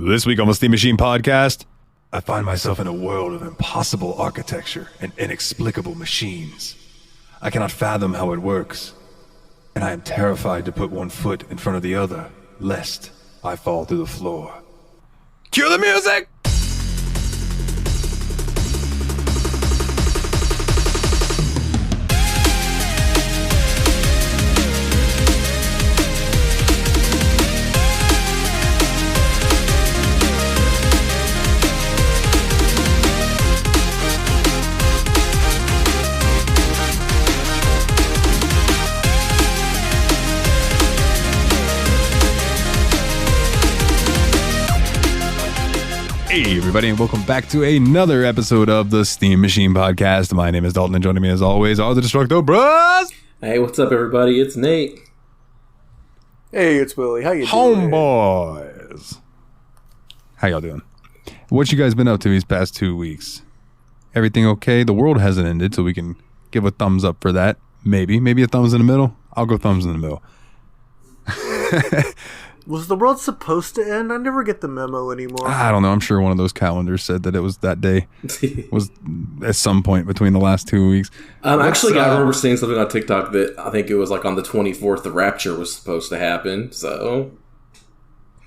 This week on the Steam Machine Podcast, I find myself in a world of impossible architecture and inexplicable machines. I cannot fathom how it works, and I am terrified to put one foot in front of the other, lest I fall through the floor. Cue the music! Hey everybody, and welcome back to another episode of the Steam Machine Podcast. My name is Dalton, and joining me as always are the Destructo Bros. Hey, what's up everybody? It's Nate. Hey, it's Willie. How you doing? Homeboys. How y'all doing? What you guys been up to these past 2 weeks? Everything okay? The world hasn't ended, so we can give a thumbs up for that. Maybe a thumbs in the middle. I'll go thumbs in the middle. Was the world supposed to end? I never get the memo anymore. I don't know. I'm sure one of those calendars said that it was that day. Was at some point between the last 2 weeks. Actually, I remember seeing something on TikTok that I think it was like on the 24th, the rapture was supposed to happen. So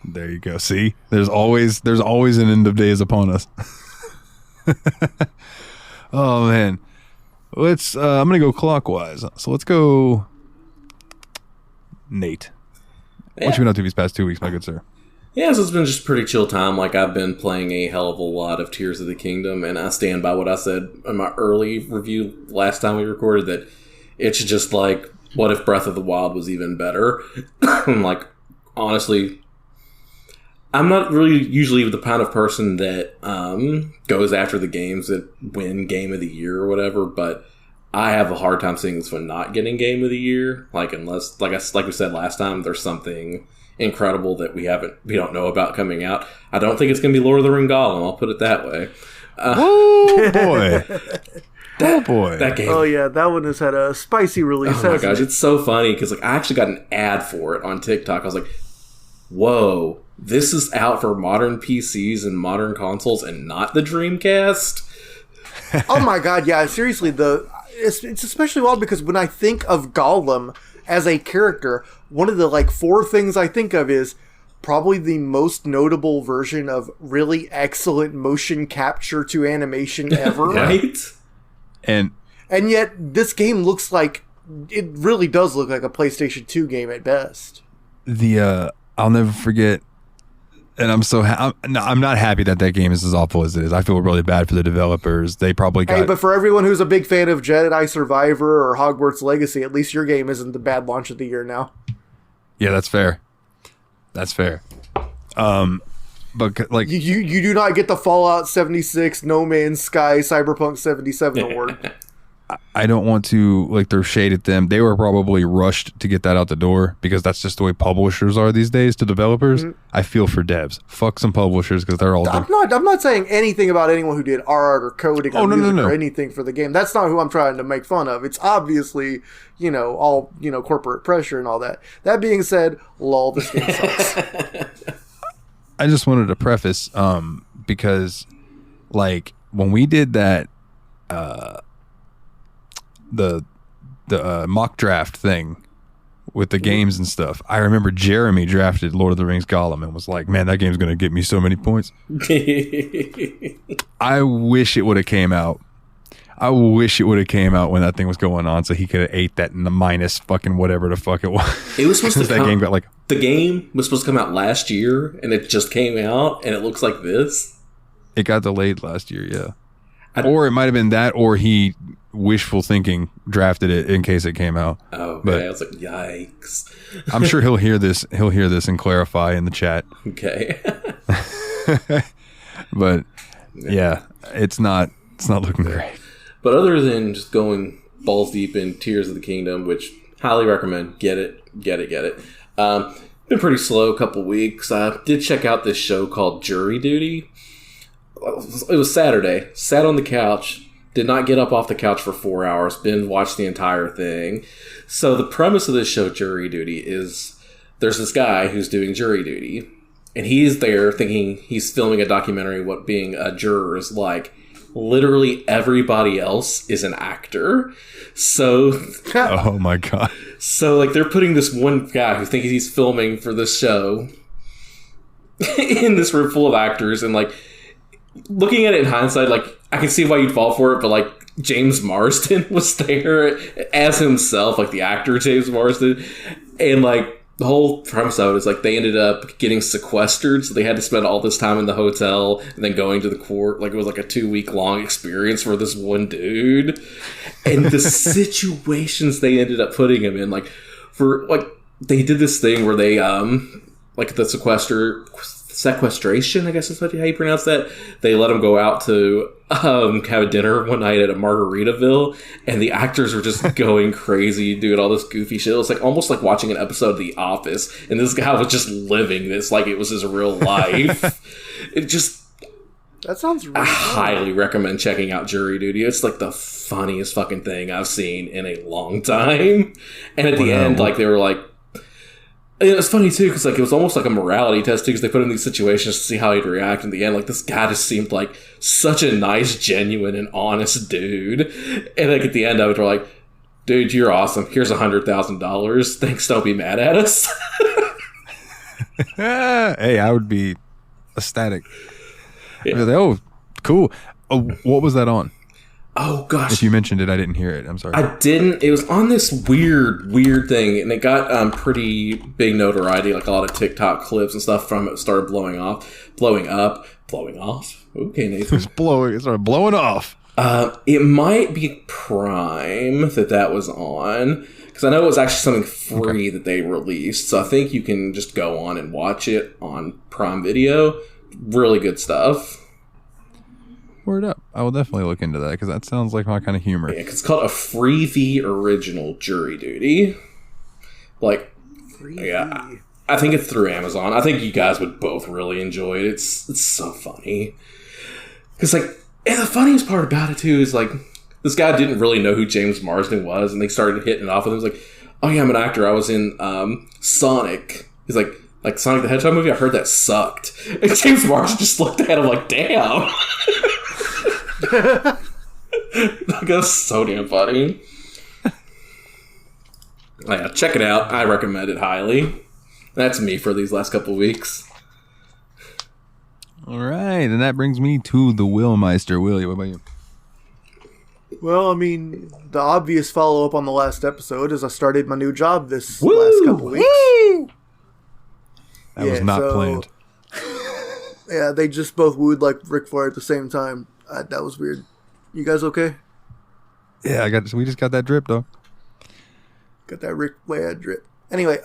there you go. See, there's always an end of days upon us. Oh man, let's. I'm gonna go clockwise. So let's go, Nate. Yeah. What you been up to these past 2 weeks, my good sir? Yeah, so it's been just pretty chill time. Like, I've been playing a hell of a lot of Tears of the Kingdom, and I stand by what I said in my early review last time we recorded, that it's just like, what if Breath of the Wild was even better? Like, honestly, I'm not really usually the kind of person that goes after the games that win Game of the Year or whatever, but I have a hard time seeing this one not getting Game of the Year. Like, unless, like we said last time, there's something incredible that we don't know about coming out. I don't think it's going to be Lord of the Ring Gollum. I'll put it that way. Oh boy! That game. Oh yeah, that one has had a spicy release. Oh my gosh, it's so funny because like I actually got an ad for it on TikTok. I was like, "Whoa, this is out for modern PCs and modern consoles, and not the Dreamcast." Oh my god, yeah. Seriously, it's especially wild because when I think of Gollum as a character, one of the like four things I think of is probably the most notable version of really excellent motion capture to animation ever. Right? And yet this game looks like, it really does look like a PlayStation 2 game at best. I'll never forget. And I'm so I'm not happy that game is as awful as it is. I feel really bad for the developers. They probably got... Hey, but for everyone who's a big fan of Jedi Survivor or Hogwarts Legacy, at least your game isn't the bad launch of the year now. Yeah, that's fair. That's fair. But like you do not get the Fallout 76, No Man's Sky, Cyberpunk 77 award. I don't want to like throw shade at them. They were probably rushed to get that out the door because that's just the way publishers are these days to developers. Mm-hmm. I feel for devs. Fuck some publishers because they're all... I'm not saying anything about anyone who did art or coding or music or anything for the game. That's not who I'm trying to make fun of. It's obviously, all, corporate pressure and all that. That being said, lol, this game sucks. I just wanted to preface because like when we did that the mock draft thing with the games and stuff, I remember Jeremy drafted Lord of the Rings Gollum and was like, man, that game's gonna get me so many points. I wish it would have came out. I wish it would have came out when that thing was going on so he could have ate that in the minus fucking whatever the fuck it was. It was supposed to that game got like... The game was supposed to come out last year and it just came out and it looks like this. It got delayed last year, yeah. Or it might have been that, or he wishful thinking drafted it in case it came out. Oh, okay. But I was like, yikes. I'm sure he'll hear this and clarify in the chat. Okay. But yeah, it's not looking great. But other than just going balls deep in Tears of the Kingdom, which highly recommend, get it. Been pretty slow a couple weeks. I did check out this show called Jury Duty. It was Saturday. Sat on the couch. Did not get up off the couch for 4 hours. Watched the entire thing. So the premise of this show, Jury Duty, is there's this guy who's doing jury duty. And he's there thinking he's filming a documentary what being a juror is like. Literally everybody else is an actor. So... Oh my god. So, like, they're putting this one guy who thinks he's filming for this show in this room full of actors, and, like, looking at it in hindsight, like, I can see why you'd fall for it, but, like, James Marsden was there as himself, like, the actor James Marsden, and, like, the whole premise of it is, like, they ended up getting sequestered, so they had to spend all this time in the hotel and then going to the court. Like, it was, like, a 2-week-long experience for this one dude. And the situations they ended up putting him in, like, for, like, they did this thing where they, like, the sequestration, I guess is how you pronounce that. They let him go out to have a dinner one night at a Margaritaville, and the actors were just going crazy, doing all this goofy shit. It was like almost like watching an episode of The Office, and this guy was just living this like it was his real life. It just... That sounds really I cool. highly recommend checking out Jury Duty. It's like the funniest fucking thing I've seen in a long time. And at the end, like, they were like... And it was funny, too, because, like, it was almost like a morality test, too, because they put him in these situations to see how he'd react. In the end, like, this guy just seemed like such a nice, genuine, and honest dude. And, like, at the end of it, they're like, dude, you're awesome. Here's $100,000. Thanks, don't be mad at us. Hey, I would be ecstatic. Yeah. I'd be like, oh, cool. Oh, what was that on? Oh, gosh. If you mentioned it, I didn't hear it. I'm sorry. I didn't. It was on this weird thing, and it got pretty big notoriety, like a lot of TikTok clips and stuff from it started blowing up. Okay, Nathan. It started blowing off. It might be Prime that was on, because I know it was actually something free that they released, so I think you can just go on and watch it on Prime Video. Really good stuff. Word up. I will definitely look into that, because that sounds like my kind of humor. Yeah, 'cause it's called a Freevee original Jury Duty. Like, Freevee. yeah, I think it's through Amazon. I think you guys would both really enjoy it. It's so funny. Because, like, and the funniest part about it, too, is, like, this guy didn't really know who James Marsden was, and they started hitting it off with him. He was like, oh, yeah, I'm an actor. I was in Sonic. He's like Sonic the Hedgehog movie? I heard that sucked. And James Marsden just looked at him like, damn. Like, that's so damn funny. Yeah, check it out. I recommend it highly. That's me for these last couple weeks. All right, and that brings me to the Willmeister. Willie, what about you? Well, I mean, the obvious follow-up on the last episode is I started my new job this last couple weeks. Woo! That was not planned. Yeah, they just both wooed like Ric Flair at the same time. That was weird. You guys okay? Yeah, we just got that drip, though. Got that Ric Flair drip. Anyway,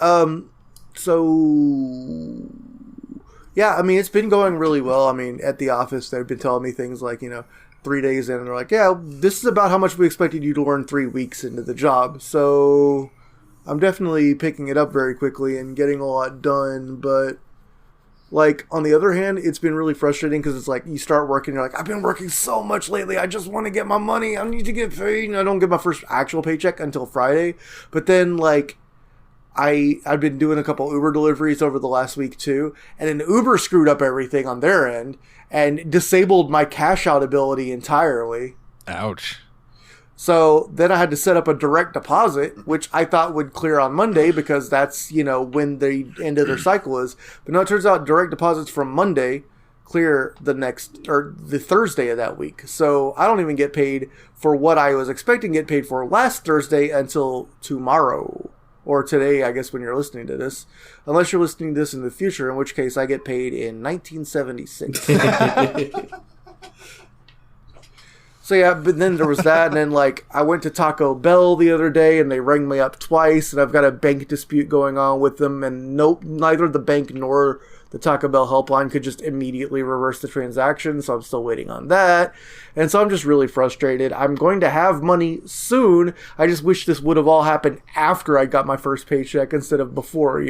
so... Yeah, I mean, it's been going really well. I mean, at the office, they've been telling me things like, 3 days in, and they're like, yeah, this is about how much we expected you to learn 3 weeks into the job. So I'm definitely picking it up very quickly and getting a lot done. But, like, on the other hand, it's been really frustrating because it's like you start working, you're like, I've been working so much lately. I just want to get my money. I need to get paid. And I don't get my first actual paycheck until Friday. But then, like, I've been doing a couple Uber deliveries over the last week too, and then Uber screwed up everything on their end and disabled my cash out ability entirely. Ouch. So then I had to set up a direct deposit, which I thought would clear on Monday because that's, when the end of their cycle is. But no, it turns out direct deposits from Monday clear the Thursday of that week. So I don't even get paid for what I was expecting to get paid for last Thursday until tomorrow. Or today, I guess, when you're listening to this. Unless you're listening to this in the future, in which case I get paid in 1976. So yeah, but then there was that, and then like I went to Taco Bell the other day, and they rang me up twice, and I've got a bank dispute going on with them, and neither the bank nor the Taco Bell helpline could just immediately reverse the transaction, so I'm still waiting on that. And so I'm just really frustrated. I'm going to have money soon. I just wish this would have all happened after I got my first paycheck instead of before,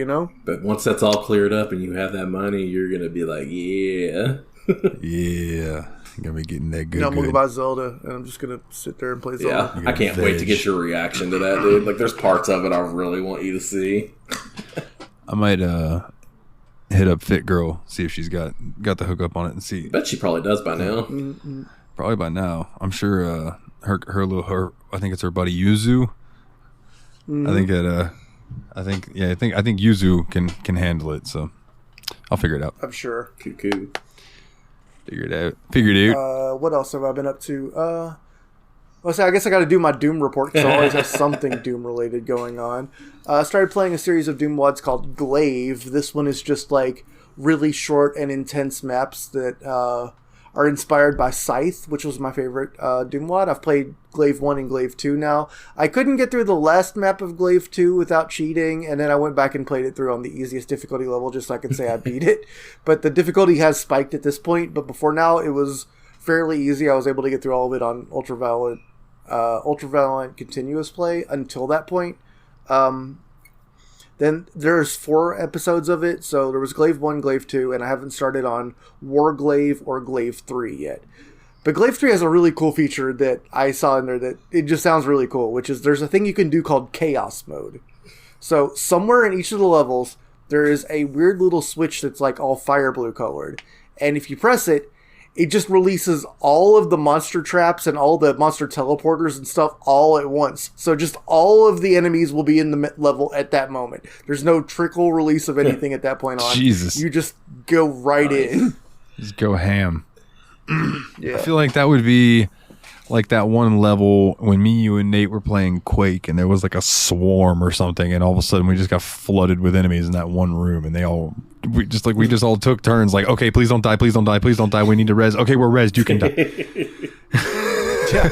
But once that's all cleared up and you have that money, you're going to be like, yeah. Yeah. You're going to be getting that good. I'm going to buy Zelda, and I'm just going to sit there and play Zelda. Yeah, I can't wait to get your reaction to that, dude. Like, there's parts of it I really want you to see. I might hit up Fit Girl, see if she's got the hookup on it, and see. I bet she probably does by now. Probably by now. I'm sure her I think it's her buddy Yuzu. I think Yuzu can handle it, so I'll figure it out. I'm sure. Cuckoo. Figure it out. What else have I been up to? I guess I got to do my Doom report because I always have something Doom related going on. I started playing a series of Doom WODs called Glaive. This one is just like really short and intense maps that are inspired by Scythe, which was my favorite Doom WOD. I've played Glaive 1 and Glaive 2 now. I couldn't get through the last map of Glaive 2 without cheating, and then I went back and played it through on the easiest difficulty level just so I could say I beat it. But the difficulty has spiked at this point, but before now it was fairly easy. I was able to get through all of it on ultraviolet continuous play until that point. Then there's 4 episodes of it, so there was Glaive 1, Glaive 2, and I haven't started on War Glaive or Glaive 3 yet. But Glaive 3 has a really cool feature that I saw in there that it just sounds really cool, which is there's a thing you can do called Chaos Mode. So somewhere in each of the levels, there is a weird little switch that's like all fire blue colored. And if you press it, it just releases all of the monster traps and all the monster teleporters and stuff all at once. So just all of the enemies will be in the level at that moment. There's no trickle release of anything at that point on. Jesus. You just go right in. Just go ham. Yeah. I feel like that would be like that one level when me, you, and Nate were playing Quake, and there was like a swarm or something, and all of a sudden we just got flooded with enemies in that one room, and we just all took turns like, okay, please don't die, please don't die, please don't die, we need to res. Okay, we're res, you can die. Yeah.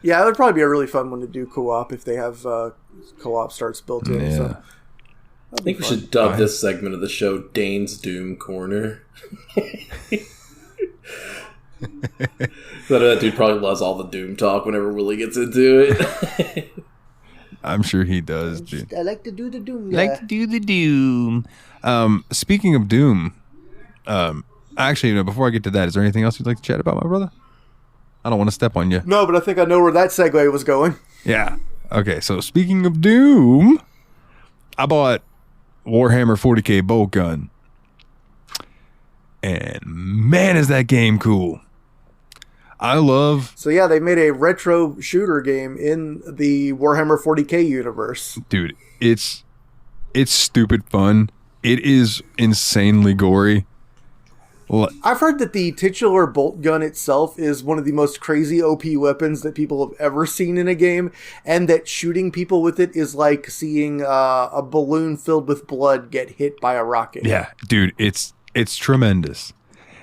Yeah, it would probably be a really fun one to do co-op if they have co-op starts built in. Yeah. So I think we should dub this segment of the show Dane's Doom Corner. That dude probably loves all the Doom talk whenever Willie gets into it. I'm sure he does, dude. I like to do the Doom. Like to do the Doom. Speaking of Doom, actually, before I get to that, is there anything else you'd like to chat about, my brother? I don't want to step on you. No, but I think I know where that segue was going. Yeah. Okay, so speaking of Doom, I bought Warhammer 40k Boltgun. And man, is that game cool. So yeah, they made a retro shooter game in the Warhammer 40k universe. Dude, it's stupid fun. It is insanely gory. I've heard that the titular bolt gun itself is one of the most crazy OP weapons that people have ever seen in a game, and that shooting people with it is like seeing a balloon filled with blood get hit by a rocket. Yeah, dude, it's tremendous.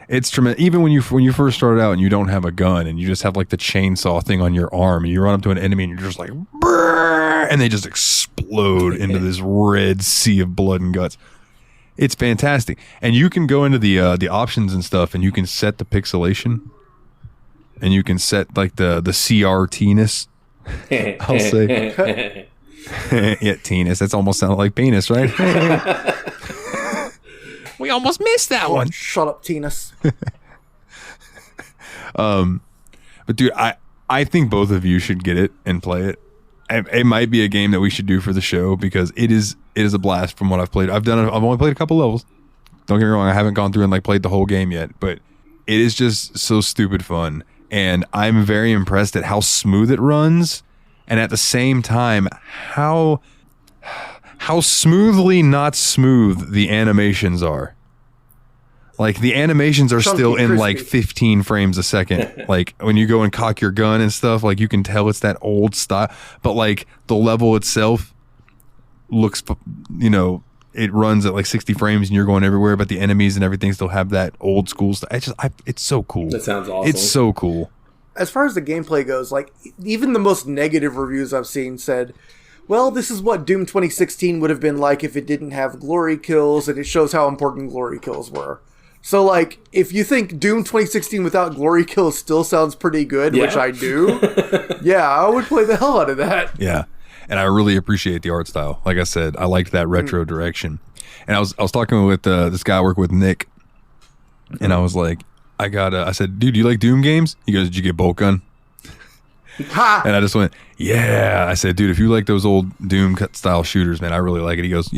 It's tremendous. Even when you first start out and you don't have a gun and you just have like the chainsaw thing on your arm and you run up to an enemy and you're just like, brrr, and they just explode into this red sea of blood and guts. It's fantastic. And you can go into the options and stuff and you can set the pixelation and you can set like the CRT-ness. I'll say. Yeah, T-ness. That's almost sounded like penis, right? We almost missed that one. Shut up, Tinus. But dude, I think both of you should get it and play it. It might be a game that we should do for the show because it is a blast from what I've played. I've only played a couple levels. Don't get me wrong, I haven't gone through and like played the whole game yet, but it is just so stupid fun. And I'm very impressed at how smooth it runs, and at the same time how smoothly not smooth the animations are. Like, the animations are Chunky, still in crispy. like 15 frames a second. Like, when you go and cock your gun and stuff, like, you can tell it's that old style. But, like, the level itself looks, it runs at like 60 frames and you're going everywhere, but the enemies and everything still have that old school stuff. It's so cool. That sounds awesome. It's so cool. As far as the gameplay goes, like, even the most negative reviews I've seen said, well, this is what Doom 2016 would have been like if it didn't have glory kills, and it shows how important glory kills were. So, like, if you think Doom 2016 without glory kills still sounds pretty good, which I do, yeah, I would play the hell out of that. Yeah, and I really appreciate the art style. Like I said, I liked that retro direction. And I was talking with this guy I work with, Nick, and I was like, I said, dude, do you like Doom games? He goes, did you get Boltgun? Ha! And I just went, yeah. I said, dude, if you like those old Doom style shooters, man, I really like it. He goes,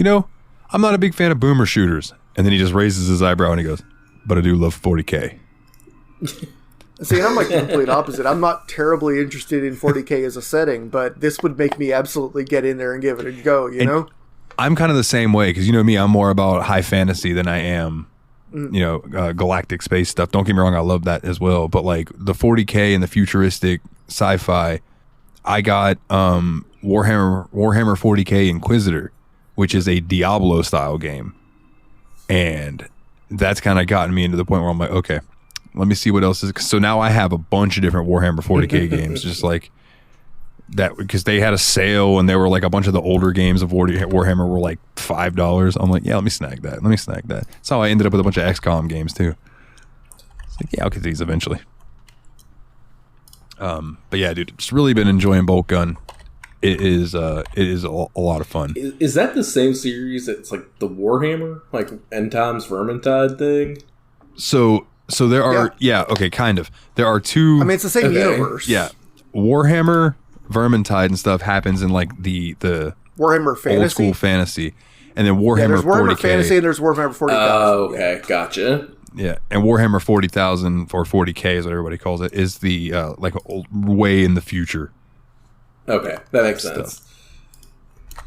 I'm not a big fan of boomer shooters. And then he just raises his eyebrow and he goes, but I do love 40K. See, I'm like the complete opposite. I'm not terribly interested in 40K as a setting, but this would make me absolutely get in there and give it a go, you know? I'm kind of the same way because, you know me, I'm more about high fantasy than I am, galactic space stuff. Don't get me wrong, I love that as well. But like the 40K and the futuristic sci-fi, I got Warhammer 40K Inquisitor, which is a Diablo style game. And that's kind of gotten me into the point where I'm like, okay, let me see what else is. So now I have a bunch of different Warhammer 40K games, just like that, because they had a sale and they were like a bunch of the older games of Warhammer were like $5. I'm like, yeah, let me snag that. That's how I ended up with a bunch of XCOM games too. It's like, yeah, I'll get these eventually. But yeah, dude, just really been enjoying Boltgun. It is a lot of fun. Is that the same series that's like the Warhammer, like End Times Vermintide thing? So there are, okay, kind of. There are two. I mean, it's the same universe. Yeah, Warhammer, Vermintide, and stuff happens in like the Warhammer Fantasy, old school fantasy, and then Warhammer there's Warhammer 40K. Fantasy and there's Warhammer 40,000. Oh, okay, gotcha. Yeah, and Warhammer 40,000 or 40K is what everybody calls it. Is the like way in the future. Okay, that makes sense.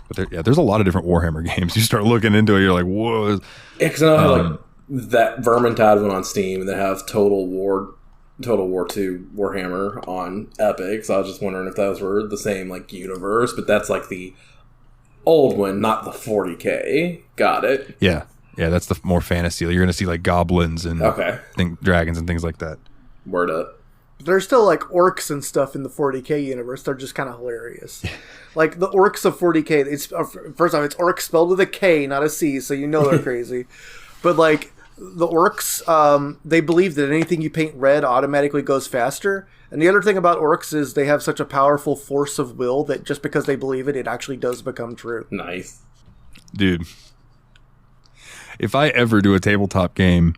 But there's a lot of different Warhammer games. You start looking into it, you're like, whoa. Yeah, because I know like that Vermintide one on Steam, and they have Total War 2 Warhammer on Epic. So I was just wondering if those were the same like universe, but that's like the old one, not the 40K. Got it. Yeah, that's the more fantasy. You're gonna see like goblins and dragons and things like that. Word up. There's still like orcs and stuff in the 40K universe. They're just kind of hilarious. Like the orcs of 40K. It's first off, it's orcs spelled with a K, not a C, so you know they're crazy. But like the orcs, they believe that anything you paint red automatically goes faster. And the other thing about orcs is they have such a powerful force of will that just because they believe it, it actually does become true. Nice, dude. If I ever do a tabletop game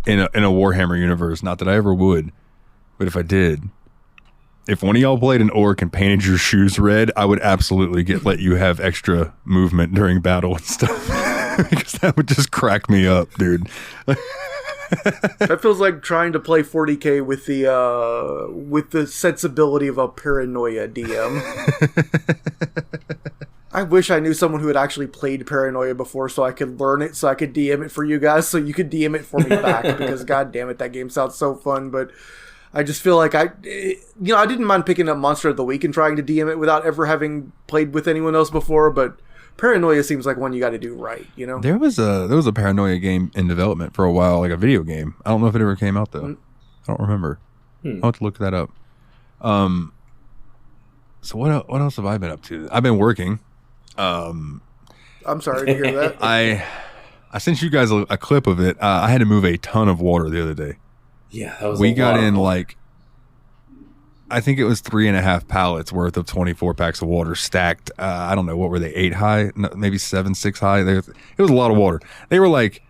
in a Warhammer universe, not that I ever would. But if I did, if one of y'all played an orc and painted your shoes red, I would absolutely let you have extra movement during battle and stuff. Because that would just crack me up, dude. That feels like trying to play 40K with the sensibility of a paranoia DM. I wish I knew someone who had actually played Paranoia before so I could learn it, so I could DM it for you guys, so you could DM it for me back, because god damn it, that game sounds so fun. But I just feel like I didn't mind picking up Monster of the Week and trying to DM it without ever having played with anyone else before, but Paranoia seems like one you got to do right, you know? There was a Paranoia game in development for a while, like a video game. I don't know if it ever came out though. I don't remember. I'll have to look that up. So what else have I been up to? I've been working. I'm sorry to hear that. I sent you guys a clip of it. I had to move a ton of water the other day. Yeah, that was we got in like, I think it was 3.5 pallets worth of 24 packs of water stacked. I don't know, what were they, 8 high? No, maybe 7, 6 high. It was a lot of water. They were like,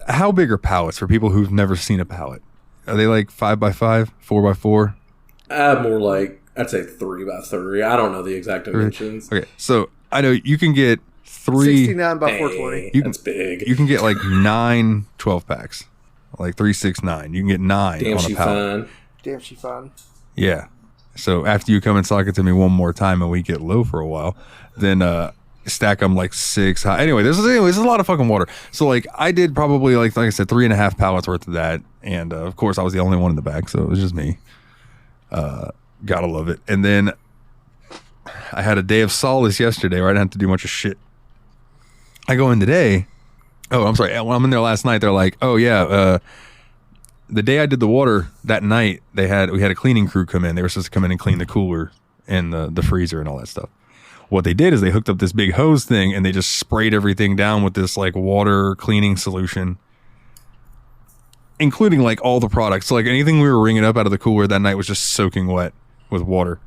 how big are pallets for people who've never seen a pallet? Are they like 5x5, 4x4? More like, I'd say 3x3. I don't know the exact dimensions. Okay, so I know you can get 69 by 420. That's big. You can get like 9 12 packs. Like 369. You can get 9 Damn, on a she pallet. fine. Damn, she fun. Yeah. So after you come and sock it to me one more time and we get low for a while, then stack them like 6 high. Anyway, this is a lot of fucking water. So like I did probably like I said 3.5 pallets worth of that, and of course I was the only one in the back, so it was just me. Gotta love it. And then I had a day of solace yesterday where I didn't have to do much of shit. I go in today. Oh, I'm sorry. When I'm in there last night, they're like, "Oh yeah, the day I did the water that night, we had a cleaning crew come in. They were supposed to come in and clean the cooler and the freezer and all that stuff. What they did is they hooked up this big hose thing and they just sprayed everything down with this like water cleaning solution, including like all the products. So like anything we were wringing up out of the cooler that night was just soaking wet with water.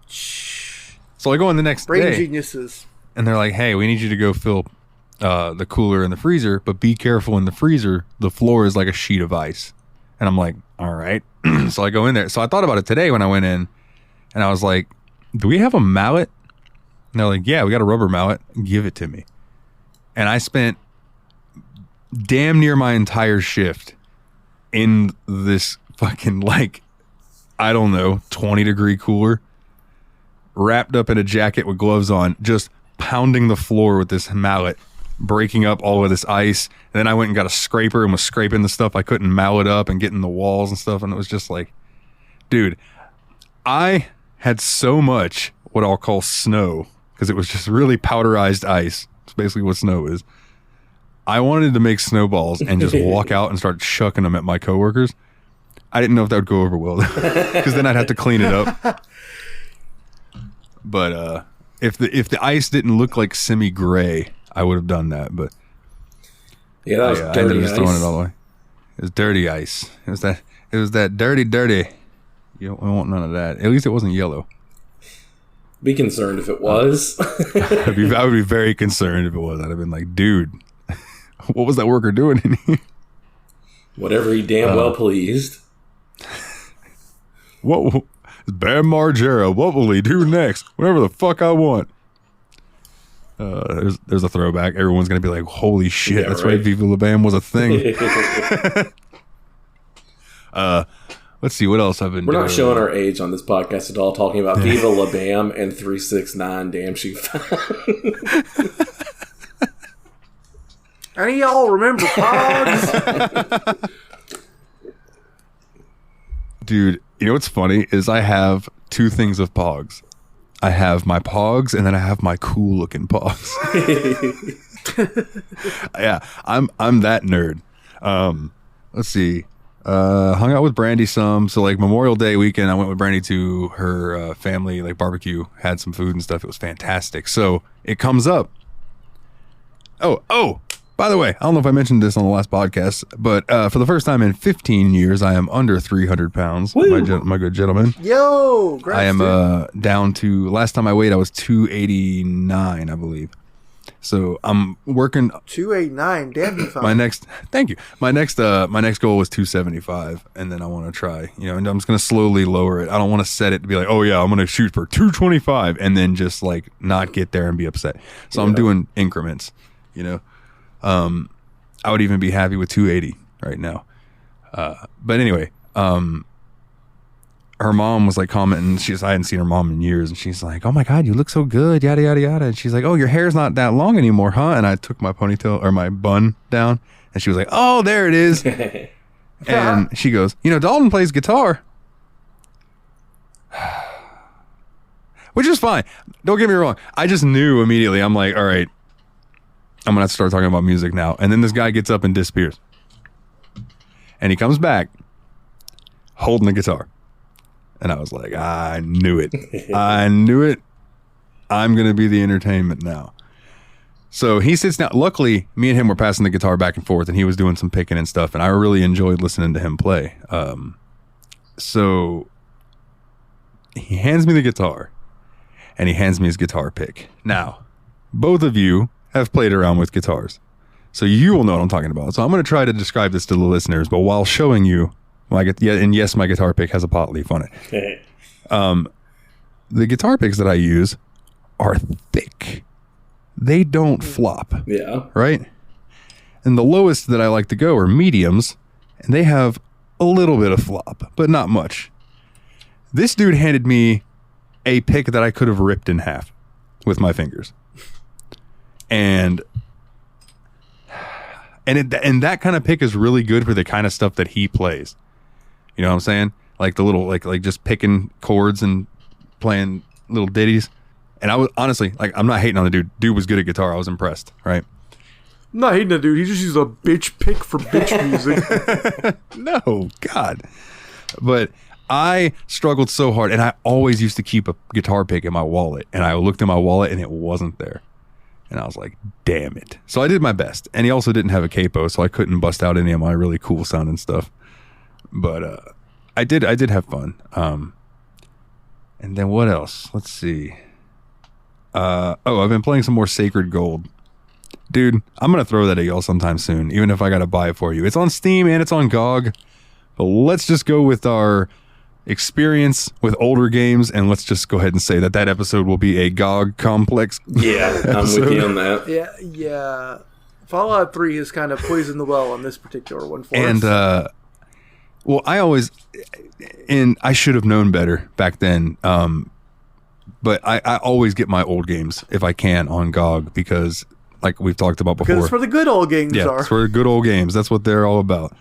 So I go in the next Brain day, geniuses, and they're like, "Hey, we need you to go fill the cooler and the freezer, but be careful in the freezer. The floor is like a sheet of ice." And I'm like, all right. So I go in there. So I thought about it today when I went in, and I was like, do we have a mallet? And And they're like, yeah, we got a rubber mallet. Give it to me. And I spent damn near my entire shift in this fucking, like, I don't know, 20-degree cooler, wrapped up in a jacket with gloves on, just pounding the floor with this mallet, breaking up all of this ice. And then I went and got a scraper and was scraping the stuff I couldn't mallet up and getting the walls and stuff. And it was just like, dude, I had so much what I'll call snow, because it was just really powderized ice. It's basically what snow is. I wanted to make snowballs and just walk out and start chucking them at my coworkers. I didn't know if that would go over well, because then I'd have to clean it up. But if the ice didn't look like semi-gray, I would have done that. But yeah, that was I dirty ended up just throwing ice. it all away. It was dirty ice. It was that dirty. You don't want none of that. At least it wasn't yellow. Be concerned if it was. I would be very concerned if it was. I'd have been like, dude, what was that worker doing in here? Whatever he damn well pleased. What, Bam Margera, what will he do next? Whatever the fuck I want. There's a throwback. Everyone's going to be like, holy shit, Yeah, that's right. right, Viva La Bam was a thing. Let's see, what else I've been We're doing. not showing our age on this podcast at all, talking about Viva La Bam and 369 Damn She Fine. Any of y'all remember Pogs? Dude, you know what's funny is I have two things of Pogs. I have my Pogs, and then I have my cool looking Pogs. Yeah, I'm that nerd. Let's see. Hung out with Brandy some. So like Memorial Day weekend, I went with Brandy to her family like barbecue, had some food and stuff. It was fantastic. So it comes up. Oh, by the way, I don't know if I mentioned this on the last podcast, but for the first time in 15 years, I am under 300 pounds. My good gentleman. Yo, I am down to, last time I weighed, I was 289, I believe. So I'm working 289. Damn, you fine. my next. Thank you. My next goal was 275, and then I want to try. And I'm just gonna slowly lower it. I don't want to set it to be like, oh yeah, I'm gonna shoot for 225, and then just like not get there and be upset. So I'm doing increments. I would even be happy with 280 right now. But anyway, her mom was like commenting. I hadn't seen her mom in years, and she's like, "Oh my God, you look so good, yada yada yada." And she's like, "Oh, your hair's not that long anymore, huh?" And I took my ponytail or my bun down, and she was like, "Oh, there it is." And she goes, "Dalton plays guitar," which is fine. Don't get me wrong. I just knew immediately. I'm like, all right, I'm gonna have to start talking about music now. And then this guy gets up and disappears, and he comes back holding the guitar. And I was like, I knew it. I knew it. I'm going to be the entertainment now. So he sits down. Luckily, me and him were passing the guitar back and forth, and he was doing some picking and stuff, and I really enjoyed listening to him play. So he hands me the guitar, and he hands me his guitar pick. Now, both of you have played around with guitars, so you will know what I'm talking about. So I'm going to try to describe this to the listeners, but while showing you, and yes, my guitar pick has a pot leaf on it. The guitar picks that I use are thick. They don't flop. Yeah. Right? And the lowest that I like to go are mediums, and they have a little bit of flop, but not much. This dude handed me a pick that I could have ripped in half with my fingers. And that kind of pick is really good for the kind of stuff that he plays. You know what I'm saying? Like the little, like just picking chords and playing little ditties. And I was honestly, like, I'm not hating on the dude. Dude was good at guitar. I was impressed, right? I'm not hating that dude. He just used a bitch pick for bitch music. No, God. But I struggled so hard, and I always used to keep a guitar pick in my wallet. And I looked in my wallet, and it wasn't there. And I was like, damn it. So I did my best. And he also didn't have a capo, so I couldn't bust out any of my really cool sounding stuff. But I did have fun. And then what else? Let's see. I've been playing some more Sacred Gold. Dude, I'm going to throw that at y'all sometime soon, even if I got to buy it for you. It's on Steam and it's on GOG. But let's just go with our experience with older games, and let's just go ahead and say that episode will be a GOG complex. Yeah, I'm with you on that. Yeah. Fallout 3 has kind of poisoned the well on this particular one for us. And well, I should have known better back then. But I always get my old games if I can on GOG because, like we've talked about before, because it's where the good old games are. It's where good old games. That's what they're all about,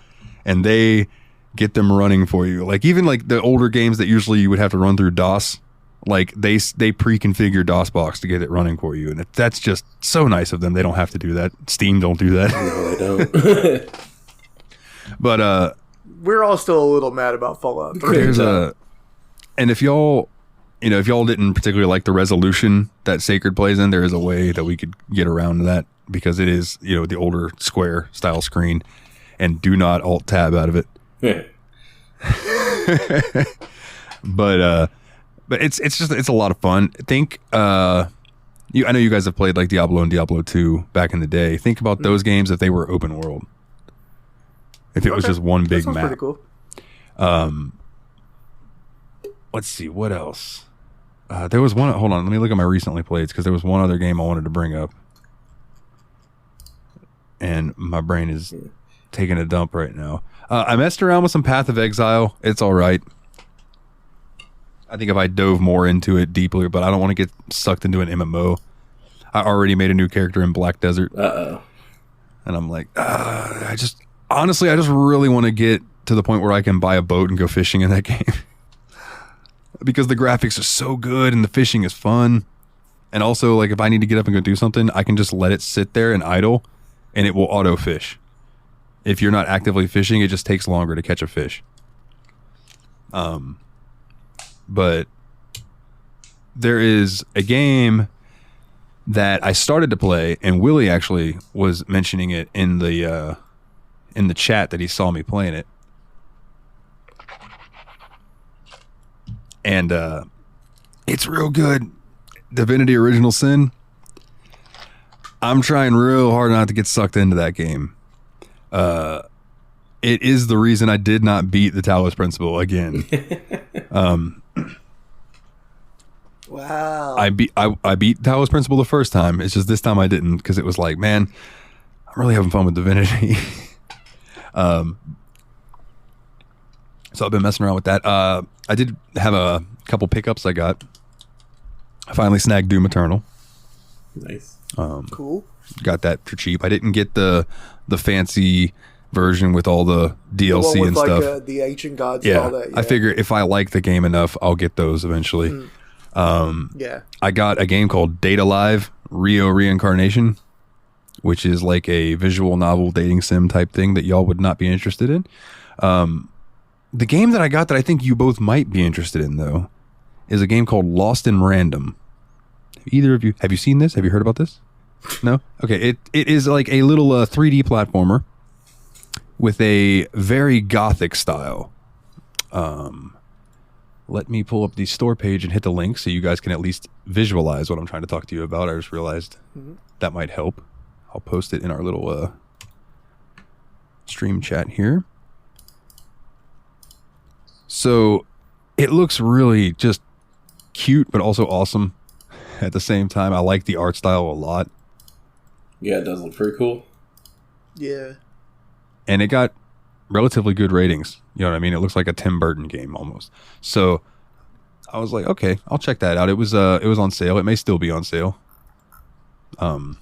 and they get them running for you. Like even like the older games that usually you would have to run through DOS, like they pre-configure DOSBox to get it running for you, and that's just so nice of them. They don't have to do that. Steam don't do that. No, they don't. But we're all still a little mad about Fallout 3. And if y'all didn't particularly like the resolution that Sacred plays in, there is a way that we could get around that because it is, the older square style screen, and do not alt tab out of it. Yeah. But it's a lot of fun. I know you guys have played like Diablo and Diablo 2 back in the day. Think about those games if they were open world. If it was just one big map. Pretty cool. Let's see what else. There was one. Hold on, let me look at my recently played because there was one other game I wanted to bring up, and my brain is taking a dump right now. I messed around with some Path of Exile. It's all right. I think if I dove more into it deeply, but I don't want to get sucked into an MMO. I already made a new character in Black Desert. And I'm like, I just really want to get to the point where I can buy a boat and go fishing in that game. Because the graphics are so good and the fishing is fun. And also, like, if I need to get up and go do something, I can just let it sit there and idle, and it will auto fish. If you're not actively fishing, it just takes longer to catch a fish. But there is a game that I started to play, and Willie actually was mentioning it in the chat that he saw me playing it. And it's real good. Divinity Original Sin. I'm trying real hard not to get sucked into that game. It is the reason I did not beat the Talos Principle again. Wow. I beat Talos Principle the first time. It's just this time I didn't because it was like, man, I'm really having fun with Divinity. So I've been messing around with that. I did have a couple pickups I got. I finally snagged Doom Eternal. Nice. Cool. Got that for cheap. I didn't get the fancy version with all the DLC the one with and like, stuff. The ancient gods and all that. Yeah. I figure if I like the game enough, I'll get those eventually. Yeah. I got a game called Date Alive Rio Reincarnation, which is like a visual novel dating sim type thing that y'all would not be interested in. The game that I got that I think you both might be interested in, though, is a game called Lost in Random. Either of you, have you seen this? Have you heard about this? No? Okay, it is like a little 3D platformer with a very gothic style. Let me pull up the store page and hit the link so you guys can at least visualize what I'm trying to talk to you about. I just realized that might help. I'll post it in our little stream chat here. So it looks really just cute, but also awesome at the same time. I like the art style a lot. Yeah, it does look pretty cool. Yeah. And it got relatively good ratings. You know what I mean? It looks like a Tim Burton game almost. So I was like, okay, I'll check that out. It was on sale. It may still be on sale. I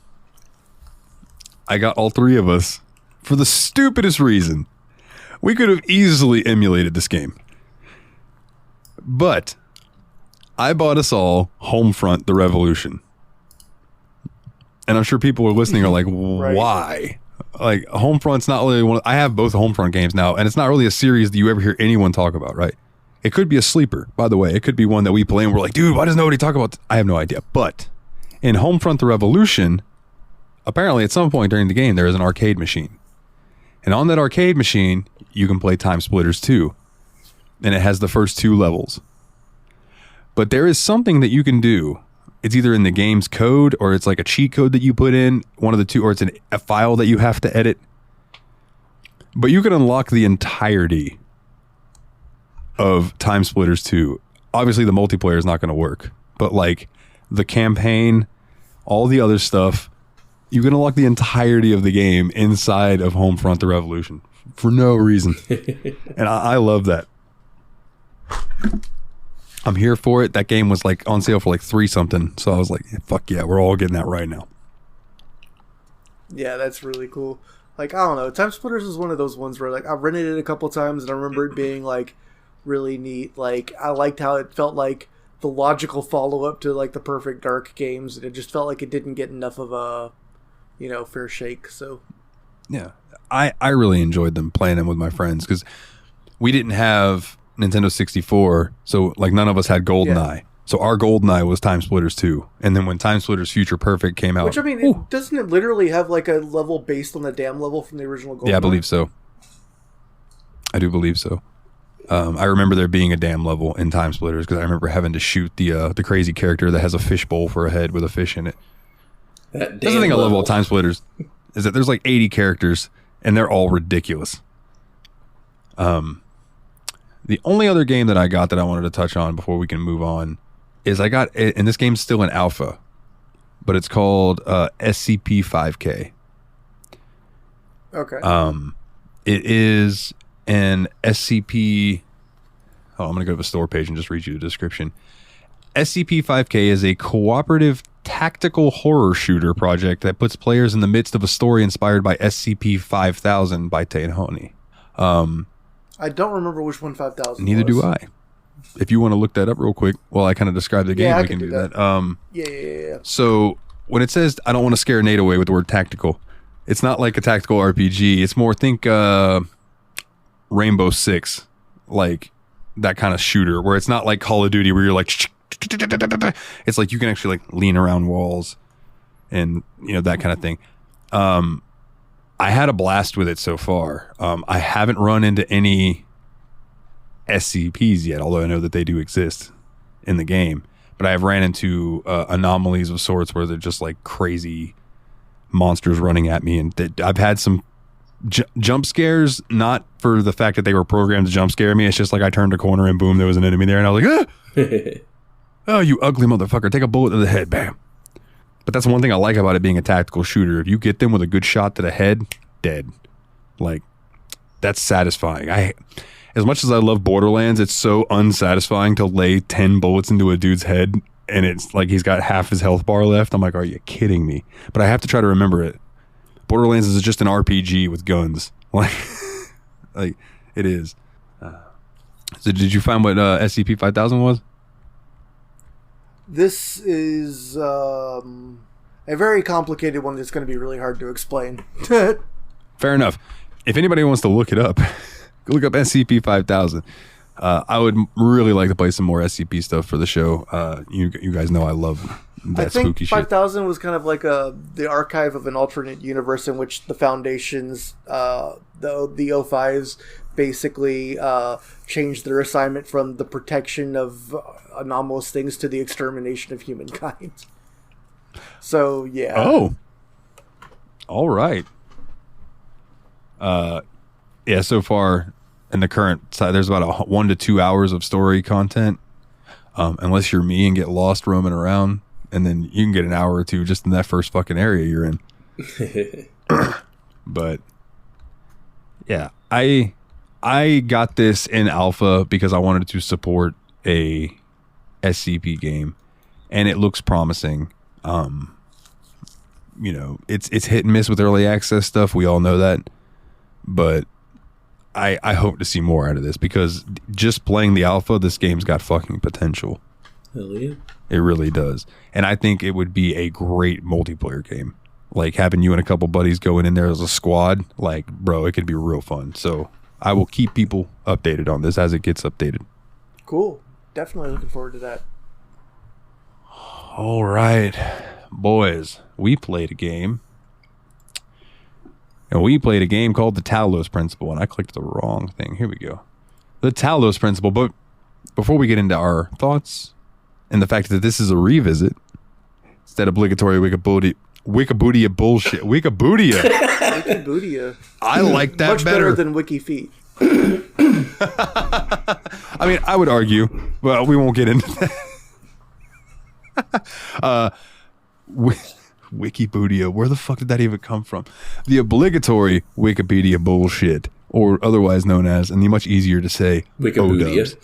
got all three of us for the stupidest reason. We could have easily emulated this game. But I bought us all Homefront: The Revolution. And I'm sure people who are listening are like, why? Like, Homefront's not really one. I have both Homefront games now, and it's not really a series that you ever hear anyone talk about, right? It could be a sleeper, by the way. It could be one that we play and we're like, dude, why does nobody talk about this? I have no idea. But in Homefront: The Revolution, apparently at some point during the game, there is an arcade machine. And on that arcade machine, you can play Time Splitters 2. And it has the first 2 levels. But there is something that you can do. It's either in the game's code or it's like a cheat code that you put in, one of the two, or it's a file that you have to edit. But you can unlock the entirety of Time Splitters 2. Obviously, the multiplayer is not going to work, but like the campaign, all the other stuff, you can unlock the entirety of the game inside of Homefront: The Revolution for no reason. And I love that. I'm here for it. That game was like on sale for like $3 something. So I was like, fuck yeah, we're all getting that right now. Yeah, that's really cool. Like, I don't know. Time Splitters is one of those ones where like I rented it a couple times and I remember it being like really neat. Like, I liked how it felt like the logical follow-up to like the Perfect Dark games, and it just felt like it didn't get enough of a, you know, fair shake. So yeah, I really enjoyed them, playing them with my friends, because we didn't have Nintendo 64, so like none of us had GoldenEye. So our GoldenEye was Time Splitters 2, and then when Time Splitters Future Perfect came out, which I mean, doesn't it literally have like a level based on the dam level from the original GoldenEye? Yeah, I believe so. I do believe so. I remember there being a dam level in Time Splitters because I remember having to shoot the crazy character that has a fishbowl for a head with a fish in it. That's the thing I love about Time Splitters is that there's like 80 characters and they're all ridiculous. The only other game that I got that I wanted to touch on before we can move on is I got, and this game's still in alpha, but it's called SCP-5K. Okay. It is an SCP. Oh, I'm going to go to the store page and just read you the description. SCP-5K is a cooperative tactical horror shooter project that puts players in the midst of a story inspired by SCP-5000 by Tahoni. I don't remember which one 5000 Neither was. do I. If you want to look that up real quick while I kind of describe the game, we can do that. Yeah. So when it says, I don't want to scare Nate away with the word tactical, it's not like a tactical RPG. It's more, think Rainbow Six, like that kind of shooter, where it's not like Call of Duty where you're like, it's like you can actually like lean around walls and, you know, that kind of thing. I had a blast with it so far. I haven't run into any SCPs yet, although I know that they do exist in the game. But I have ran into anomalies of sorts where they're just like crazy monsters running at me. And I've had some jump scares, not for the fact that they were programmed to jump scare me. It's just like I turned a corner and boom, there was an enemy there. And I was like, ah! Oh, you ugly motherfucker. Take a bullet to the head. Bam. But that's one thing I like about it being a tactical shooter. If you get them with a good shot to the head, dead. Like, that's satisfying. As much as I love Borderlands, it's so unsatisfying to lay 10 bullets into a dude's head and it's like he's got half his health bar left. I'm like, are you kidding me? But I have to try to remember it. Borderlands is just an RPG with guns. Like it is. So did you find what SCP-5000 was? This is a very complicated one that's going to be really hard to explain. Fair enough. If anybody wants to look it up, go look up SCP-5000. I would really like to play some more SCP stuff for the show. You guys know I love that spooky shit. 5000 was kind of like the archive of an alternate universe in which the Foundations, the O5s, basically changed their assignment from the protection of anomalous things to the extermination of humankind. So, yeah. Oh. All right. Yeah, so far in the current side, there's about 1 to 2 hours of story content. Unless you're me and get lost roaming around, and then you can get an hour or two just in that first fucking area you're in. But yeah, I got this in alpha because I wanted to support a SCP game, and it looks promising. You know, it's hit and miss with early access stuff. We all know that, but I hope to see more out of this because just playing the alpha, this game's got fucking potential. Hell yeah. It really does. And I think it would be a great multiplayer game. Like having you and a couple buddies going in there as a squad, like, bro, it could be real fun. So I will keep people updated on this as it gets updated. Cool. Definitely looking forward to that. All right, boys, we played a game. And we played a game called the Talos Principle, and I clicked the wrong thing. Here we go. The Talos Principle. But before we get into our thoughts and the fact that this is a revisit, it's that obligatory Wikipedia bullshit. Wikipedia. Wikipedia. I like that Much better than Wiki Feet. I mean, I would argue, but we won't get into that. Wikipedia, where the fuck did that even come from? The obligatory Wikipedia bullshit, or otherwise known as, and the much easier to say, Wikipedia.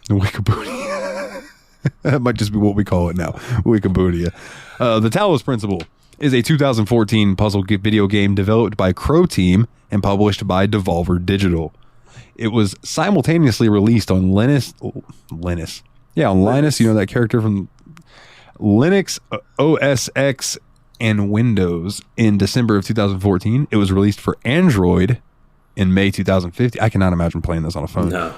Wikipedia. That might just be what we call it now, Wikipedia. The Talos Principle is a 2014 puzzle video game developed by Croteam and published by Devolver Digital. It was simultaneously released on Linus. Yeah, on Linus, you know that character from Linux, OS X, and Windows in December of 2014. It was released for Android in May 2015. I cannot imagine playing this on a phone. No.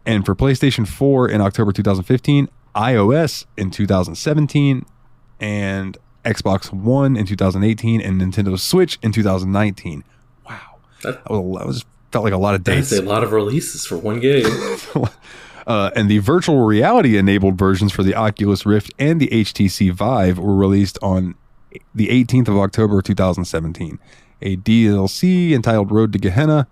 And for PlayStation 4 in October 2015, iOS in 2017, and Xbox One in 2018, and Nintendo Switch in 2019. Wow. That was felt like a lot of dates. That's a lot of releases for one game. And the virtual reality enabled versions for the Oculus Rift and the HTC Vive were released on the 18th of October 2017. A DLC entitled Road to Gehenna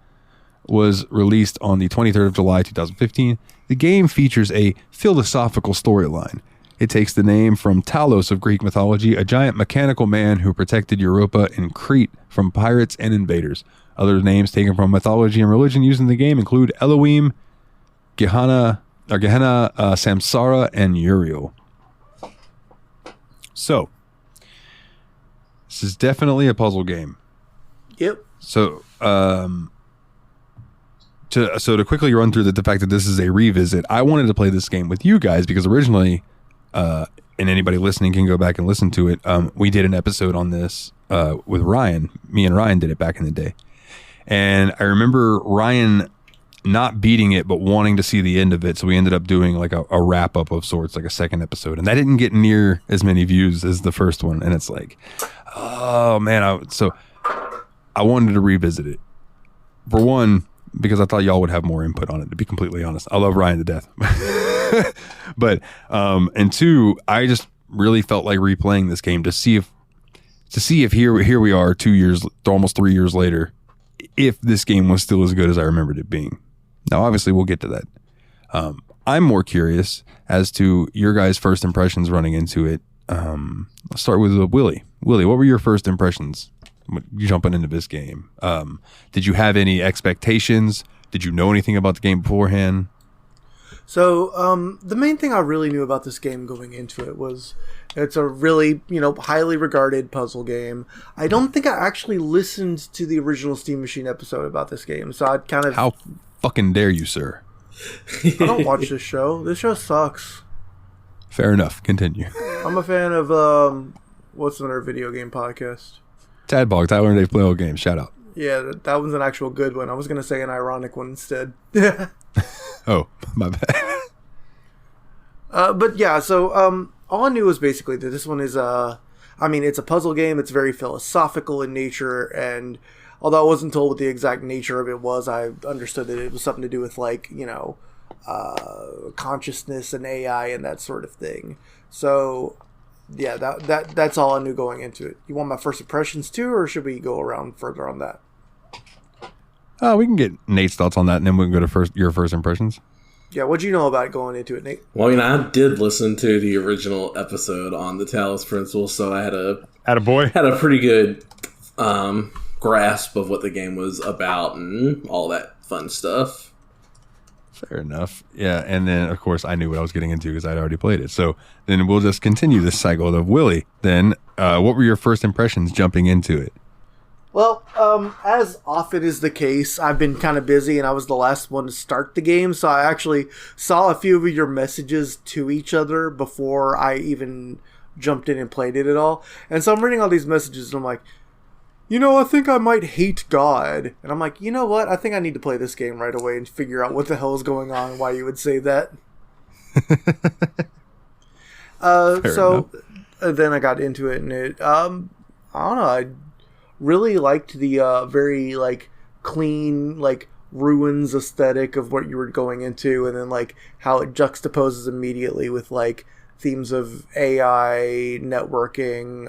was released on the 23rd of July 2015. The game features a philosophical storyline. It takes the name from Talos of Greek mythology, a giant mechanical man who protected Europa and Crete from pirates and invaders. Other names taken from mythology and religion used in the game include Elohim, Gehenna, Samsara, and Uriel. So, this is definitely a puzzle game. Yep. So, to quickly run through the fact that this is a revisit, I wanted to play this game with you guys because originally, and anybody listening can go back and listen to it. We did an episode on this with Ryan. Me and Ryan did it back in the day, and I remember Ryan not beating it but wanting to see the end of it, so we ended up doing like a wrap up of sorts, like a second episode, and that didn't get near as many views as the first one. And it's like, oh man, so I wanted to revisit it, for one, because I thought y'all would have more input on it, to be completely honest. I love Ryan to death. But and two, I just really felt like replaying this game to see if here we are 2 years, almost 3 years later, if this game was still as good as I remembered it being. Now, obviously, we'll get to that. I'm more curious as to your guys' first impressions running into it. Let's start with Willie. Willie, what were your first impressions jumping into this game? Did you have any expectations? Did you know anything about the game beforehand? So, the main thing I really knew about this game going into it was it's a really, highly regarded puzzle game. I don't think I actually listened to the original Steam Machine episode about this game, so I'd kind of... How fucking dare you, sir? I don't watch this show. This show sucks. Fair enough. Continue. I'm a fan of, what's another video game podcast? Tadbog, Tyler and Dave play old games. Shout out. Yeah, that one's an actual good one. I was going to say an ironic one instead. Oh, my bad. But yeah, so all I knew was basically that this one is it's a puzzle game. It's very philosophical in nature, and although I wasn't told what the exact nature of it was, I understood that it was something to do with consciousness and AI and that sort of thing. So yeah, that's all I knew going into it. You want my first impressions too, or should we go around further on that? We can get Nate's thoughts on that, and then we can go to your first impressions. Yeah, what'd you know about going into it, Nate? Well, I did listen to the original episode on the Talos Principle, so I had a pretty good grasp of what the game was about and all that fun stuff. Fair enough. Yeah, and then, of course, I knew what I was getting into because I'd already played it. So then we'll just continue this cycle of Willie. Then, what were your first impressions jumping into it? Well, as often is the case, I've been kind of busy and I was the last one to start the game, so I actually saw a few of your messages to each other before I even jumped in and played it at all. And so I'm reading all these messages and I'm like, I think I might hate God. And I'm like, you know what? I think I need to play this game right away and figure out what the hell is going on and why you would say that. Then I got into it and it, I don't know, I really liked the very clean ruins aesthetic of what you were going into, and then how it juxtaposes immediately with themes of AI, networking,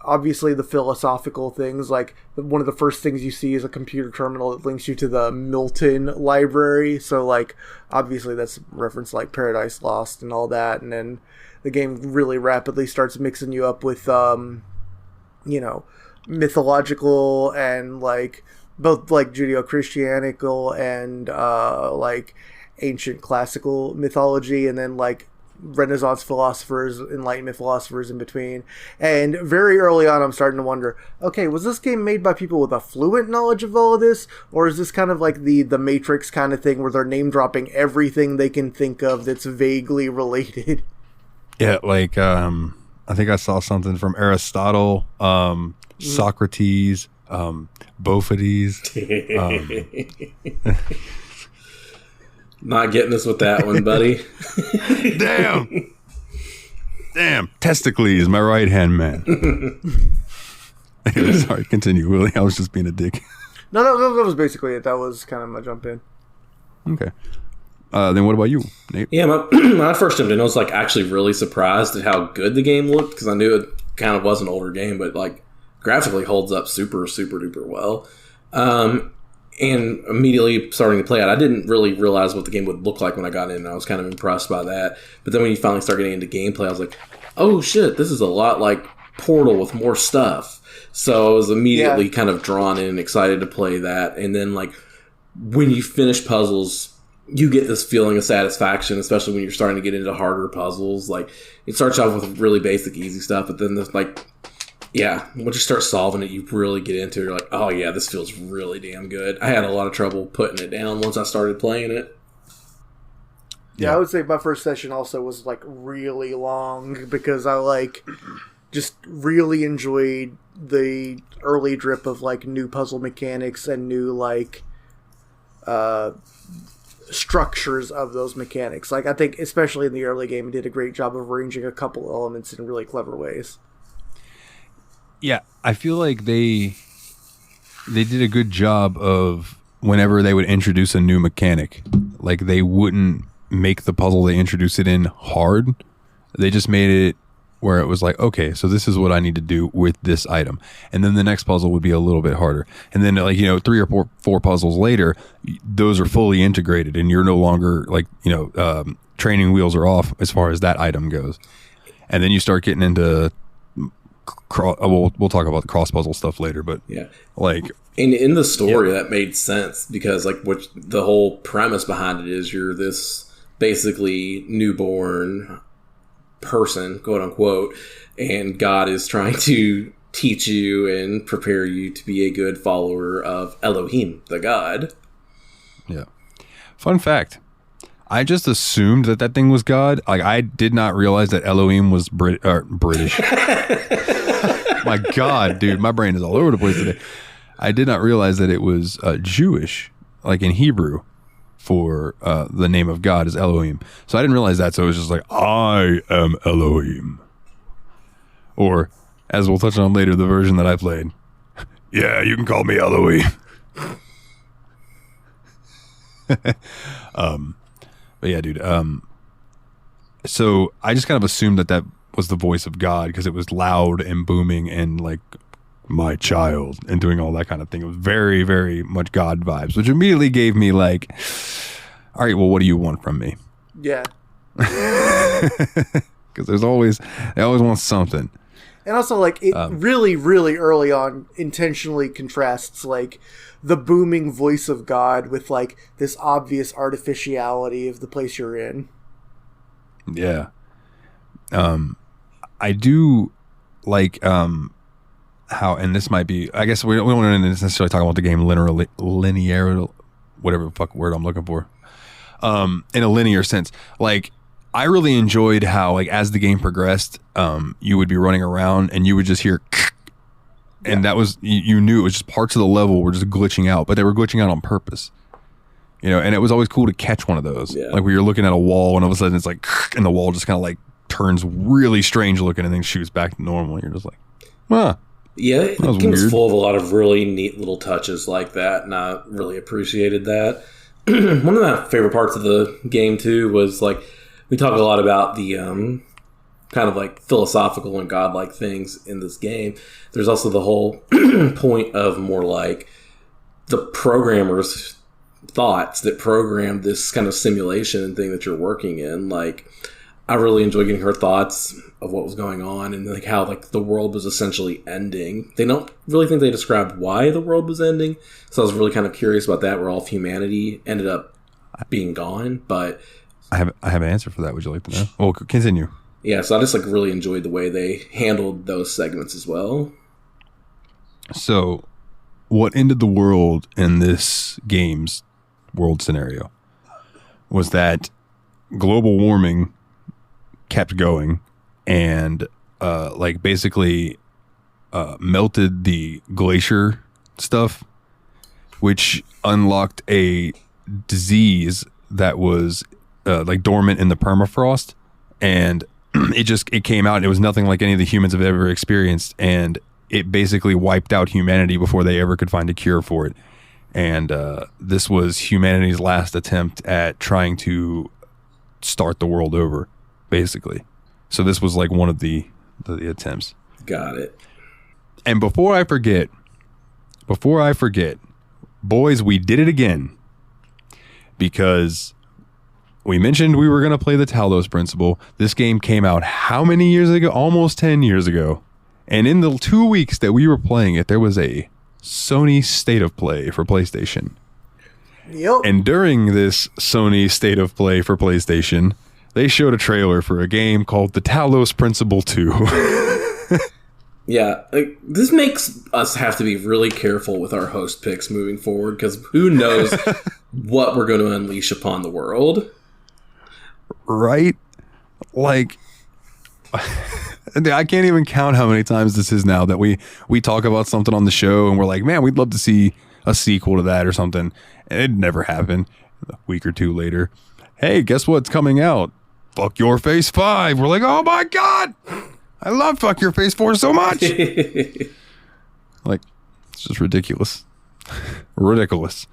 obviously the philosophical things, like one of the first things you see is a computer terminal that links you to the Milton library. So like obviously that's reference like Paradise Lost and all that, and then the game really rapidly starts mixing you up with mythological and like both like Judeo-Christianical and like ancient classical mythology, and then like Renaissance philosophers, Enlightenment philosophers in between. And very early on, I'm starting to wonder, okay, was this game made by people with a fluent knowledge of all of this? Or is this kind of like the Matrix kind of thing where they're name dropping everything they can think of that's vaguely related? Yeah, like, I think I saw something from Aristotle, Socrates, Bophades. Not getting us with that one, buddy. Damn. Testicles, my right hand man. Anyway, sorry, continue, Willie. I was just being a dick. No, that was basically it. That was kind of my jump in. Okay. Then what about you, Nate? Yeah, when I first jumped in, I was like actually really surprised at how good the game looked, because I knew it kind of was an older game, but like graphically holds up super, super duper well. And immediately starting to play it, I didn't really realize what the game would look like when I got in, and I was kind of impressed by that. But then when you finally start getting into gameplay, I was like, oh shit, this is a lot like Portal with more stuff. So I was immediately kind of drawn in and excited to play that. And then like when you finish puzzles, you get this feeling of satisfaction, especially when you're starting to get into harder puzzles. Like it starts off with really basic, easy stuff, but then there's like, yeah, once you start solving it, you really get into it. You're like, oh yeah, this feels really damn good. I had a lot of trouble putting it down once I started playing it. Yeah, I would say my first session also was like really long because I like just really enjoyed the early drip of like new puzzle mechanics and new like structures of those mechanics. Like I think especially in the early game, it did a great job of arranging a couple elements in really clever ways. Yeah, I feel like they did a good job of whenever they would introduce a new mechanic, like they wouldn't make the puzzle they introduced it in hard. They just made it where it was like, okay, so this is what I need to do with this item. And then the next puzzle would be a little bit harder. And then like, 3 or 4 puzzles later, those are fully integrated and you're no longer like, training wheels are off as far as that item goes. And then you start getting into we'll talk about the cross puzzle stuff later, but yeah, like in the story that made sense because like what the whole premise behind it is you're this basically newborn person, quote unquote, and God is trying to teach you and prepare you to be a good follower of Elohim, the God. Yeah. Fun fact. I just assumed that thing was God. Like I did not realize that Elohim was British. My God, dude, my brain is all over the place today. I did not realize that it was Jewish, like in Hebrew, for the name of God is Elohim. So I didn't realize that. So it was just like, I am Elohim. Or, as we'll touch on later, the version that I played. Yeah, you can call me Elohim. But yeah, dude. So I just kind of assumed that was the voice of God because it was loud and booming and like my child and doing all that kind of thing. It was very, very much God vibes, which immediately gave me like, all right, well, what do you want from me? Yeah. Because they always want something. And also, like, it really, really early on intentionally contrasts, like, the booming voice of God with, like, this obvious artificiality of the place you're in. Yeah. I do like how, and this might be, I guess we don't want to necessarily talk about the game linear, whatever the fuck word I'm looking for, in a linear sense. Like, I really enjoyed how, like, as the game progressed, you would be running around and you would just hear, and that was, you knew it was just parts of the level were just glitching out, but they were glitching out on purpose. And it was always cool to catch one of those. Yeah. Like, where you're looking at a wall and all of a sudden it's like, and the wall just kind of like turns really strange looking and then shoots back to normal. And you're just like, huh. Yeah, the game's full of a lot of really neat little touches like that, and I really appreciated that. One of my favorite parts of the game, too, was, like, we talk a lot about the kind of like philosophical and godlike things in this game. There's also the whole point of more like the programmer's thoughts that programmed this kind of simulation and thing that you're working in. Like, I really enjoy getting her thoughts of what was going on and like how like the world was essentially ending. They don't really think they described why the world was ending, so I was really kind of curious about that, where all of humanity ended up being gone. But I have an answer for that. Would you like to know? Well, continue. Yeah, so I just like really enjoyed the way they handled those segments as well. So, what ended the world in this game's world scenario was that global warming kept going and like basically melted the glacier stuff, which unlocked a disease that was like dormant in the permafrost, and it came out and it was nothing like any of the humans have ever experienced, and it basically wiped out humanity before they ever could find a cure for it. And this was humanity's last attempt at trying to start the world over, basically. So this was like one of the attempts. Got it. And before I forget, boys, we did it again. Because we mentioned we were going to play the Talos Principle. This game came out how many years ago? Almost 10 years ago. And in the 2 weeks that we were playing it, there was a Sony State of Play for PlayStation. Yep. And during this Sony State of Play for PlayStation, they showed a trailer for a game called the Talos Principle 2. Yeah, like, this makes us have to be really careful with our host picks moving forward, because who knows what we're going to unleash upon the world. Right? Like, I can't even count how many times this is now that we talk about something on the show and we're like, man, we'd love to see a sequel to that or something. And it never happened. A week or two later, hey, guess what's coming out? Fuck Your Face 5. We're like, oh my God, I love Fuck Your Face 4 so much. Like, it's just ridiculous. Ridiculous.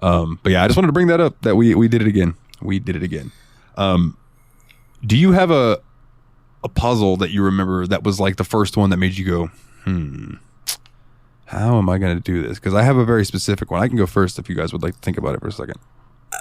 But yeah, I just wanted to bring that up, that we did it again. We did it again. Do you have a puzzle that you remember that was like the first one that made you go, how am I going to do this? Because I have a very specific one. I can go first if you guys would like to think about it for a second.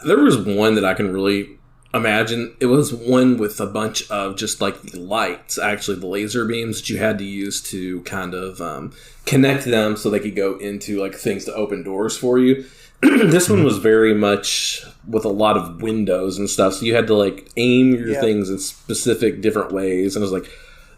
There was one that I can really imagine. It was one with a bunch of just like the lights, actually the laser beams that you had to use to kind of connect them so they could go into like things to open doors for you. This one was very much with a lot of windows and stuff, so you had to like aim your things in specific different ways, and I was like,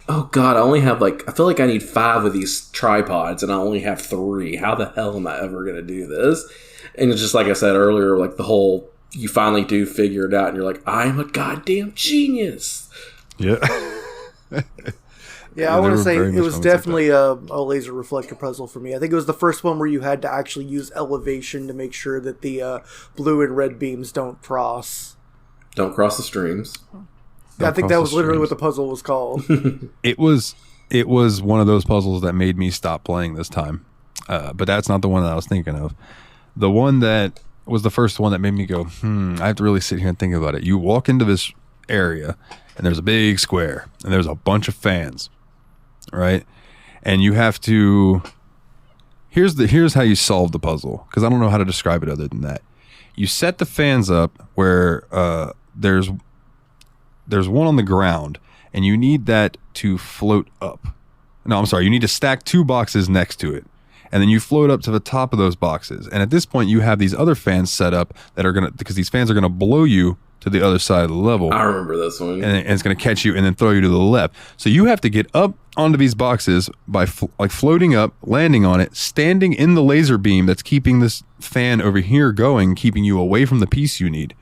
oh God, I only have like, I feel like I need 5 of these tripods and I only have 3. How the hell am I ever going to do this? And it's just like I said earlier, like the whole, you finally do figure it out and you're like, I'm a goddamn genius. Yeah. Yeah, I want to say it was definitely a laser reflector puzzle for me. I think it was the first one where you had to actually use elevation to make sure that the blue and red beams don't cross. Don't cross the streams. I think that was literally what the puzzle was called. It was one of those puzzles that made me stop playing this time. But that's not the one that I was thinking of. The one that was the first one that made me go, I have to really sit here and think about it. You walk into this area, and there's a big square, and there's a bunch of fans, right? And you have to... Here's how you solve the puzzle, because I don't know how to describe it other than that. You set the fans up where there's one on the ground, and you need that to float up. No, I'm sorry. You need to stack 2 boxes next to it. And then you float up to the top of those boxes. And at this point, you have these other fans set up that are going to, because these fans are going to blow you to the other side of the level. I remember this one. And it's going to catch you and then throw you to the left. So you have to get up onto these boxes by floating up, landing on it, standing in the laser beam that's keeping this fan over here going, keeping you away from the piece you need.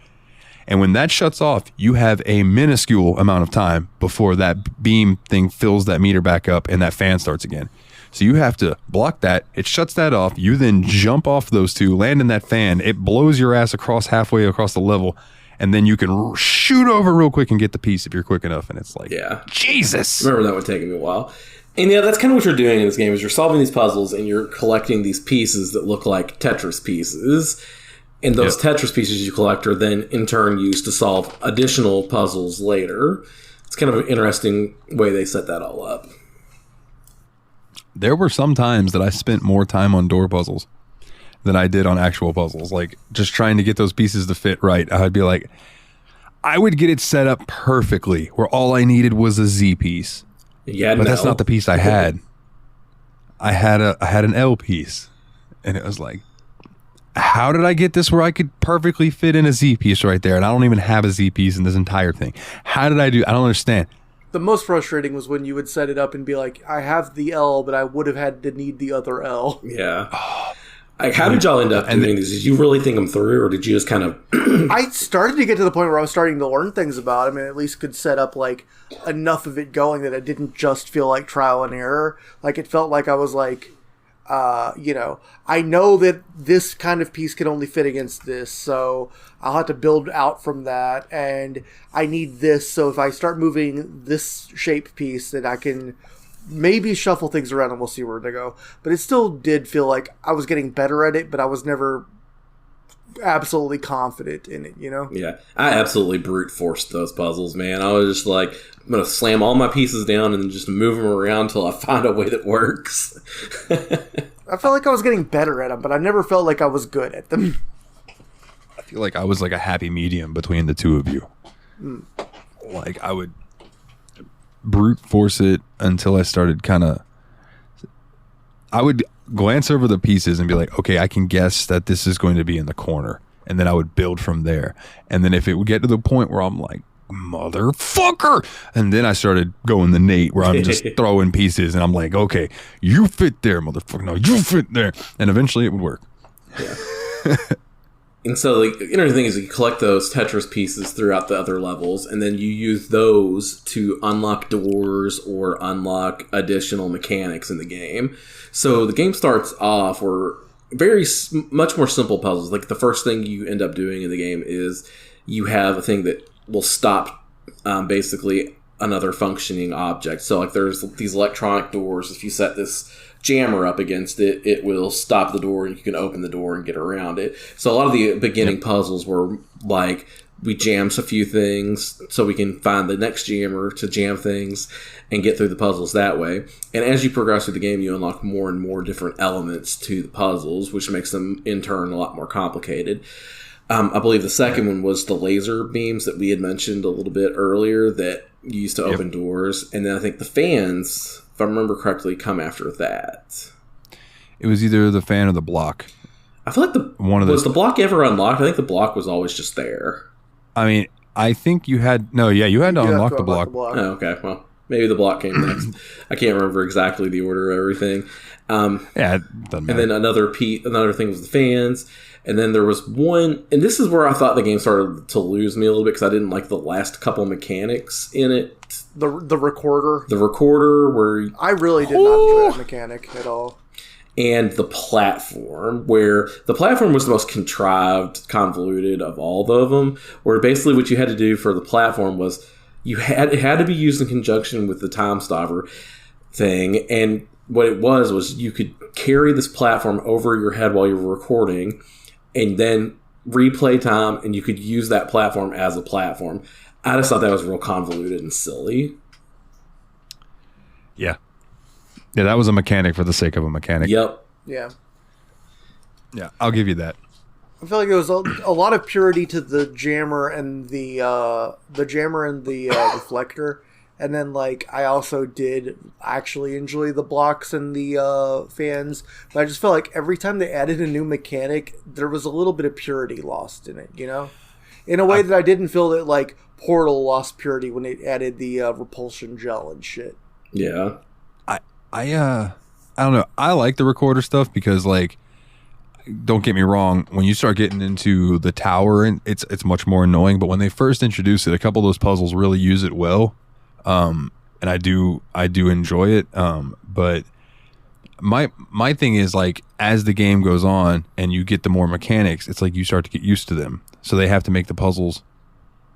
And when that shuts off, you have a minuscule amount of time before that beam thing fills that meter back up and that fan starts again. So you have to block that. It shuts that off. You then jump off those 2, land in that fan. It blows your ass halfway across the level. And then you can shoot over real quick and get the piece if you're quick enough. And it's like, Jesus. I remember that one taking me a while. And yeah, that's kind of what you're doing in this game is you're solving these puzzles and you're collecting these pieces that look like Tetris pieces. And those Tetris pieces you collect are then in turn used to solve additional puzzles later. it's kind of an interesting way they set that all up. There were some times that I spent more time on door puzzles than I did on actual puzzles. Like, just trying to get those pieces to fit right. I'd be like, I would get it set up perfectly where all I needed was a Z piece. Yeah, but that's not the piece I had. I had an L piece. And it was like, how did I get this where I could perfectly fit in a Z piece right there? And I don't even have a Z piece in this entire thing. How did I do? I don't understand. The most frustrating was when you would set it up and be like, I have the L, but I would have had to need the other L. Yeah. Like, how did y'all end up doing these? Did you really think them through, or did you just kind of... I started to get to the point where I was starting to learn things about them, and at least could set up, like, enough of it going that it didn't just feel like trial and error. Like, it felt like I was like, I know that this kind of piece can only fit against this, so I'll have to build out from that, and I need this, so if I start moving this shape piece, then I can maybe shuffle things around and we'll see where they go. But it still did feel like I was getting better at it, but I was never absolutely confident in it, Yeah, I absolutely brute forced those puzzles, man. I was just like, I'm going to slam all my pieces down and just move them around until I find a way that works. I felt like I was getting better at them, but I never felt like I was good at them. I feel like I was like a happy medium between the two of you. Like, I would brute force it until I started I would glance over the pieces and be like, okay, I can guess that this is going to be in the corner. And then I would build from there. And then if it would get to the point where I'm like, motherfucker. And then I started going the Nate where I'm just throwing pieces and I'm like, okay, you fit there, motherfucker. No, you fit there. And eventually it would work. Yeah. And so the interesting thing is you collect those Tetris pieces throughout the other levels, and then you use those to unlock doors or unlock additional mechanics in the game. So the game starts off where much more simple puzzles. Like, the first thing you end up doing in the game is you have a thing that will stop basically another functioning object. So like, there's these electronic doors. If you set this jammer up against it, it will stop the door and you can open the door and get around it. So a lot of the beginning puzzles were like, we jam a few things so we can find the next jammer to jam things and get through the puzzles that way. And as you progress through the game, you unlock more and more different elements to the puzzles, which makes them in turn a lot more complicated. I believe the second one was the laser beams that we had mentioned a little bit earlier that you used to open doors. And then I think the fans, if I remember correctly, come after that. It was either the fan or the block. I feel like was the block ever unlocked? I think the block was always just there. I mean, I think you had to unlock the block. Oh, okay. Well, maybe the block came next. I can't remember exactly the order of everything. It doesn't matter. And then another thing was the fans. And then there was one, and this is where I thought the game started to lose me a little bit because I didn't like the last couple mechanics in it. The recorder. The recorder, where I really did not enjoy that mechanic at all. And the platform, where the platform was the most contrived, convoluted of all of them, where basically what you had to do for the platform was it had to be used in conjunction with the time stopper thing, and what it was you could carry this platform over your head while you were recording, and then replay time, and you could use that platform as a platform. I just thought that was real convoluted and silly. Yeah. Yeah, that was a mechanic for the sake of a mechanic. Yep. Yeah. Yeah, I'll give you that. I feel like there was a lot of purity to the jammer and the reflector. And then, like, I also did actually enjoy the blocks and the fans. But I just felt like every time they added a new mechanic, there was a little bit of purity lost in it, In a way that I didn't feel that, like, Portal lost purity when it added the repulsion gel and shit. Yeah. I don't know. I like the recorder stuff because, like, don't get me wrong, when you start getting into the tower, it's much more annoying. But when they first introduced it, a couple of those puzzles really use it well. And I do enjoy it. But my thing is, like, as the game goes on and you get the more mechanics, it's like you start to get used to them. So they have to make the puzzles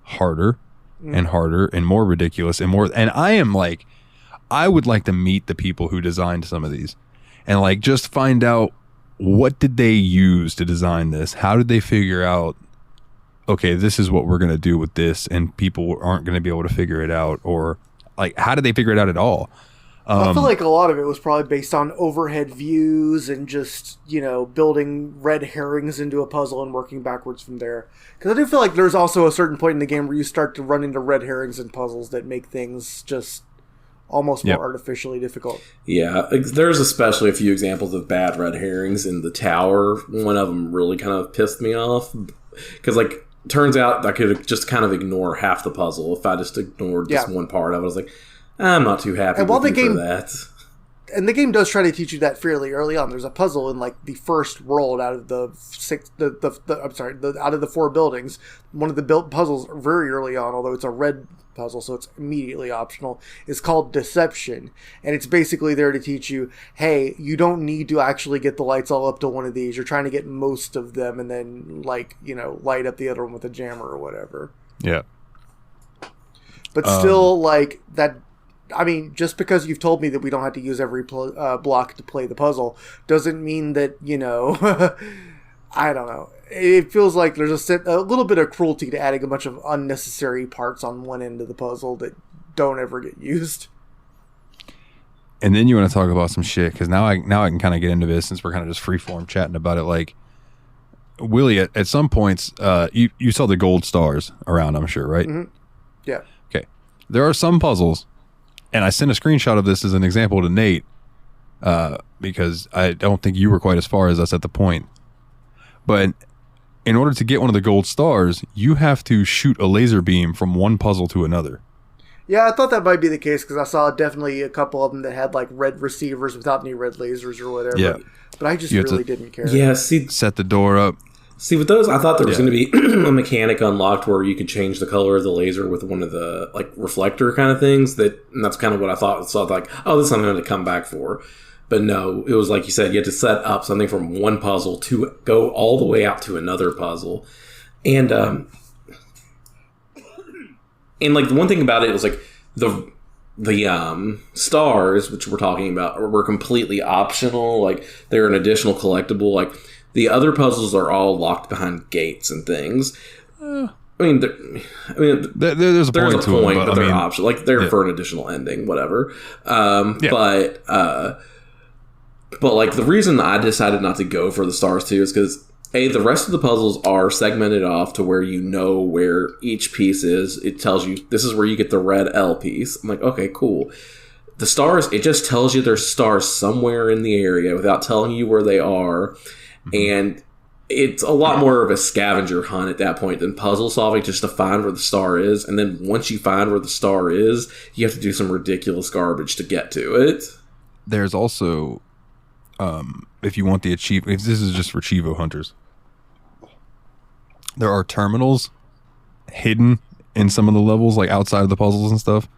harder and harder and more ridiculous and more. And I would like to meet the people who designed some of these and, like, just find out what did they use to design this? How did they figure out okay, this is what we're going to do with this, and people aren't going to be able to figure it out, or like, how did they figure it out at all? I feel like a lot of it was probably based on overhead views and just, building red herrings into a puzzle and working backwards from there. Because I do feel like there's also a certain point in the game where you start to run into red herrings in puzzles that make things just almost more artificially difficult. Yeah, there's especially a few examples of bad red herrings in the tower. One of them really kind of pissed me off. Because, turns out I could just kind of ignore half the puzzle if I just ignored just one part of it. I was like, I'm not too happy with you for that. And the game does try to teach you that fairly early on. There's a puzzle in the first world out of the out of the 4 buildings. One of the built puzzles very early on, although it's a red puzzle, so it's immediately optional, is called Deception. And it's basically there to teach you, hey, you don't need to actually get the lights all up to one of these. You're trying to get most of them and then light up the other one with a jammer or whatever. Yeah. But still, that... I mean, just because you've told me that we don't have to use every block to play the puzzle doesn't mean that, I don't know. It feels like there's a little bit of cruelty to adding a bunch of unnecessary parts on one end of the puzzle that don't ever get used. And then you want to talk about some shit, because now I can kind of get into this, since we're kind of just freeform chatting about it. Like, Willie, at some points, you saw the gold stars around, I'm sure, right? Mm-hmm. Yeah. Okay. There are some puzzles, and I sent a screenshot of this as an example to Nate, because I don't think you were quite as far as us at the point. But in order to get one of the gold stars, you have to shoot a laser beam from one puzzle to another. Yeah, I thought that might be the case, because I saw definitely a couple of them that had red receivers without any red lasers or whatever. Yeah. But I just really didn't care. Yeah, set the door up. See, with those, I thought there was going to be a mechanic unlocked where you could change the color of the laser with one of the reflector kind of things. And that's kind of what I thought. So I thought, oh, this is something to come back for. But no, it was like you said, you had to set up something from one puzzle to go all the way out to another puzzle. And the one thing about it was the stars, which we're talking about, were completely optional. They're an additional collectible. The other puzzles are all locked behind gates and things. There's a point to it, but they're optional. They're for an additional ending, whatever. But the reason I decided not to go for the stars too is because the rest of the puzzles are segmented off to where you know where each piece is. It tells you this is where you get the red L piece. I'm like, okay, cool. The stars, it just tells you there's stars somewhere in the area without telling you where they are. And it's a lot more of a scavenger hunt at that point than puzzle solving, just to find where the star is. And then once you find where the star is, you have to do some ridiculous garbage to get to it. There's also, if you want the achievement, if this is just for Chivo hunters, there are terminals hidden in some of the levels, outside of the puzzles and stuff.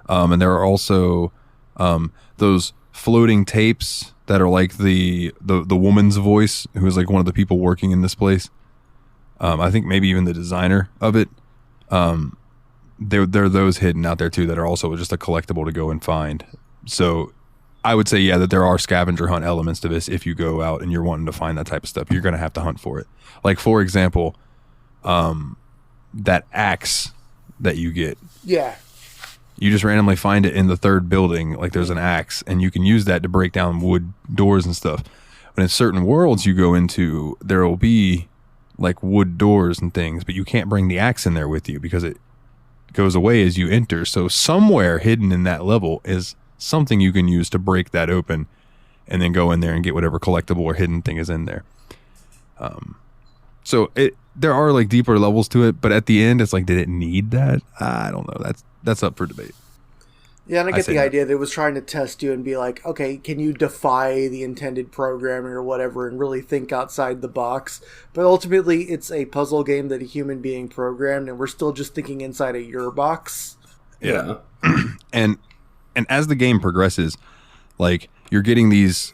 And there are also those floating tapes that are the woman's voice, who is one of the people working in this place. I think maybe even the designer of it. There are those hidden out there too that are also just a collectible to go and find. So I would say, that there are scavenger hunt elements to this. If you go out and you're wanting to find that type of stuff, you're going to have to hunt for it. For example, that axe that you get. Yeah. You just randomly find it in the 3rd building, there's an axe, and you can use that to break down wood doors and stuff. But in certain worlds you go into, there will be wood doors and things, but you can't bring the axe in there with you because it goes away as you enter. So somewhere hidden in that level is something you can use to break that open, and then go in there and get whatever collectible or hidden thing is in there. So there are deeper levels to it, but at the end it's did it need that? I don't know. That's up for debate. Yeah, and I get the idea that it was trying to test you and be okay, can you defy the intended programming or whatever and really think outside the box? But ultimately, it's a puzzle game that a human being programmed, and we're still just thinking inside of your box. Yeah. and as the game progresses, you're getting these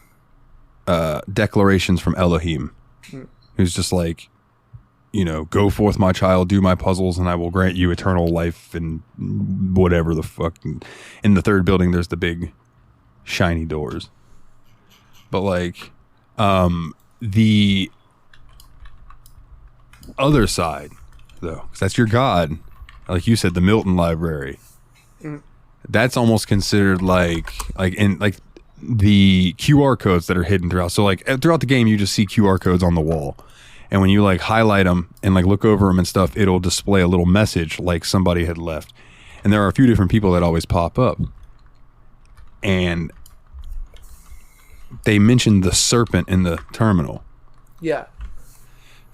declarations from Elohim, who's just go forth, my child, do my puzzles, and I will grant you eternal life and whatever the fuck. In the 3rd building, there's the big shiny doors. But the other side though, 'cause that's your god. Like you said, the Milton Library. That's almost considered like the QR codes that are hidden throughout. So like throughout the game, you just see QR codes on the wall, and when you like highlight them and like look over them and stuff, it'll display a little message like somebody had left. And there are a few different people that always pop up, and they mentioned the serpent in the terminal. Yeah.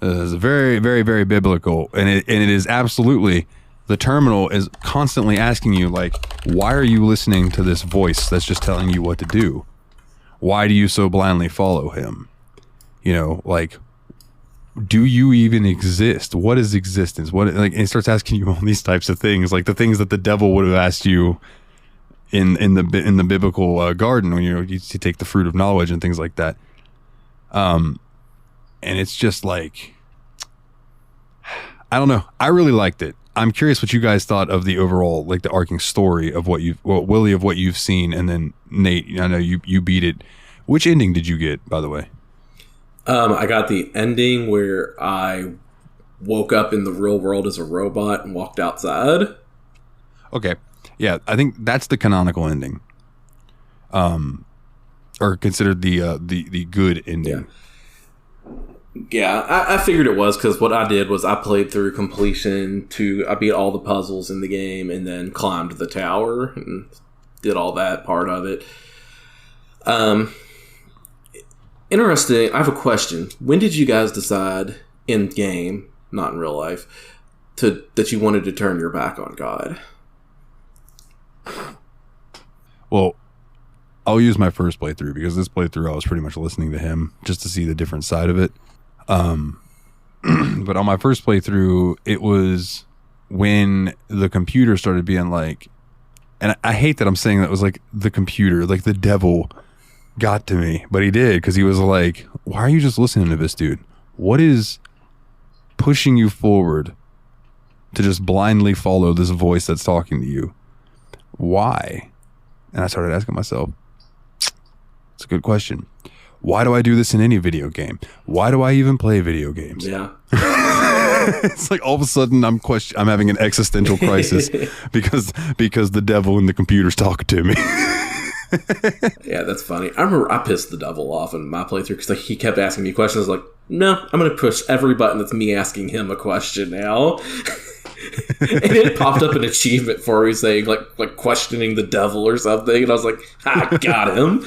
It's very, very, very biblical, and it is absolutely. The terminal is constantly asking you, like, why are you listening to this voice that's just telling you what to do? Why do you so blindly follow him? You know, like, do you even exist? What is existence? What, like, and it starts asking you all these types of things, like the things that the devil would have asked you in the biblical garden when you take the fruit of knowledge and things like that. And it's just like, I don't know. I really liked it. I'm curious what you guys thought of the overall, like the arcing story of Willie, of what you've seen, and then Nate, I know you beat it. Which ending did you get, by the way? I got the ending where I woke up in the real world as a robot and walked outside. Okay, yeah, I think that's the canonical ending, or considered the good ending. Yeah. Yeah, I figured it was, because what I did was I played through completion I beat all the puzzles in the game and then climbed the tower and did all that part of it. Interesting. I have a question. When did you guys decide in game, not in real life, that you wanted to turn your back on God? Well, I'll use my first playthrough, because this playthrough I was pretty much listening to him just to see the different side of it. But on my first playthrough, it was when the computer started being like, and I hate that I'm saying that, it was like the computer, like the devil got to me, but he did, because he was like, why are you just listening to this dude? What is pushing you forward to just blindly follow this voice that's talking to you? Why? And I started asking myself, it's a good question. Why do I do this in any video game? Why do I even play video games? Yeah. It's like all of a sudden I'm having an existential crisis because the devil and the computer's talking to me. Yeah, that's funny. I remember I pissed the devil off in my playthrough because he kept asking me questions. Like, no, I'm going to push every button that's me asking him a question now. And it popped up an achievement for me saying like questioning the devil or something, and I was like, I got him.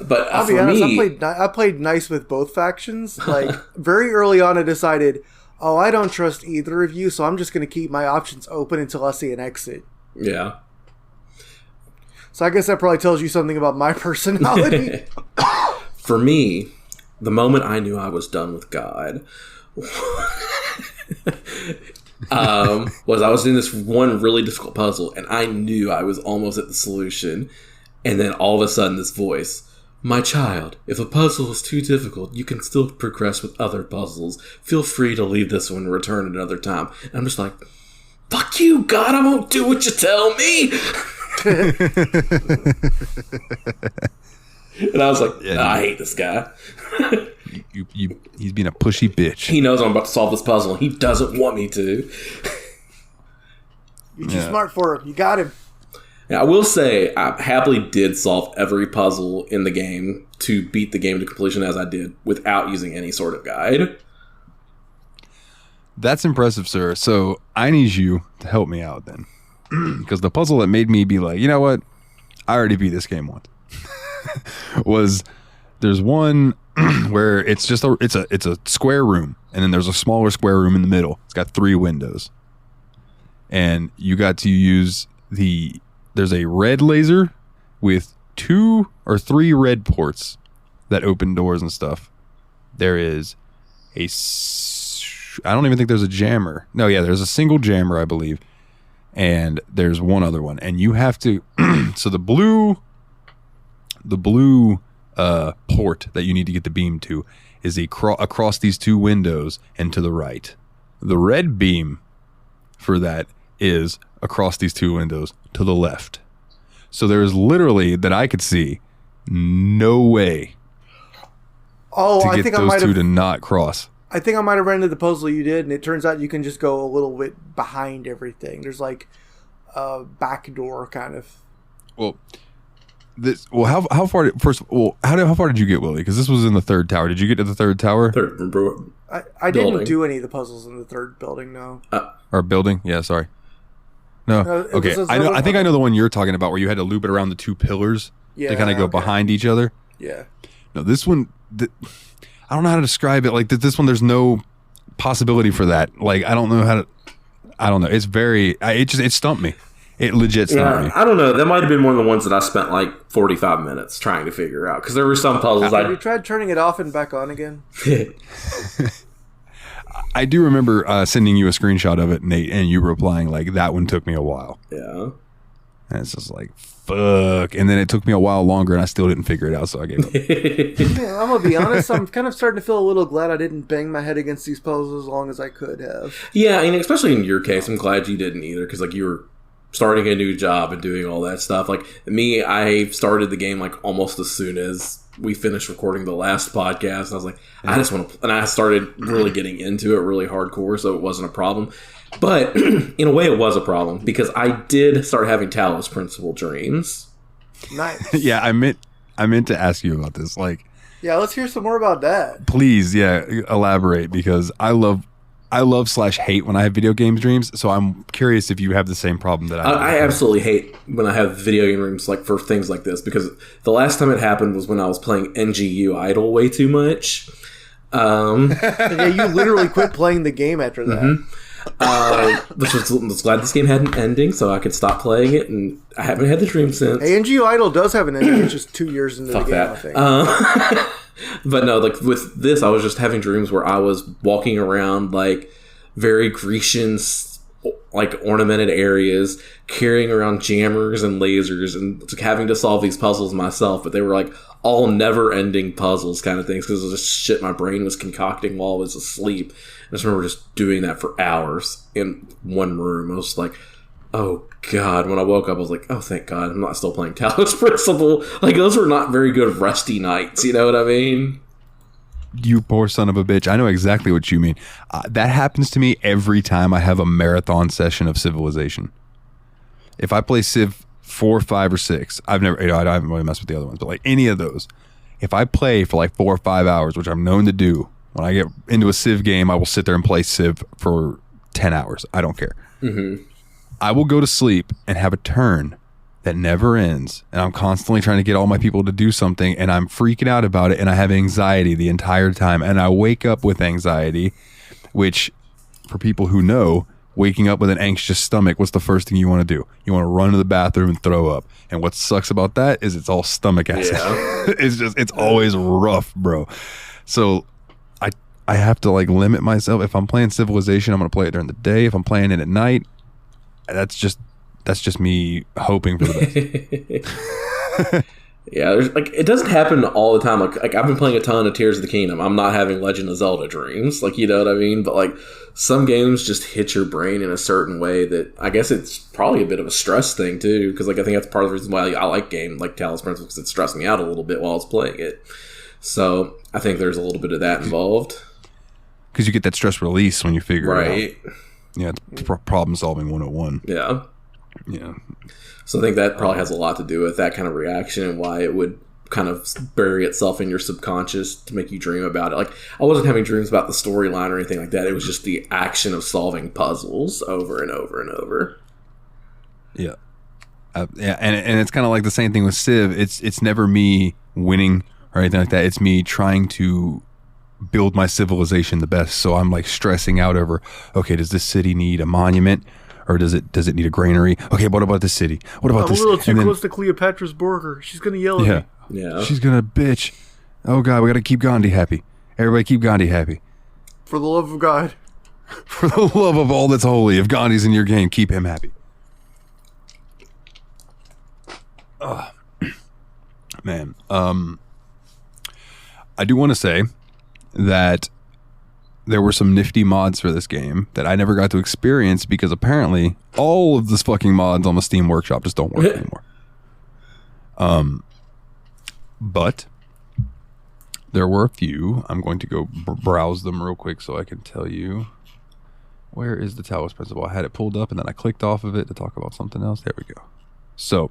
But I'll be honest, I played nice with both factions. Like very early on, I decided, I don't trust either of you, so I'm just going to keep my options open until I see an exit. Yeah. So I guess that probably tells you something about my personality. For me, the moment I knew I was done with God was I was doing this one really difficult puzzle, and I knew I was almost at the solution. And then all of a sudden, this voice, my child, if a puzzle is too difficult, you can still progress with other puzzles. Feel free to leave this one and return another time. And I'm just like, fuck you, God, I won't do what you tell me. And I was like, I hate this guy. He's being a pushy bitch. He knows I'm about to solve this puzzle, and he doesn't want me to. You're too smart for him. You got him. Now, I will say, I happily did solve every puzzle in the game to beat the game to completion as I did without using any sort of guide. That's impressive, sir. So I need you to help me out then. Because the puzzle that made me be like, you know what? I already beat this game once. Was there's one where it's just it's a square room, and then there's a smaller square room in the middle. It's got 3 windows. And you got to use there's a red laser with 2 or 3 red ports that open doors and stuff. There is I don't even think there's a jammer. No, yeah, there's a single jammer, I believe. And there's one other one. And you have to, so the blue port that you need to get the beam to is across these 2 windows and to the right. The red beam for that is across these 2 windows to the left. So there is literally, that I could see, no way to get those 2 to not cross. I think I might have ran into the puzzle you did, and it turns out you can just go a little bit behind everything. There's like a back door kind of. How far did you get, Willie? Because this was in the third tower. Did you get to the third tower? I didn't do any of the puzzles in the third building, no. Or building? Yeah, sorry. No. Okay. I think I know the one you're talking about, where you had to loop it around the two pillars to kind of go behind each other. Yeah. No, this one, I don't know how to describe it. Like this one, there's no possibility for that. Like I don't know. It's it stumped me. It legit stumped me. I don't know. That might have been one of the ones that I spent like 45 minutes trying to figure out, because there were some puzzles. Have you tried turning it off and back on again? I do remember sending you a screenshot of it, Nate, and you replying like, that one took me a while. Yeah. And it's just like, fuck. And then it took me a while longer, and I still didn't figure it out, so I gave up. Yeah, I'm going to be honest. I'm kind of starting to feel a little glad I didn't bang my head against these puzzles as long as I could have. Yeah, and especially in your case, I'm glad you didn't either, because like you were starting a new job and doing all that stuff. Like me, I started the game like almost as soon as we finished recording the last podcast, and I was like, I just want to, and I started really getting into it really hardcore, so it wasn't a problem. But in a way, it was a problem, because I did start having Talos Principle dreams. Nice. Yeah, I meant to ask you about this. Like, yeah, let's hear some more about that. Please, yeah, elaborate, because I love / hate when I have video game dreams. So I'm curious if you have the same problem that I have. I absolutely hate when I have video game dreams, like for things like this, because the last time it happened was when I was playing NGU Idle way too much. Yeah, you literally quit playing the game after that. Mm-hmm. Which was glad this game had an ending, so I could stop playing it, and I haven't had the dream since. NGU Idle does have an ending. It's just 2 years into the game, that. I think. But no, like with this, I was just having dreams where I was walking around like very Grecian, like ornamented areas, carrying around jammers and lasers, and having to solve these puzzles myself. But they were like all never-ending puzzles kind of things, because it was just shit my brain was concocting while I was asleep. I just remember just doing that for hours in one room. I was like, oh God. When I woke up, I was like, oh, thank God, I'm not still playing Talos Principle. Like, those were not very good rusty nights, you know what I mean? You poor son of a bitch. I know exactly what you mean. That happens to me every time I have a marathon session of Civilization. If I play Civ 4, 5, or 6, I haven't really messed with the other ones, but like any of those, if I play for like 4 or 5 hours, which I'm known to do, when I get into a Civ game, I will sit there and play Civ for 10 hours. I don't care. Mm-hmm. I will go to sleep and have a turn that never ends, and I'm constantly trying to get all my people to do something, and I'm freaking out about it, and I have anxiety the entire time, and I wake up with anxiety, which, for people who know, waking up with an anxious stomach, what's the first thing you want to do? You want to run to the bathroom and throw up. And what sucks about that is it's all stomach acid. Yeah. It's always rough, bro. So I have to like limit myself. If I'm playing Civilization, I'm going to play it during the day. If I'm playing it at night, that's just me hoping for the best. Yeah, there's like, it doesn't happen all the time. Like I've been playing a ton of Tears of the Kingdom. I'm not having Legend of Zelda dreams, like, you know what I mean? But like some games just hit your brain in a certain way that I guess it's probably a bit of a stress thing too. Because like I think that's part of the reason why I like games like Talos Principle, because it stressed me out a little bit while I was playing it. So I think there's a little bit of that involved. Because you get that stress release when you figure it out. Right. Yeah, it's problem solving 101. Yeah. Yeah. So I think that probably has a lot to do with that kind of reaction and why it would kind of bury itself in your subconscious to make you dream about it. Like, I wasn't having dreams about the storyline or anything like that. It was just the action of solving puzzles over and over and over. Yeah. Yeah, and it's kind of like the same thing with Civ. It's never me winning or anything like that. It's me trying to build my civilization the best. So I'm like stressing out over, okay, does this city need a monument? Or does it need a granary? Okay, what about the city? What about this? I'm a little too close to Cleopatra's burger. She's going to yell at me. Yeah. She's going to bitch. Oh, God, we got to keep Gandhi happy. Everybody keep Gandhi happy. For the love of God. For the love of all that's holy. If Gandhi's in your game, keep him happy. Man. I do want to say that there were some nifty mods for this game that I never got to experience because apparently all of this fucking mods on the Steam Workshop just don't work anymore. But there were a few. I'm going to go browse them real quick so I can tell you. Where is the Talos Principle? I had it pulled up and then I clicked off of it to talk about something else. There we go. So,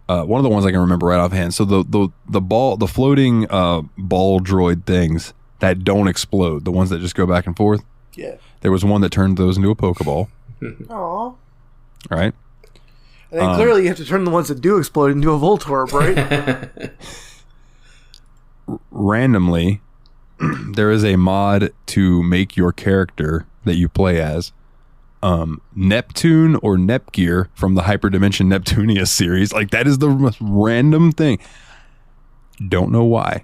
one of the ones I can remember right offhand. So the floating ball droid things that don't explode, the ones that just go back and forth. Yeah. There was one that turned those into a Pokeball. Aww. All right. And then clearly you have to turn the ones that do explode into a Voltorb, right? Randomly, there is a mod to make your character that you play as Neptune or Nepgear from the Hyperdimension Neptunia series. Like, that is the most random thing. Don't know why.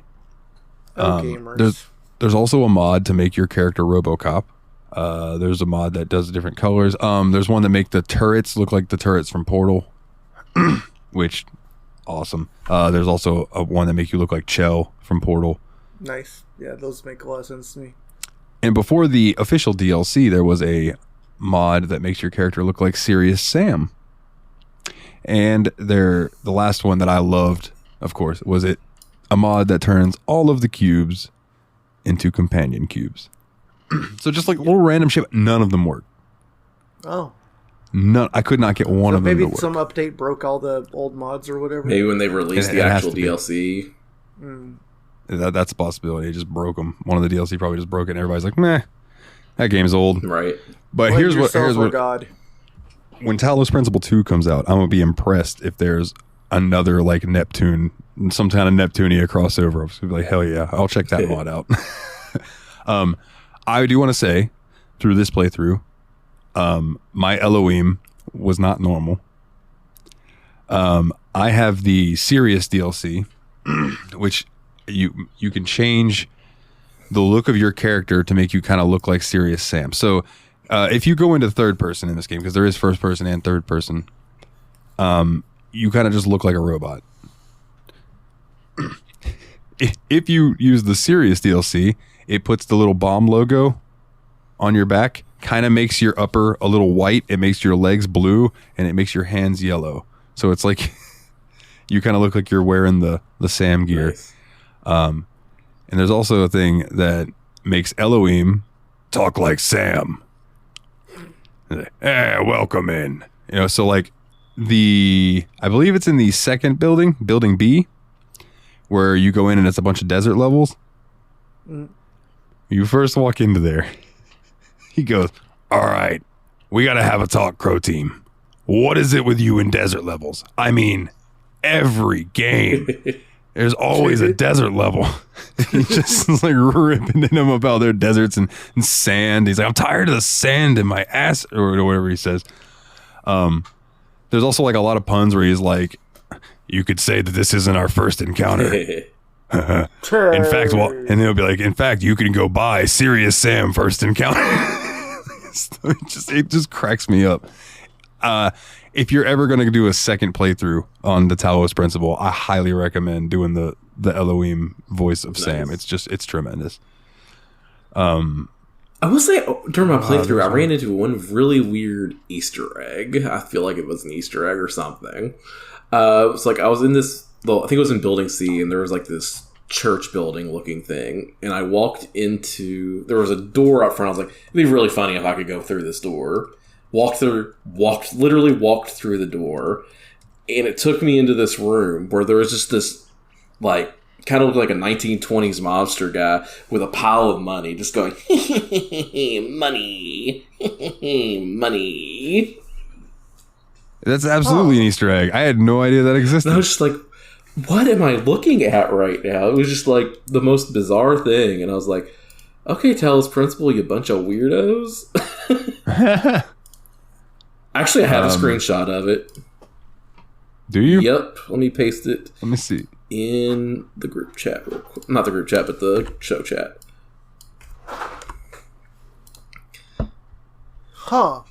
Gamers. There's also a mod to make your character RoboCop. There's a mod that does different colors. There's one that make the turrets look like the turrets from Portal, which awesome. There's also one that make you look like Chell from Portal. Nice. Yeah, those make a lot of sense to me. And before the official DLC, there was a mod that makes your character look like Serious Sam. And the last one that I loved, of course, was a mod that turns all of the cubes into companion cubes. So just like little random shit, none of them work. Oh. None. I could not get one of them to maybe work. some update broke all the old mods or whatever. Maybe when they released the actual DLC. That's a possibility. It just broke them. One of the DLC probably just broke it and everybody's like, meh, that game's old. Right. But here's what God. When Talos Principle 2 comes out, I'm going to be impressed if there's another like Neptune, some kind of Neptunia crossover. I'm just going to be like, hell yeah, I'll check that mod out. I do want to say, through this playthrough, my Elohim was not normal. I have the Serious DLC, which you can change the look of your character to make you kind of look like Serious Sam. So if you go into third person in this game, because there is first person and third person, you kind of just look like a robot. If you use the Serious DLC, it puts the little bomb logo on your back, kind of makes your upper a little white, it makes your legs blue, and it makes your hands yellow. So it's like you kind of look like you're wearing the Sam gear. Nice. And there's also a thing that makes Elohim talk like Sam. Hey, welcome in. You know, so like I believe it's in the second building B, where you go in and it's a bunch of desert levels. You first walk into there. He goes, all right, we got to have a talk, Croteam. What is it with you in desert levels? I mean, every game, there's always a desert level. He just is like ripping in them about their deserts and sand. He's like, I'm tired of the sand in my ass, or whatever he says. There's also like a lot of puns where he's like, you could say that this isn't our first encounter. In fact, and they'll be like, in fact, you can go buy Serious Sam first encounter. It just cracks me up. If you're ever going to do a second playthrough on the Talos Principle, I highly recommend doing the Elohim voice of Sam. It's tremendous. I will say, during my playthrough, I ran into one really weird Easter egg. I feel like it was an Easter egg or something. It's like I was in this, I think it was in Building C, and there was like this church building looking thing, and I walked into, there was a door up front. I was like, it'd be really funny if I could go through this door. Literally walked through the door, and it took me into this room where there was just this, like, kind of looked like a 1920s mobster guy with a pile of money, just going, money, money. That's absolutely an Easter egg. I had no idea that existed. And I was just like, what am I looking at right now? It was just like the most bizarre thing, and I was like, okay, Talos Principle, you bunch of weirdos. Actually, I have a screenshot of it. Do you? Yep. Let me paste it. Let me see. In the group chat real quick. Not the group chat, but the show chat. Huh.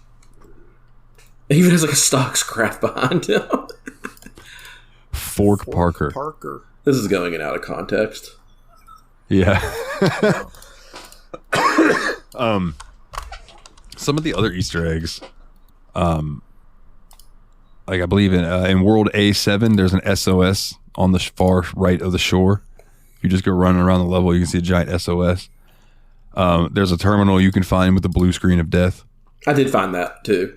It even has like a stock scrap behind him. Fork Parker. This is going in out of context. Yeah. Some of the other Easter eggs, like I believe in World A7, there's an SOS on the far right of the shore. You just go running around the level. You can see a giant SOS. There's a terminal you can find with the blue screen of death. I did find that too.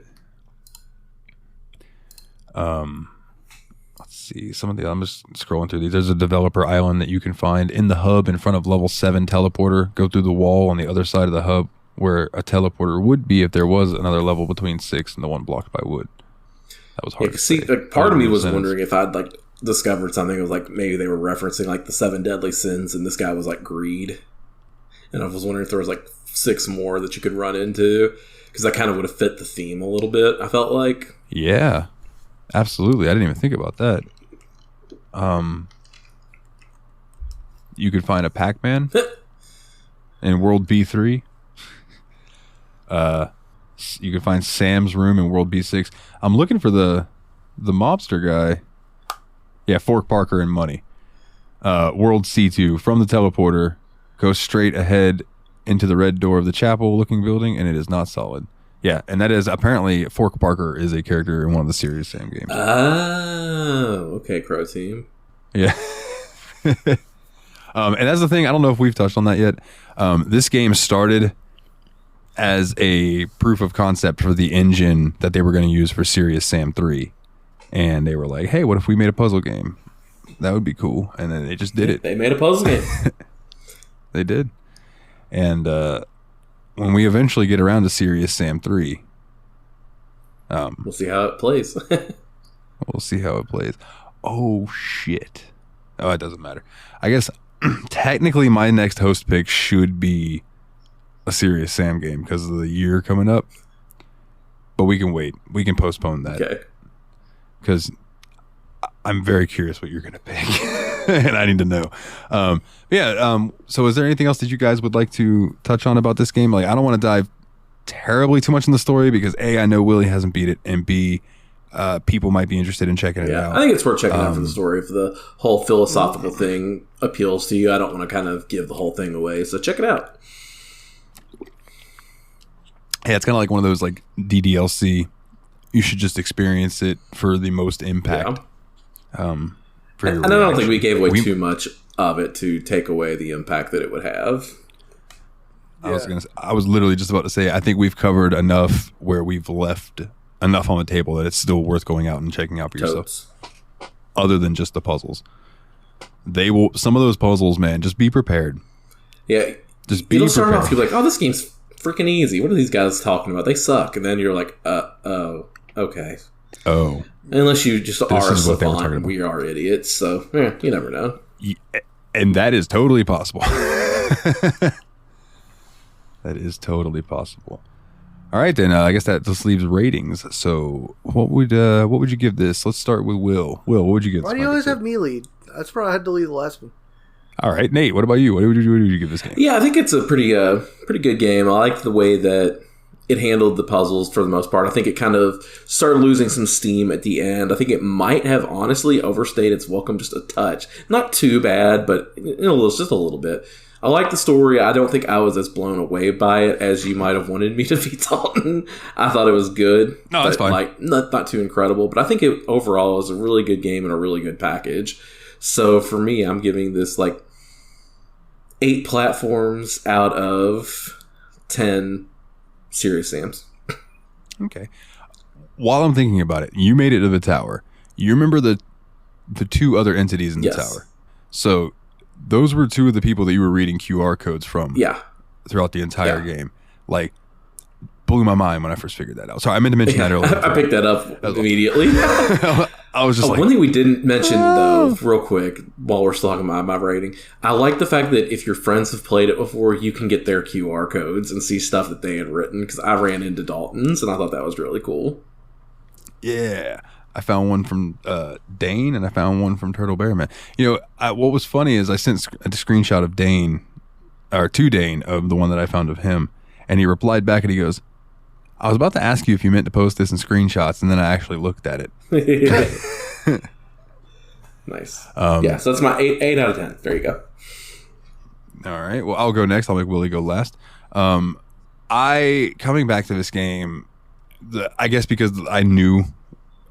Let's see. I'm just scrolling through these. There's a developer island that you can find in the hub in front of level 7 teleporter. Go through the wall on the other side of the hub where a teleporter would be if there was another level between 6 and the one blocked by wood. That was hard. Yeah, see, like, part of me was wondering if I'd like discovered something. It was like maybe they were referencing like the 7 deadly sins, and this guy was like greed. And I was wondering if there was like 6 more that you could run into, because that kind of would have fit the theme a little bit. I felt like. Yeah, absolutely. I didn't even think about that. You could find a Pac-Man in World B3. You can find Sam's room in World B6. I'm looking for the mobster guy. Yeah, Fork Parker and Money. World C2. From the teleporter, go straight ahead into the red door of the chapel-looking building, and it is not solid. Yeah, and that is apparently Fork Parker is a character in one of the Serious Sam games. Oh, okay, Croteam. Yeah. And that's the thing. I don't know if we've touched on that yet. This game started as a proof of concept for the engine that they were going to use for Serious Sam 3. And they were like, hey, what if we made a puzzle game? That would be cool. And then they just did it. They made a puzzle game. They did. And when we eventually get around to Serious Sam 3, we'll see how it plays. We'll see how it plays. Oh, shit. Oh, it doesn't matter. I guess technically my next host pick should be a Serious Sam game because of the year coming up. But we can wait. We can postpone that. Okay. Because I'm very curious what you're going to pick. And I need to know. So is there anything else that you guys would like to touch on about this game? Like, I don't want to dive terribly too much in the story because A, I know Willie hasn't beat it, and B, people might be interested in checking it out. I think it's worth checking out for the story. If the whole philosophical thing appeals to you, I don't want to kind of give the whole thing away. So check it out. Yeah, it's kind of like one of those like DDLC. You should just experience it for the most impact. Yeah. And I don't think we gave away too much of it to take away the impact that it would have. I was literally just about to say, I think we've covered enough where we've left enough on the table that it's still worth going out and checking out for yourself. Other than just the puzzles. Some of those puzzles, man, just be prepared. Yeah. Just be prepared. Start off, you're like, oh, this game's freaking easy. What are these guys talking about? They suck. And then you're like, oh, okay. Oh. Unless you just are a savant and we are idiots. So, you never know. And that is totally possible. That is totally possible. All right, then. I guess that just leaves ratings. So, what would you give this? Let's start with Will. Will, what would you give this? Why do you always have me lead? That's probably I had to lead the last one. All right, Nate. What about you? What would you give this game? Yeah, I think it's a pretty good game. I like the way that it handled the puzzles for the most part. I think it kind of started losing some steam at the end. I think it might have honestly overstayed its welcome just a touch. Not too bad, but just a little bit. I like the story. I don't think I was as blown away by it as you might have wanted me to be, Dalton. I thought it was good. No, that's fine. Like, not too incredible, but I think it overall was a really good game and a really good package. So for me, I'm giving this like 8 platforms out of 10 Serious Sams. Okay. While I'm thinking about it, you made it to the tower. You remember the 2 other entities in the tower. So those were 2 of the people that you were reading QR codes from. Yeah. Throughout the entire game. Like, blew my mind when I first figured that out. Sorry, I meant to mention that earlier. I picked that up immediately. I was just like... One thing we didn't mention, though, real quick, while we're still talking about my rating, I like the fact that if your friends have played it before, you can get their QR codes and see stuff that they had written, because I ran into Dalton's, and I thought that was really cool. Yeah. I found one from Dane, and I found one from Turtle Bear Man. What was funny is I sent a screenshot of Dane, or to Dane, of the one that I found of him, and he replied back, and he goes, I was about to ask you if you meant to post this in screenshots, and then I actually looked at it. Nice. So that's my 8 out of 10. There you go. All right. Well, I'll go next. I'll make Willie go last. Coming back to this game, I guess because I knew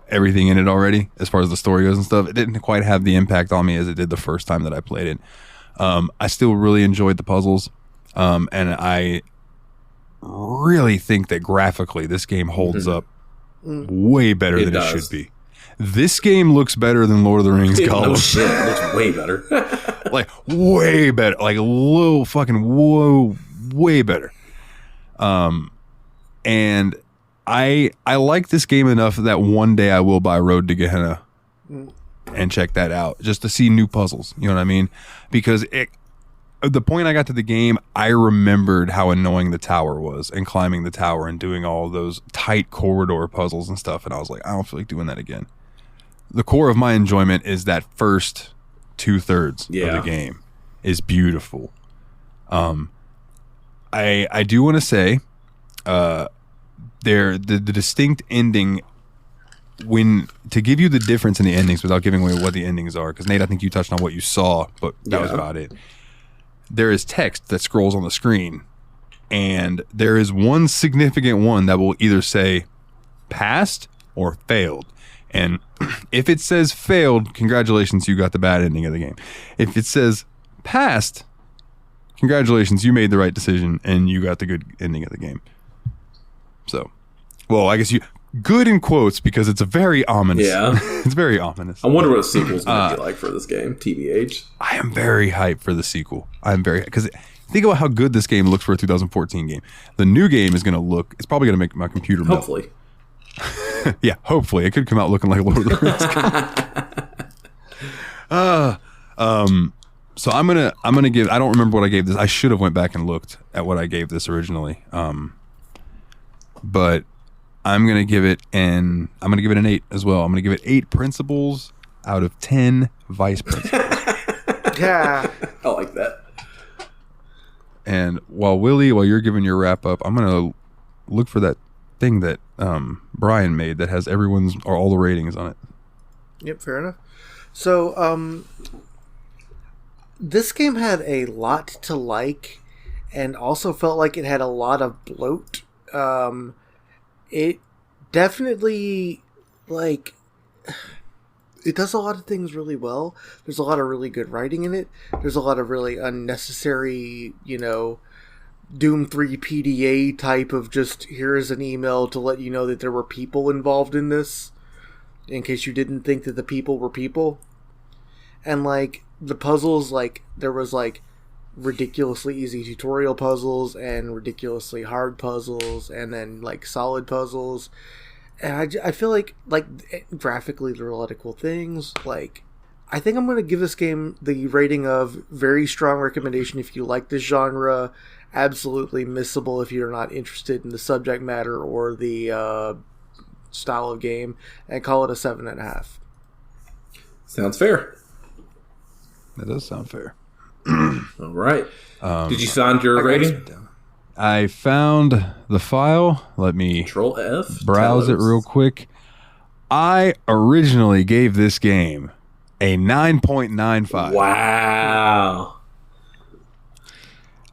everything in it already, as far as the story goes and stuff, it didn't quite have the impact on me as it did the first time that I played it. I still really enjoyed the puzzles, and I really think that graphically this game holds up way better than it should be. This game looks better than Lord of the Rings Gollum. No shit, it looks way better. Like, way better. Like, way better. And I like this game enough that one day I will buy Road to Gehenna and check that out just to see new puzzles. You know what I mean? Because the point I got to the game, I remembered how annoying the tower was and climbing the tower and doing all those tight corridor puzzles and stuff. And I was like, I don't feel like doing that again. The core of my enjoyment is that first 2/3 of the game is beautiful. I do want to say, the distinct ending, to give you the difference in the endings without giving away what the endings are, because Nate, I think you touched on what you saw, but that was about it. There is text that scrolls on the screen, and there is one significant one that will either say passed or failed. And if it says failed, congratulations, you got the bad ending of the game. If it says passed, congratulations, you made the right decision and you got the good ending of the game. So, well, I guess good in quotes, because it's a very ominous. Yeah. It's very ominous. I wonder what a sequel's going to be like for this game, TBH. I am very hyped for the sequel. Because think about how good this game looks for a 2014 game. The new game is going to look, it's probably going to make my computer melt. Hopefully. Yeah, hopefully. It could come out looking like Lord of the Rings. So I'm gonna give, I don't remember what I gave this. I should have went back and looked at what I gave this originally. But I'm gonna give it an 8 as well. I'm gonna give it 8 principles out of 10 vice principles. Yeah. I like that. And while you're giving your wrap up, I'm gonna look for that thing that Brian made that has all the ratings on it. Yep, fair enough. So this game had a lot to like, and also felt like it had a lot of bloat. It definitely, like, it does a lot of things really well. There's a lot of really good writing in it. There's a lot of really unnecessary, Doom 3 PDA type of just, here is an email to let you know that there were people involved in this, in case you didn't think that the people were people. And, like, the puzzles, like, there was, like, ridiculously easy tutorial puzzles and ridiculously hard puzzles and then, like, solid puzzles. And I feel like graphically there are a lot of cool things. Like, I think I'm going to give this game the rating of very strong recommendation if you like this genre, absolutely missable if you're not interested in the subject matter or the style of game, and call it a 7.5. Sounds fair. That does sound fair. All right. Did you find your rating? I found the file. Let me Control F. Browse it real quick. I originally gave this game a 9.95. Wow.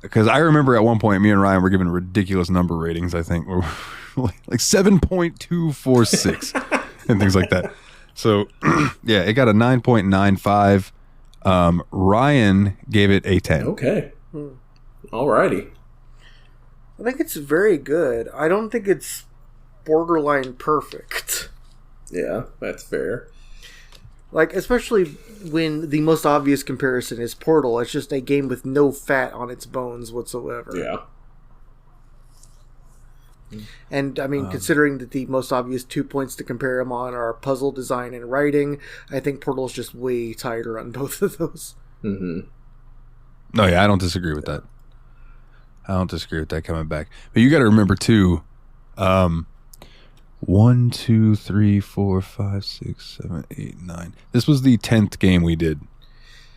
Because I remember at one point me and Ryan were given ridiculous number ratings, I think. Like 7.246 and things like that. So, yeah, it got a 9.95. Ryan gave it a 10. Okay. Alrighty. I think it's very good. I don't think it's borderline perfect. Yeah, that's fair. Like, especially when the most obvious comparison is Portal. It's just a game with no fat on its bones whatsoever. Yeah. And, I mean, considering that the most obvious 2 points to compare them on are puzzle design and writing, I think Portal's just way tighter on both of those. Mm-hmm. No, yeah, I don't disagree with that. I don't disagree with that coming back. But you got to remember, too, 1, 2, 3, 4, 5, 6, 7, 8, 9. This was the 10th game we did.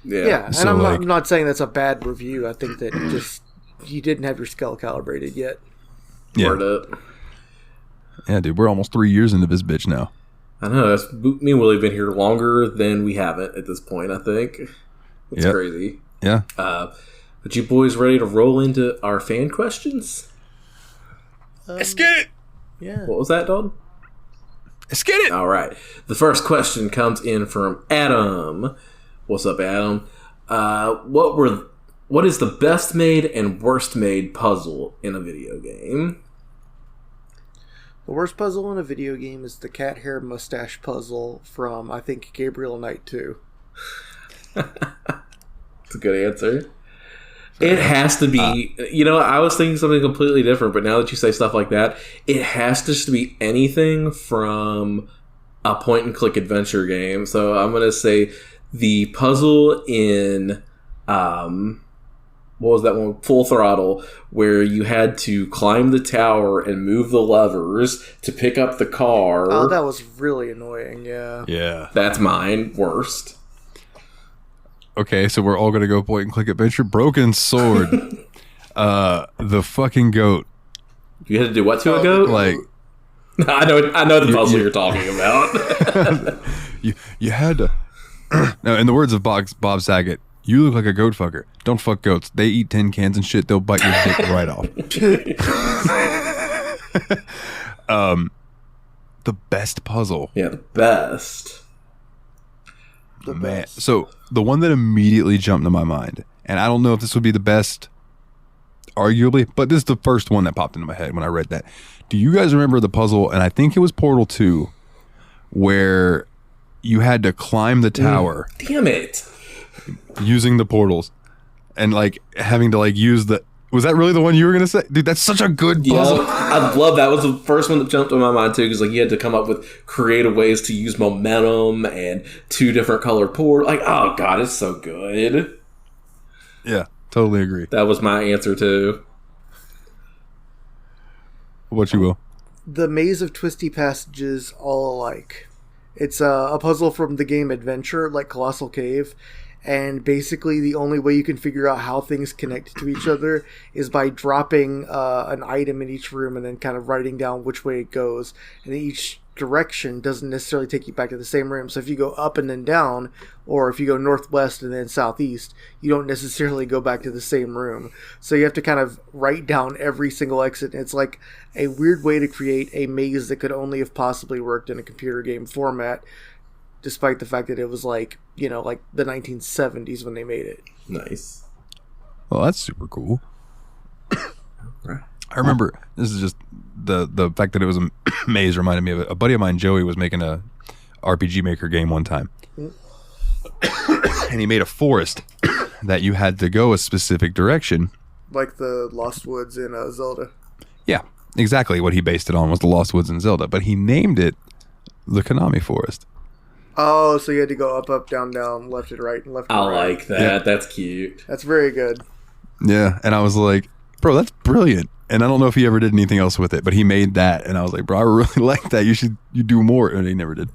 Yeah, and so I'm not saying that's a bad review. I think that just you didn't have your skull calibrated yet. Yeah. Word up. Yeah, dude, we're almost 3 years into this bitch now. I know. Me and Willie have been here longer than we haven't at this point, I think. It's crazy. Yeah. But you boys ready to roll into our fan questions? Let's get it! Yeah. What was that, Dalton? Let's get it! All right. The first question comes in from Adam. What's up, Adam? What is the best made and worst made puzzle in a video game? The worst puzzle in a video game is the cat hair mustache puzzle from, I think, Gabriel Knight 2. That's a good answer. It has to be, I was thinking something completely different, but now that you say stuff like that, it has to just be anything from a point-and-click adventure game. So I'm going to say the puzzle in, what was that one? Full Throttle, where you had to climb the tower and move the levers to pick up the car. Oh, that was really annoying, yeah. Yeah. That's mine. Worst. Okay, so we're all going to go point-and-click adventure. Broken Sword. The fucking goat. You had to do what to a goat? Like, I know the puzzle you're talking about. you had to... Now, in the words of Bob Saget, you look like a goat fucker. Don't fuck goats. They eat tin cans and shit. They'll bite your dick right off. The best puzzle. Yeah, the best. Man. So, the one that immediately jumped to my mind, and I don't know if this would be the best, arguably, but this is the first one that popped into my head when I read that. Do you guys remember the puzzle, and I think it was Portal 2, where you had to climb the tower. Damn it. Using the portals. And, like, having to, like, use the... Was that really the one you were going to say? Dude, that's such a good puzzle. Yeah, I love that. Was the first one that jumped in my mind, too, because, like, you had to come up with creative ways to use momentum and 2 different colored portals. Like, oh, God, it's so good. Yeah, totally agree. That was my answer, too. What you will? The Maze of Twisty Passages All Alike. It's a puzzle from the game Adventure, like Colossal Cave. And basically the only way you can figure out how things connect to each other is by dropping an item in each room and then kind of writing down which way it goes. And each direction doesn't necessarily take you back to the same room. So if you go up and then down, or if you go northwest and then southeast, you don't necessarily go back to the same room. So you have to kind of write down every single exit. And it's like a weird way to create a maze that could only have possibly worked in a computer game format, despite the fact that it was like, like the 1970s when they made it. Nice. Well, that's super cool. I remember, this is just the fact that it was a maze reminded me of it. A buddy of mine, Joey, was making a RPG Maker game one time. And he made a forest that you had to go a specific direction. Like the Lost Woods in Zelda. Yeah, exactly what he based it on was the Lost Woods in Zelda. But he named it the Konami Forest. Oh, so you had to go up, up, down, down, left and right, and left and right. I like that. Yeah. That's cute. That's very good. Yeah, and I was like, bro, that's brilliant. And I don't know if he ever did anything else with it, but he made that, and I was like, bro, I really like that. You do more, and he never did.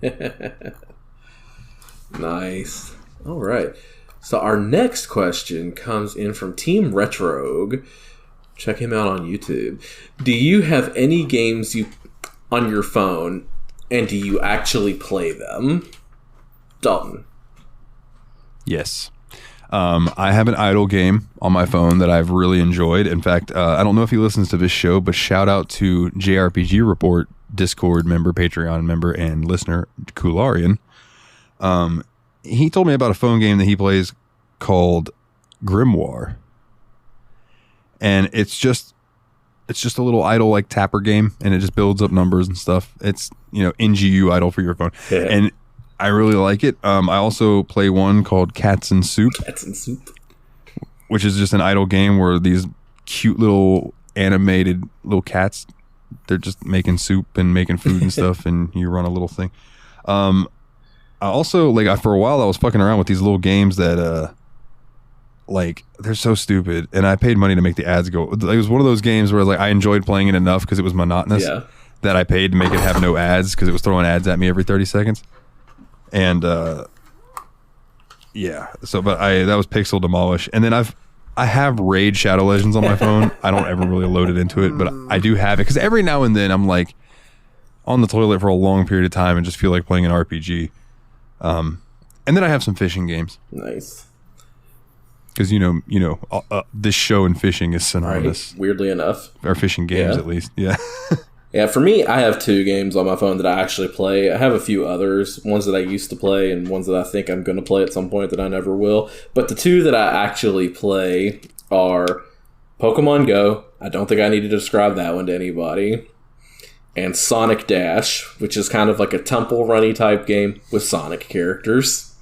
Nice. All right. So our next question comes in from Team Retrogue. Check him out on YouTube. Do you have any games on your phone, and do you actually play them? Dalton. Yes. I have an idle game on my phone that I've really enjoyed. In fact, I don't know if he listens to this show, but shout out to JRPG Report, Discord member, Patreon member, and listener, Kularian. He told me about a phone game that he plays called Grimoire. And it's just a little idle like tapper game, and it just builds up numbers and stuff. It's, NGU idle for your phone. Yeah. And I really like it. I also play one called Cats and Soup. Cats and Soup. Which is just an idle game where these cute little animated little cats, they're just making soup and making food and stuff, and you run a little thing. I also, for a while I was fucking around with these little games that, they're so stupid, and I paid money to make the ads go. It was one of those games where I enjoyed playing it enough because it was monotonous that I paid to make it have no ads because it was throwing ads at me every 30 seconds. And that was Pixel Demolish. And then I have Raid Shadow Legends on my phone. I don't ever really load it into it, but I do have it because every now and then I'm on the toilet for a long period of time and just feel like playing an RPG. And then I have some fishing games. Nice. Because this show and fishing is synonymous. Right. Weirdly enough, or fishing games at least. Yeah. Yeah, for me, I have 2 games on my phone that I actually play. I have a few others, ones that I used to play and ones that I think I'm going to play at some point that I never will. But the 2 that I actually play are Pokemon Go. I don't think I need to describe that one to anybody. And Sonic Dash, which is kind of like a temple runny type game with Sonic characters.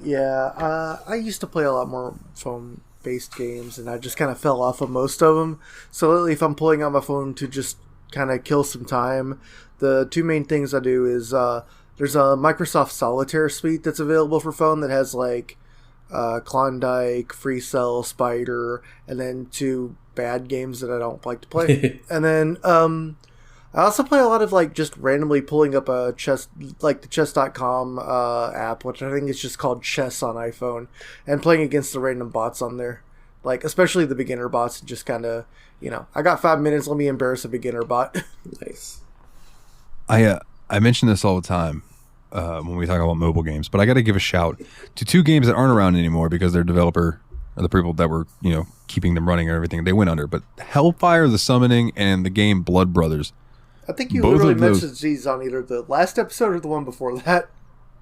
Yeah, I used to play a lot more phone-based games, and I just kind of fell off of most of them. So lately, if I'm pulling out my phone to just kind of kill some time, the 2 main things I do is there's a Microsoft Solitaire suite that's available for phone that has like Klondike, Free Cell, Spider, and then 2 bad games that I don't like to play. And then I also play a lot of like just randomly pulling up a chess, like the chess.com app, which I think is just called Chess on iPhone, and playing against the random bots on there. Like, especially the beginner bots, just kind of, I got 5 minutes, let me embarrass a beginner bot. Nice. I mention this all the time when we talk about mobile games, but I got to give a shout to 2 games that aren't around anymore because their developer, or the people that were, keeping them running and everything, they went under. But Hellfire, the Summoning, and the game Blood Brothers. I think you Both literally of those- mentioned these on either the last episode or the one before that.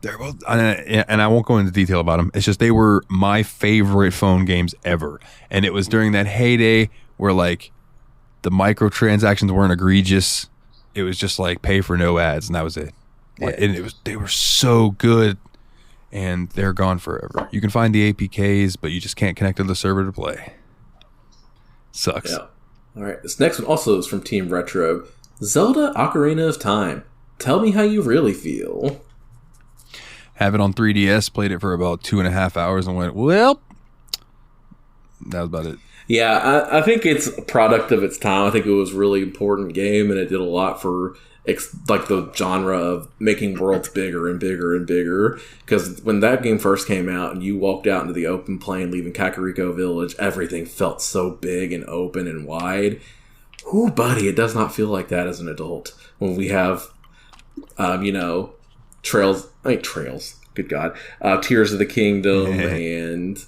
They're both, and I won't go into detail about them. It's just they were my favorite phone games ever, and it was during that heyday where like the microtransactions weren't egregious. It was just like pay for no ads, and that was it. Like, and they were so good, and they're gone forever. You can find the APKs, but you just can't connect to the server to play. Sucks. Yeah. All right. This next one also is from Team Retrogue. Zelda Ocarina of Time. Tell me how you really feel. Have it on 3DS, played it for about 2.5 hours and went, well, that was about it. Yeah, I think it's a product of its time. I think it was a really important game, and it did a lot for like the genre of making worlds bigger and bigger and bigger. Because when that game first came out and you walked out into the open plain leaving Kakariko Village, everything felt so big and open and wide. Ooh, buddy, it does not feel like that as an adult. When we have, trails, good God, Tears of the Kingdom and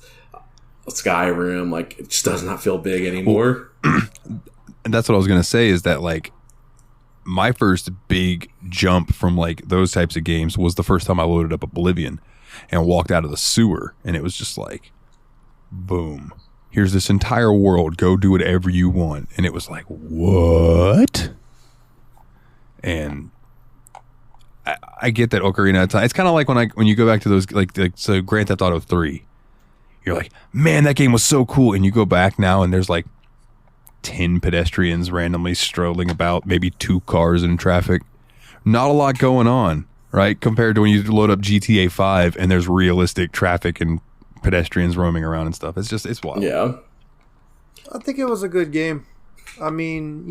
Skyrim, like, it just does not feel big anymore. And that's what I was going to say is that, like, my first big jump from, like, those types of games was the first time I loaded up Oblivion and walked out of the sewer, and it was just like, boom. Here's this entire world. Go do whatever you want. And it was like, what? And I get that Ocarina of Time. It's kind of like when you go back to those, so Grand Theft Auto 3. You're like, man, that game was so cool. And you go back now and there's like 10 pedestrians randomly strolling about, maybe 2 cars in traffic. Not a lot going on, right? Compared to when you load up GTA 5 and there's realistic traffic and pedestrians roaming around and stuff. It's wild. Yeah. I think it was a good game. I mean,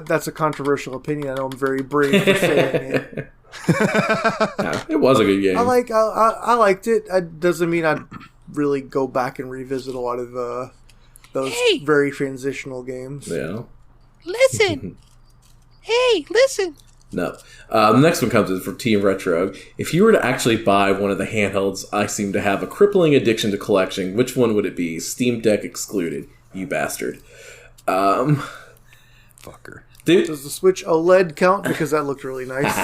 that's a controversial opinion. I know I'm very brave for saying it. Yeah, it was a good game. I liked it. It doesn't mean I'd really go back and revisit a lot of those very transitional games. Yeah. Listen. Hey, listen. No. The next one comes in from Team Retrogue. If you were to actually buy one of the handhelds I seem to have a crippling addiction to collecting, which one would it be? Steam Deck excluded. You bastard. Fucker. Dude. Does the Switch OLED count? Because that looked really nice.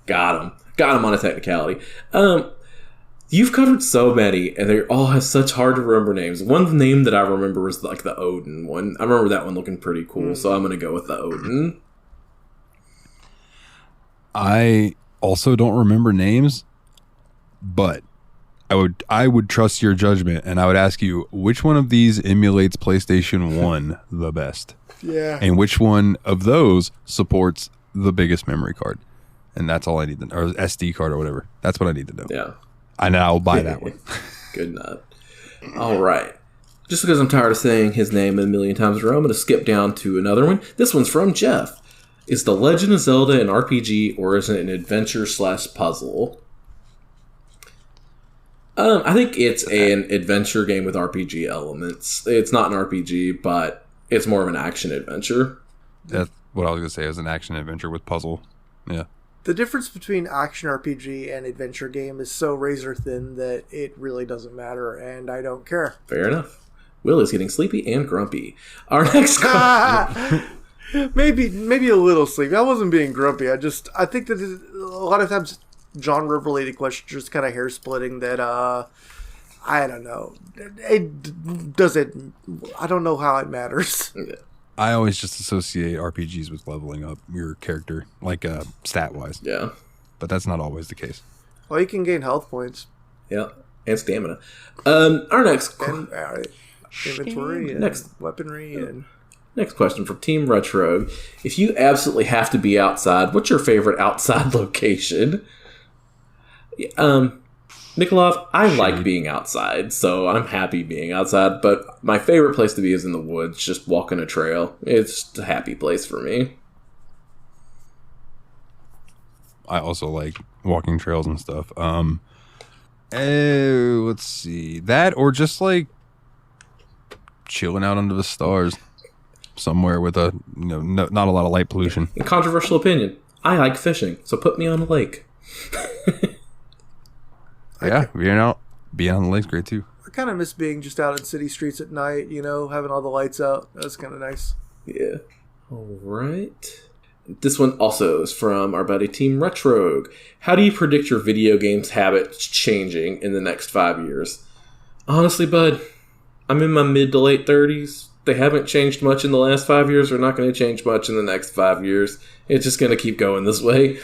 Got him on a technicality. You've covered so many, and they all have such hard to remember names. One name that I remember was like the Odin one. I remember that one looking pretty cool, so I'm going to go with the Odin. I also don't remember names, but I would trust your judgment, and I would ask you which one of these emulates PlayStation 1 the best, Yeah. and which one of those supports the biggest memory card, and that's all I need to know, or SD card or whatever. That's what I need to know. Yeah. And I'll buy that one. Good nut. All right. Just because I'm tired of saying his name a million times in a row, I'm going to skip down to another one. This one's from Jeff. Is The Legend of Zelda an RPG, or is it an adventure/puzzle? I think it's an adventure game with RPG elements. It's not an RPG, but it's more of an action-adventure. That's what I was going to say, is an action-adventure with puzzle. Yeah. The difference between action RPG and adventure game is so razor thin that it really doesn't matter, and I don't care. Fair enough. Willie's getting sleepy and grumpy. Our next question. Maybe a little sleepy. I wasn't being grumpy. I think that a lot of times genre-related questions are just kind of hair-splitting that, I don't know. It doesn't... I don't know how it matters. I always just associate RPGs with leveling up your character, like stat-wise. Yeah. But that's not always the case. Well, you can gain health points. Yeah, and stamina. Our next... Inventory and weaponry and... Next question from Team Retrogue. If you absolutely have to be outside, what's your favorite outside location? Nikolov, I like being outside, so I'm happy being outside, but my favorite place to be is in the woods, just walking a trail. It's just a happy place for me. I also like walking trails and stuff. Let's see. That or just like chilling out under the stars somewhere with a not a lot of light pollution. Controversial opinion. I like fishing, so put me on a lake. Yeah, being on the lake's great too. I kind of miss being just out in city streets at night, having all the lights out. That's kind of nice. Yeah. All right. This one also is from our buddy Team Retrogue. How do you predict your video games habits changing in the next 5 years? Honestly, bud, I'm in my mid to late 30s. They haven't changed much in the last 5 years. They're not going to change much in the next 5 years. It's just going to keep going this way.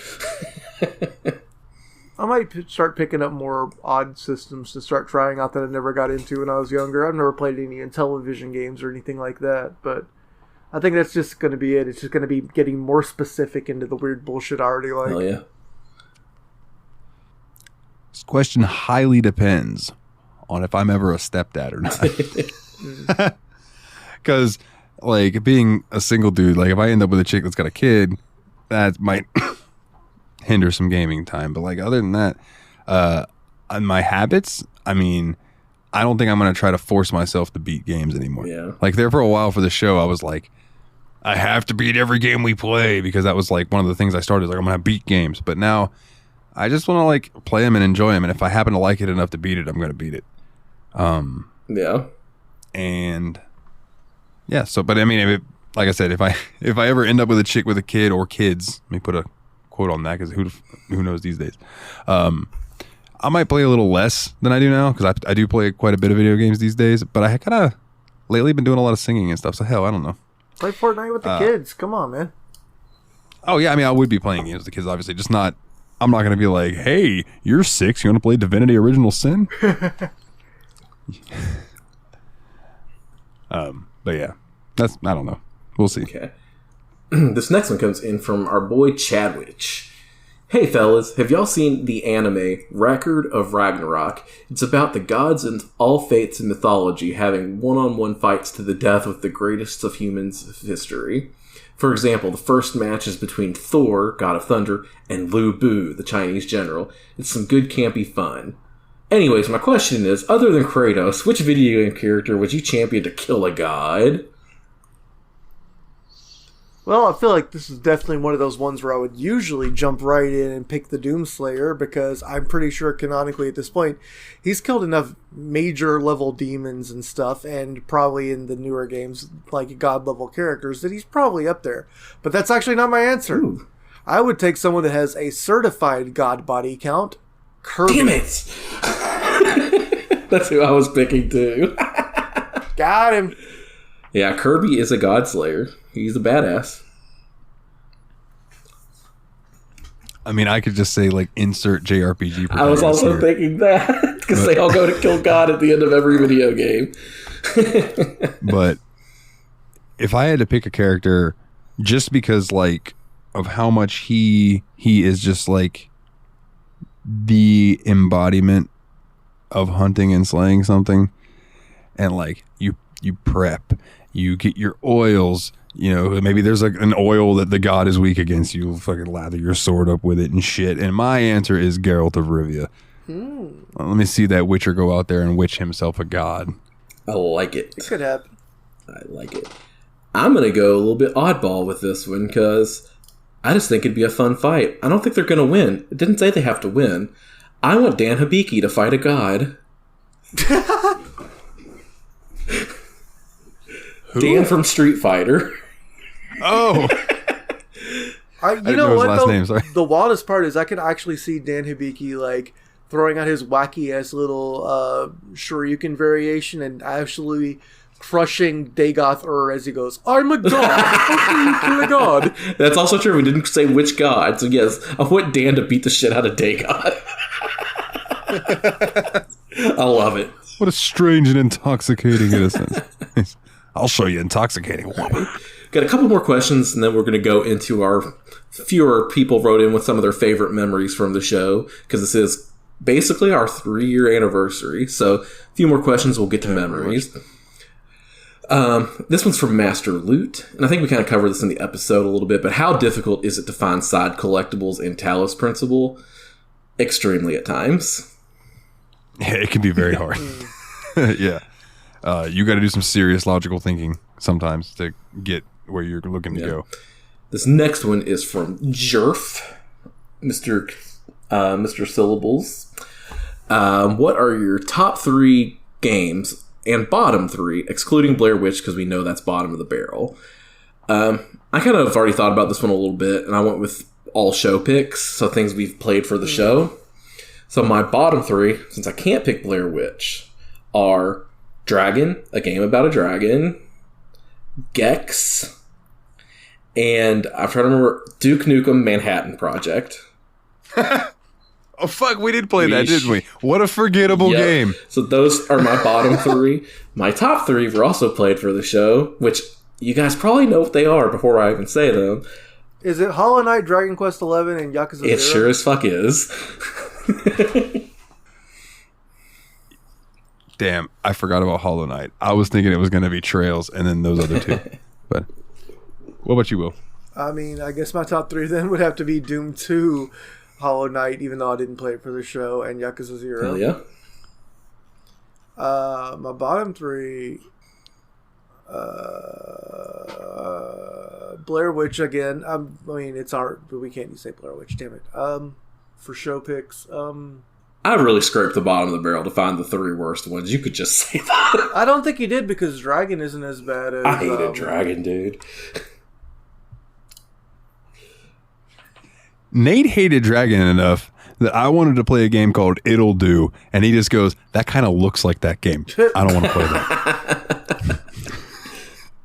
I might start picking up more odd systems to start trying out that I never got into when I was younger. I've never played any Intellivision games or anything like that, but I think that's just going to be it. It's just going to be getting more specific into the weird bullshit I already like. Hell yeah. This question highly depends on if I'm ever a stepdad or not. Because, like, being a single dude, like, if I end up with a chick that's got a kid, that might hinder some gaming time. But, like, other than that, on my habits, I mean, I don't think I'm going to try to force myself to beat games anymore. Yeah. Like, there for a while for the show, I was like, I have to beat every game we play, because that was, like, one of the things I started. Like, I'm going to beat games. But now, I just want to, like, play them and enjoy them. And if I happen to like it enough to beat it, I'm going to beat it. Yeah. And... yeah, so, but I mean, like I said, if I ever end up with a chick with a kid or kids, let me put a quote on that, because who knows these days. I might play a little less than I do now, because I do play quite a bit of video games these days, but I kind of lately been doing a lot of singing and stuff, so hell, I don't know. Play Fortnite with the kids. Come on, man. Oh, yeah, I mean, I would be playing games with the kids, obviously, just not, I'm not going to be like, hey, you're 6, you want to play Divinity Original Sin? But yeah, I don't know. We'll see. Okay. This next one comes in from our boy Chadwich. Hey fellas, have y'all seen the anime Record of Ragnarok? It's about the gods and all faiths and mythology having one-on-one fights to the death with the greatest of humans of history. For example, the first match is between Thor, god of thunder, and Lube, the Chinese general. It's some good campy fun. Anyways, my question is, other than Kratos, which video game character would you champion to kill a god? Well, I feel like this is definitely one of those ones where I would usually jump right in and pick the Doomslayer, because I'm pretty sure canonically at this point, he's killed enough major level demons and stuff, and probably in the newer games, like god level characters, that he's probably up there. But that's actually not my answer. Ooh. I would take someone that has a certified god body count. Kirby. Damn it! That's who I was picking too. Got him. Yeah, Kirby is a god slayer. He's a badass. I mean, I could just say, like, insert JRPG. I was also here. thinking that, because they all go to kill God at the end of every video game. But if I had to pick a character, just because, like, of how much he is just, like, the embodiment of hunting and slaying something, and, like, you prep, you get your oils, you know, maybe there's like an oil that the god is weak against, you fucking lather your sword up with it and shit. And my answer is Geralt of Rivia. Let me see that Witcher go out there and witch himself a god. I like it. It could happen. I like it. I'm going to go a little bit oddball with this one, because I just think it'd be a fun fight. I don't think they're going to win. It didn't say they have to win. I want Dan Hibiki to fight a god. Dan from Street Fighter. Oh! You know what, last though? name, sorry. The wildest part is I can actually see Dan Hibiki, like, throwing out his wacky-ass little Shoryuken variation and absolutely crushing Dagoth as he goes, I'm a god! How can you kill a god? That's also true. We didn't say which god. So yes, I want Dan to beat the shit out of Dagoth. I love it. What a strange and intoxicating innocence. I'll show you intoxicating. Got a couple more questions, and then we're going to go into our fewer people wrote in with some of their favorite memories from the show, because this is basically our 3-year anniversary. So a few more questions, we'll get to memories. This one's from Master Loot, and I think we kind of covered this in the episode a little bit, but how difficult is it to find side collectibles in Talos Principle? Extremely at times. Yeah, it can be very hard. Yeah. You got to do some serious logical thinking sometimes to get where you're looking to go. This next one is from Jerf, Mr. Syllables. What are your top 3 games and bottom 3, excluding Blair Witch, because we know that's bottom of the barrel? I kind of already thought about this one a little bit, and I went with all show picks, so things we've played for the show. So my bottom 3, since I can't pick Blair Witch, are Dragon, a game about a dragon, Gex, and I'm trying to remember Duke Nukem Manhattan Project. Oh, fuck, we did play that, didn't we? What a forgettable game. So those are my bottom 3. My top 3 were also played for the show, which you guys probably know what they are before I even say them. Is it Hollow Knight, Dragon Quest XI, and Yakuza 0? It sure as fuck is. Damn, I forgot about Hollow Knight. I was thinking it was going to be Trails and then those other 2. But what about you, Will? I mean, I guess my top 3 then would have to be Doom 2, Hollow Knight, even though I didn't play it for the show, and Yakuza 0. Hell yeah. My bottom 3, Blair Witch again. I mean, it's art, but we can't say Blair Witch, damn it. For show picks, I really scraped the bottom of the barrel to find the 3 worst ones. You could just say that. I don't think you did, because Dragon isn't as bad as... I hated Dragon, dude. Nate hated Dragon enough that I wanted to play a game called It'll Do, and he just goes, that kind of looks like that game. I don't want to play that.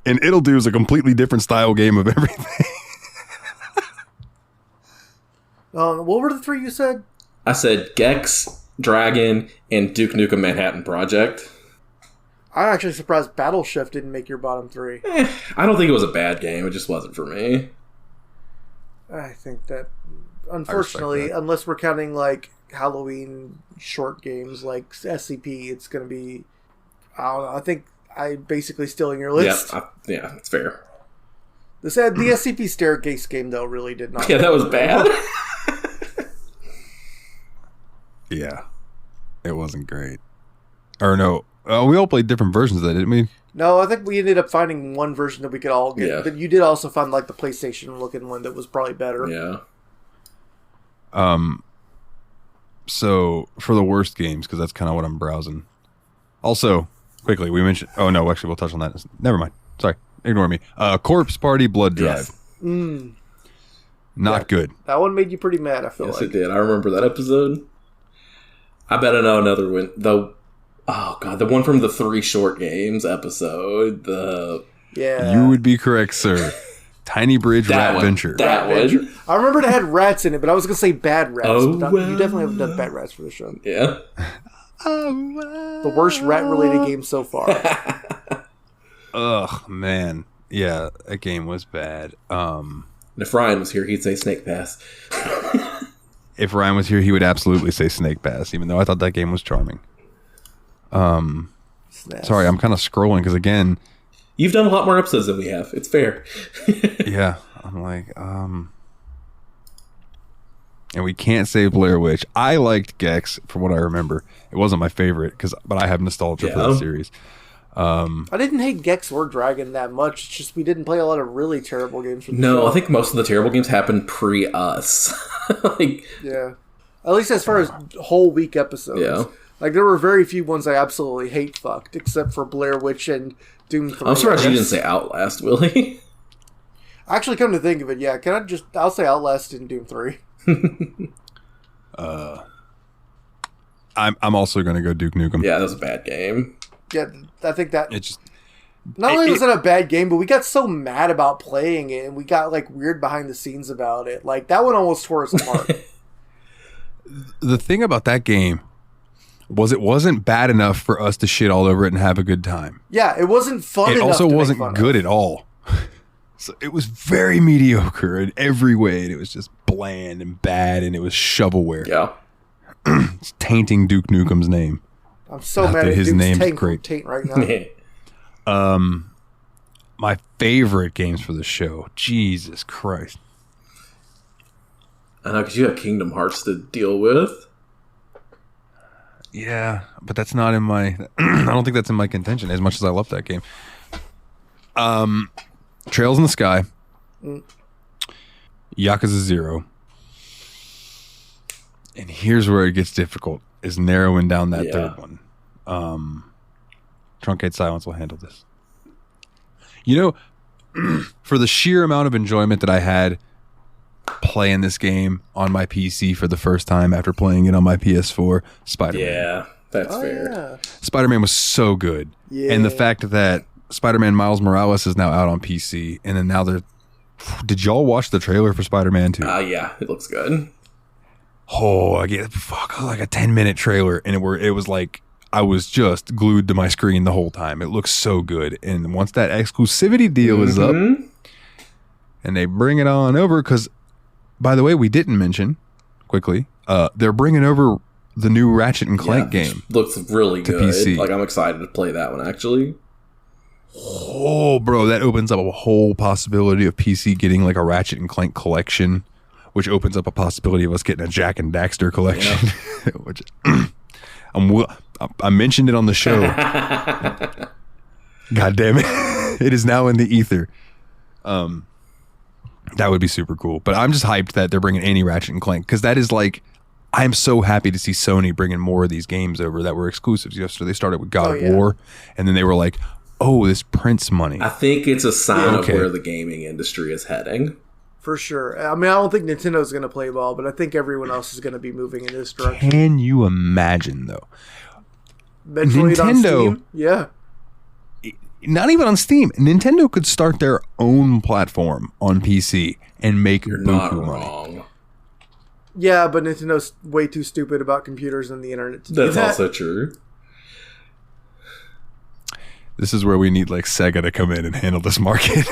And It'll Do is a completely different style game of everything. What were the 3 you said? I said Gex, Dragon, and Duke Nukem Manhattan Project. I'm actually surprised Battle Chef didn't make your bottom 3. I don't think it was a bad game. It just wasn't for me. I think that, unfortunately, unless we're counting like Halloween short games like SCP, it's going to be, I don't know, I think I'm basically stealing your list. Yeah, it's fair. The SCP Staircase game, though, really did not. Yeah, that was bad. Yeah, it wasn't great. Or no, we all played different versions of that, didn't we? No, I think we ended up finding one version that we could all get. Yeah. But you did also find like the PlayStation looking one that was probably better. Yeah. So for the worst games, because that's kind of what I'm browsing. Also, quickly, we mentioned. Oh no, actually, we'll touch on that. Never mind. Sorry, ignore me. Corpse Party Blood Drive. Yes. Not good. That one made you pretty mad, I feel like. Yes, it did. I remember that episode. I bet I know another one. Oh god, the one from the 3 short games episode. You would be correct, sir. Tiny Bridge Rat Venture. That one. I remember it had rats in it, but I was going to say bad rats. Oh, but you definitely haven't done bad rats for the show. Yeah. The worst rat-related game so far. Ugh, man. Yeah, that game was bad. And if Ryan was here, he'd say Snake Pass. If Ryan was here, he would absolutely say Snake Pass, even though I thought that game was charming. Sorry, I'm kind of scrolling because, again... You've done a lot more episodes than we have. It's fair. Yeah, I'm like, and we can't say Blair Witch. I liked Gex, from what I remember. It wasn't my favorite, but I have nostalgia for the series. I didn't hate Gex or Dragon that much. It's just we didn't play a lot of really terrible games. From the No, show. I think most of the terrible games happened pre-us. Yeah. At least as far as whole week episodes. Yeah. Like, there were very few ones I absolutely hate fucked, except for Blair Witch and Doom 3. I'm surprised you didn't say Outlast, Willie. Actually, come to think of it, yeah. I'll say Outlast and Doom 3. I'm also going to go Duke Nukem. Yeah, that was a bad game. Yeah, I think that... It just... Not only was it a bad game, but we got so mad about playing it, and we got, like, weird behind the scenes about it. Like, that one almost tore us apart. The thing about that game was it wasn't bad enough for us to shit all over it and have a good time. Yeah, it wasn't fun enough. It also to wasn't make fun good of. at all. So it was very mediocre in every way, and it was just bland and bad, and it was shovelware. Yeah. It's tainting Duke Nukem's name. I'm so Not mad that at his Duke's name's taint great. right now. My favorite games for the show. Jesus Christ. I know, because you have Kingdom Hearts to deal with. Yeah, but that's not in my... I don't think that's in my contention, as much as I love that game. Trails in the Sky. Yakuza 0. And here's where it gets difficult, is narrowing down that third one. Truncate Silence will handle this. You know, for the sheer amount of enjoyment that I had playing this game on my PC for the first time after playing it on my PS4, Spider-Man. Yeah, that's fair. Yeah. Spider-Man was so good. Yeah. And the fact that Spider-Man Miles Morales is now out on PC, and then now they're... Did y'all watch the trailer for Spider-Man 2? Yeah, it looks good. Oh, like a 10-minute trailer, and it was like I was just glued to my screen the whole time. It looks so good, and once that exclusivity deal is up, and they bring it on over, because by the way, we didn't mention quickly, they're bringing over the new Ratchet and Clank game. Looks really to good. PC. Like, I'm excited to play that one, actually. Oh, bro, that opens up a whole possibility of PC getting like a Ratchet and Clank collection, which opens up a possibility of us getting a Jack and Daxter collection. Yeah. Which I mentioned it on the show. God damn it. It is now in the ether. That would be super cool. But I'm just hyped that they're bringing any Ratchet and Clank, because that is like, I'm so happy to see Sony bringing more of these games over that were exclusives. You know, so they started with God of War, and then they were like, oh, this Prince money. I think it's a sign of where the gaming industry is heading. For sure. I mean, I don't think Nintendo's going to play ball, but I think everyone else is going to be moving in this direction. Can you imagine, though? Metroid on Steam? Yeah. Not even on Steam. Nintendo could start their own platform on PC and make buku money. Yeah, but Nintendo's way too stupid about computers and the internet to do That's that. also true. This is where we need like Sega to come in and handle this market.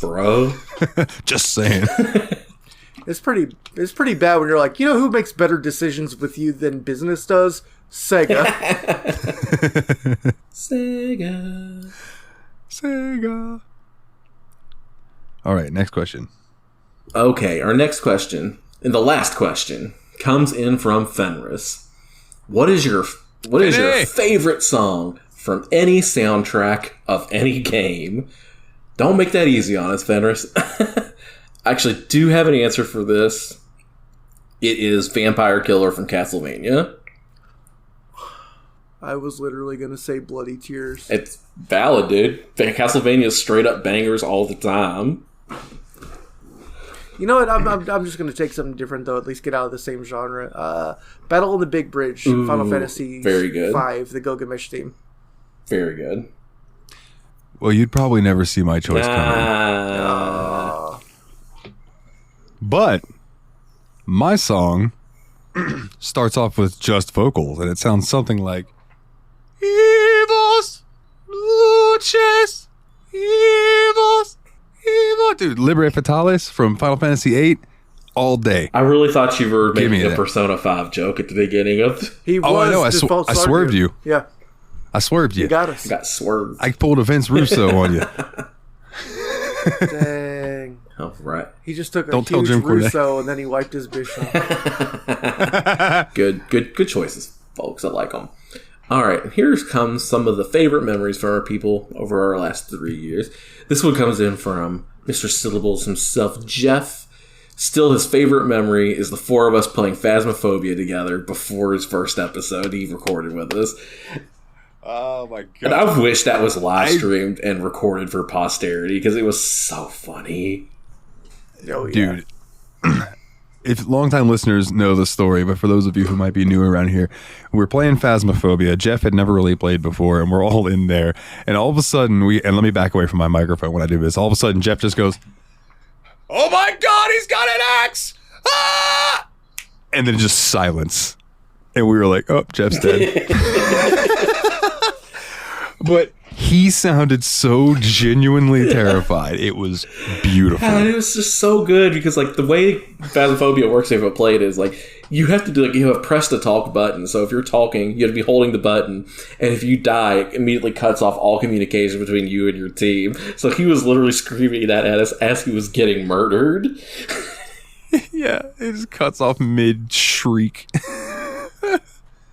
Bro. Just saying. It's pretty bad when you're like, you know who makes better decisions with you than business does? Sega. Sega. All right, next question. Okay, our next question, and the last question, comes in from Fenris. What is your favorite song from any soundtrack of any game? Don't make that easy on us, Fenris. I actually do have an answer for this. It is Vampire Killer from Castlevania. I was literally going to say Bloody Tears. It's valid, dude. Castlevania is straight up bangers all the time. You know what? I'm just going to take something different, though. At least get out of the same genre. Battle of the Big Bridge, Final Fantasy very good. 5, the Gilgamesh theme. Very good. Well, you'd probably never see my choice coming. But my song starts off with just vocals, and it sounds something like Evos Luces Evos Evos. Dude, Libere Fatalis from Final Fantasy VIII all day. I really thought you were making a that. Persona 5 joke at the beginning of... He was. Oh, I know. I swerved you. Yeah. I swerved you. You got us. Got swerved. I pulled a Vince Russo on you. Dang. Oh, right. He just took a Don't tell huge Jim Cornette. Russo and then he wiped his bishop. Good choices, folks. I like them. All right, here comes some of the favorite memories from our people over our last 3 years. This one comes in from Mr. Syllables himself, Jeff. Still, his favorite memory is the four of us playing Phasmophobia together before his first episode he recorded with us. Oh my god! And I wish that was live streamed and recorded for posterity because it was so funny. Oh, yeah. Dude, if longtime listeners know the story, but for those of you who might be new around here, we're playing Phasmophobia. Jeff had never really played before, and we're all in there. And all of a sudden, and let me back away from my microphone when I do this. All of a sudden, Jeff just goes, "Oh my god, he's got an axe!" Ah! And then just silence. And we were like, "Oh, Jeff's dead." But he sounded so genuinely terrified. It was beautiful. And it was just so good because, like, the way Phasmophobia works if it played is, like, you have to do, like, you have a press to talk button. So if you're talking, you have to be holding the button. And if you die, it immediately cuts off all communication between you and your team. So he was literally screaming that at us as he was getting murdered. Yeah, it just cuts off mid-shriek.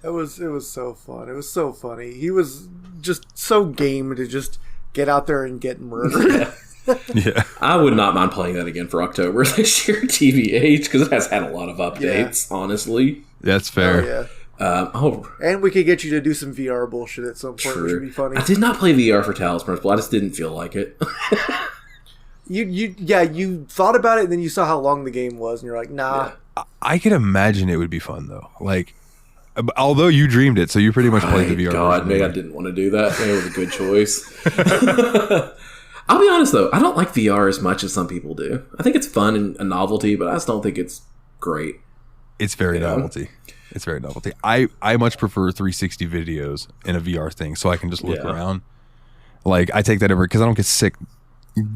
It was so fun. It was so funny. He was just so game to just get out there and get murdered. Yeah. I would not mind playing that again for October this year, TBH, because it has had a lot of updates, honestly. That's fair. Oh, yeah. And we could get you to do some VR bullshit at some point, which would be funny. I did not play VR for Talos Principle. I just didn't feel like it. You thought about it, and then you saw how long the game was, and you're like, nah. Yeah. I can imagine it would be fun, though. Like, although you dreamed it, so you pretty much played the VR. God, maybe I didn't want to do that. Maybe it was a good choice. I'll be honest, though. I don't like VR as much as some people do. I think it's fun and a novelty, but I just don't think it's great. It's very novelty. It's very novelty. I much prefer 360 videos in a VR thing, so I can just look around. Like, I take that over because I don't get sick.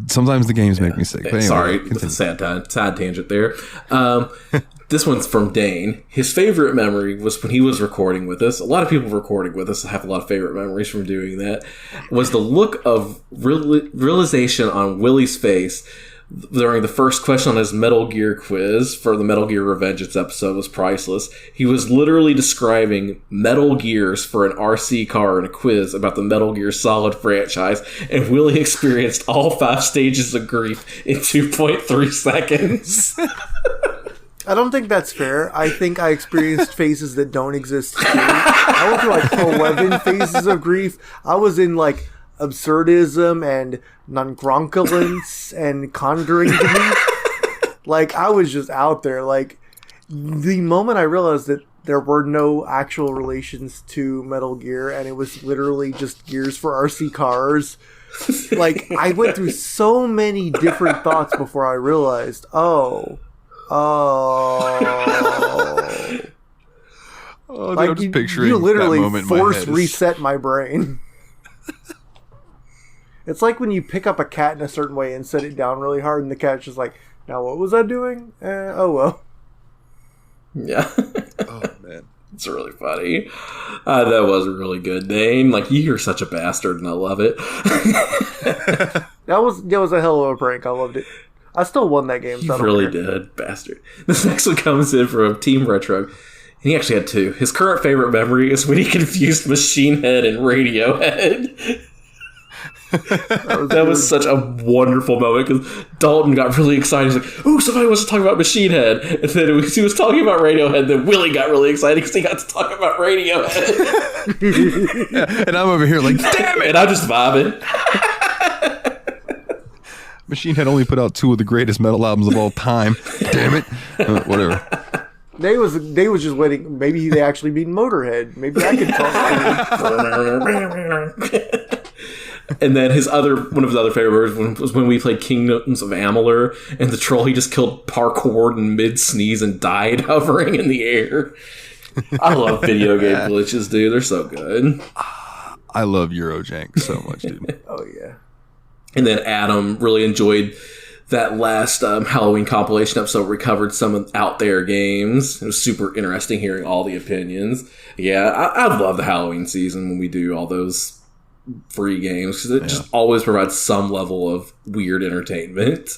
Sometimes the games make me sick. But anyway, sorry, it's a sad tangent there. This one's from Dane. His favorite memory was when he was recording with us. A lot of people recording with us have a lot of favorite memories from doing that. Was the look of realization on Willie's face during the first question on his Metal Gear quiz for the Metal Gear Revengeance episode was priceless. He was literally describing Metal Gears for an RC car in a quiz about the Metal Gear Solid franchise, and Willie experienced all 5 stages of grief in 2.3 seconds. I don't think that's fair. I think I experienced phases that don't exist too. I went through like 11 phases of grief. I was in like absurdism and non-gronkulence and conjuring to me. Like, I was just out there. Like, the moment I realized that there were no actual relations to Metal Gear and it was literally just gears for RC cars, like, I went through so many different thoughts before I realized, oh, like, I'm just picturing you literally that moment in my force head. reset my brain. It's like when you pick up a cat in a certain way and set it down really hard, and the cat's just like, now what was I doing? Oh well. Yeah. Oh man, it's really funny. That was really good, Dane. Like, you're such a bastard, and I love it. That was a hell of a prank. I loved it. I still won that game. You really did, bastard. This next one comes in from Team Retrogue. And he actually had 2. His current favorite memory is when he confused Machine Head and Radiohead. That was such a wonderful moment because Dalton got really excited. He's like, "Ooh, somebody wants to talk about Machine Head." And then he was talking about Radiohead. Then Willie got really excited because he got to talk about Radiohead. Yeah, and I'm over here like, damn it! And I'm just vibing. Machine Head only put out 2 of the greatest metal albums of all time. Damn it! Whatever. They was just waiting. Maybe they actually beat Motorhead. Maybe I could talk. And then one of his other favorite words was when we played Kingdoms of Amalur, and the troll, he just killed parkour in mid-sneeze and died hovering in the air. I love video game glitches, dude. They're so good. I love Eurojank so much, dude. Oh, yeah. And then Adam really enjoyed that last Halloween compilation episode where we covered some out there games. It was super interesting hearing all the opinions. Yeah, I love the Halloween season when we do all those free games because it just always provides some level of weird entertainment.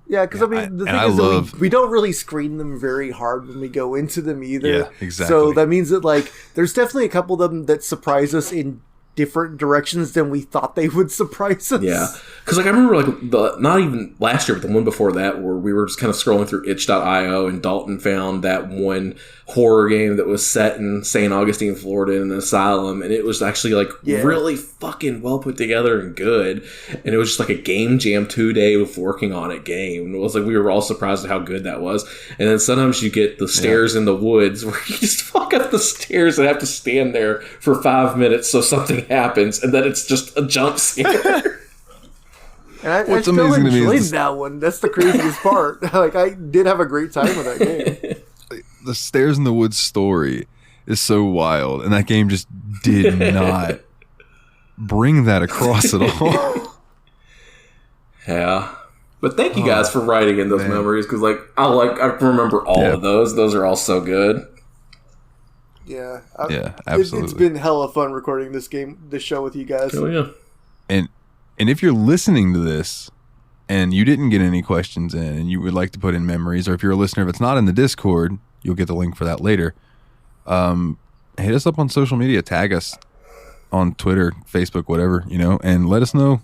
Yeah, because I mean, the thing is that we don't really screen them very hard when we go into them either. Yeah, exactly. So that means that, like, there's definitely a couple of them that surprise us in different directions than we thought they would surprise us. Yeah, because like I remember like not even last year, but the one before that, where we were just kind of scrolling through itch.io, and Dalton found that one horror game that was set in St. Augustine, Florida, in an asylum, and it was actually like really fucking well put together and good, and it was just like a game jam 2 day of working on it game. And it was like we were all surprised at how good that was. And then sometimes you get the stairs in the woods where you just fuck up the stairs and have to stand there for 5 minutes so something happens, and then it's just a jump scare. And I still enjoyed that one. That's the craziest part. Like, I did have a great time with that game. The Stairs in the Woods story is so wild, and that game just did not bring that across at all. Yeah. But thank you guys for writing in those memories, because I remember all of those. Those are all so good. Yeah. Absolutely. It's been hella fun recording this show with you guys. Oh, yeah. And if you're listening to this and you didn't get any questions in and you would like to put in memories, or if you're a listener that's not in the Discord, you'll get the link for that later. Hit us up on social media, tag us on Twitter, Facebook, whatever, and let us know.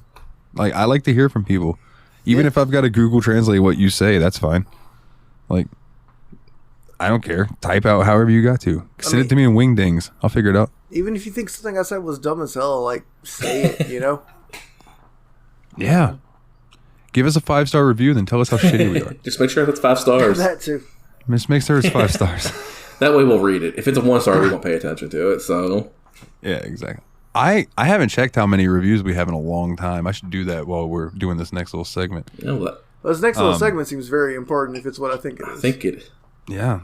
Like, I like to hear from people. Even if I've got to Google Translate what you say, that's fine. Like, I don't care. Type out however you got to. Send it to me in wingdings. I'll figure it out. Even if you think something I said was dumb as hell, like, say it, Yeah. Give us a 5-star review, then tell us how shitty we are. Just make sure it's 5 stars. That too. Just make sure it's 5 stars. That way we'll read it. If it's a 1 star, we won't pay attention to it. So yeah, exactly. I haven't checked how many reviews we have in a long time. I should do that while we're doing this next little segment. This next little segment seems very important if it's what I think it is. I think it. Yeah.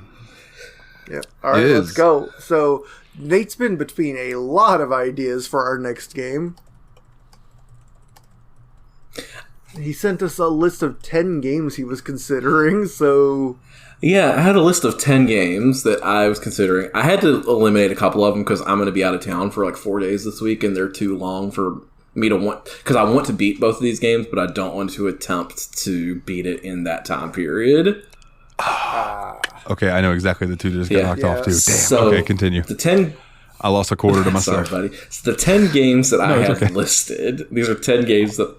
Yeah. All right, let's go. So Nate's been between a lot of ideas for our next game. He sent us a list of 10 games he was considering, so... Yeah, I had a list of 10 games that I was considering. I had to eliminate a couple of them because I'm going to be out of town for like 4 days this week, and they're too long for me to want... Because I want to beat both of these games, but I don't want to attempt to beat it in that time period. Okay, I know exactly the two that just got knocked off too. Damn. So okay, continue. The 10... I lost a quarter to myself. Sorry, buddy. So the 10 games that I have listed, these are 10 games that...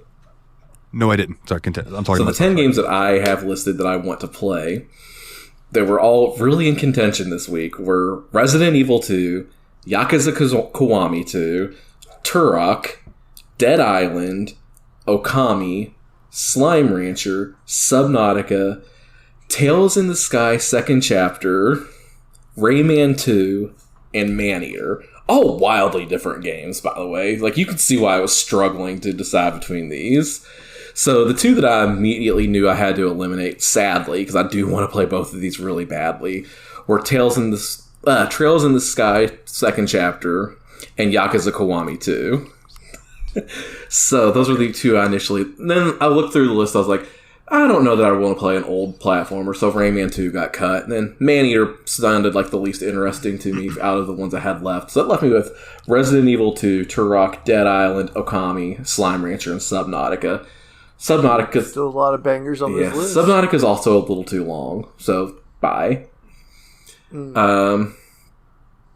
No, I didn't. Sorry, continue. I'm talking so about the 10 games that I have listed that I want to play, that were all really in contention this week, were Resident Evil 2, Yakuza Kiwami 2, Turok, Dead Island, Okami, Slime Rancher, Subnautica, Tales in the Sky 2nd Chapter, Rayman 2, and Maneater. All wildly different games, by the way. Like, you could see why I was struggling to decide between these. So the two that I immediately knew I had to eliminate, sadly, because I do want to play both of these really badly, were Trails in the Sky 2nd Chapter and Yakuza Kiwami 2. So those were the two I initially... Then I looked through the list, I was like, I don't know that I want to play an old platformer, so Rayman 2 got cut. And then Maneater sounded like the least interesting to me out of the ones I had left. So that left me with Resident Evil 2, Turok, Dead Island, Okami, Slime Rancher, and Subnautica. Subnautica's still a lot of bangers on this list. Subnautica's also a little too long, so bye.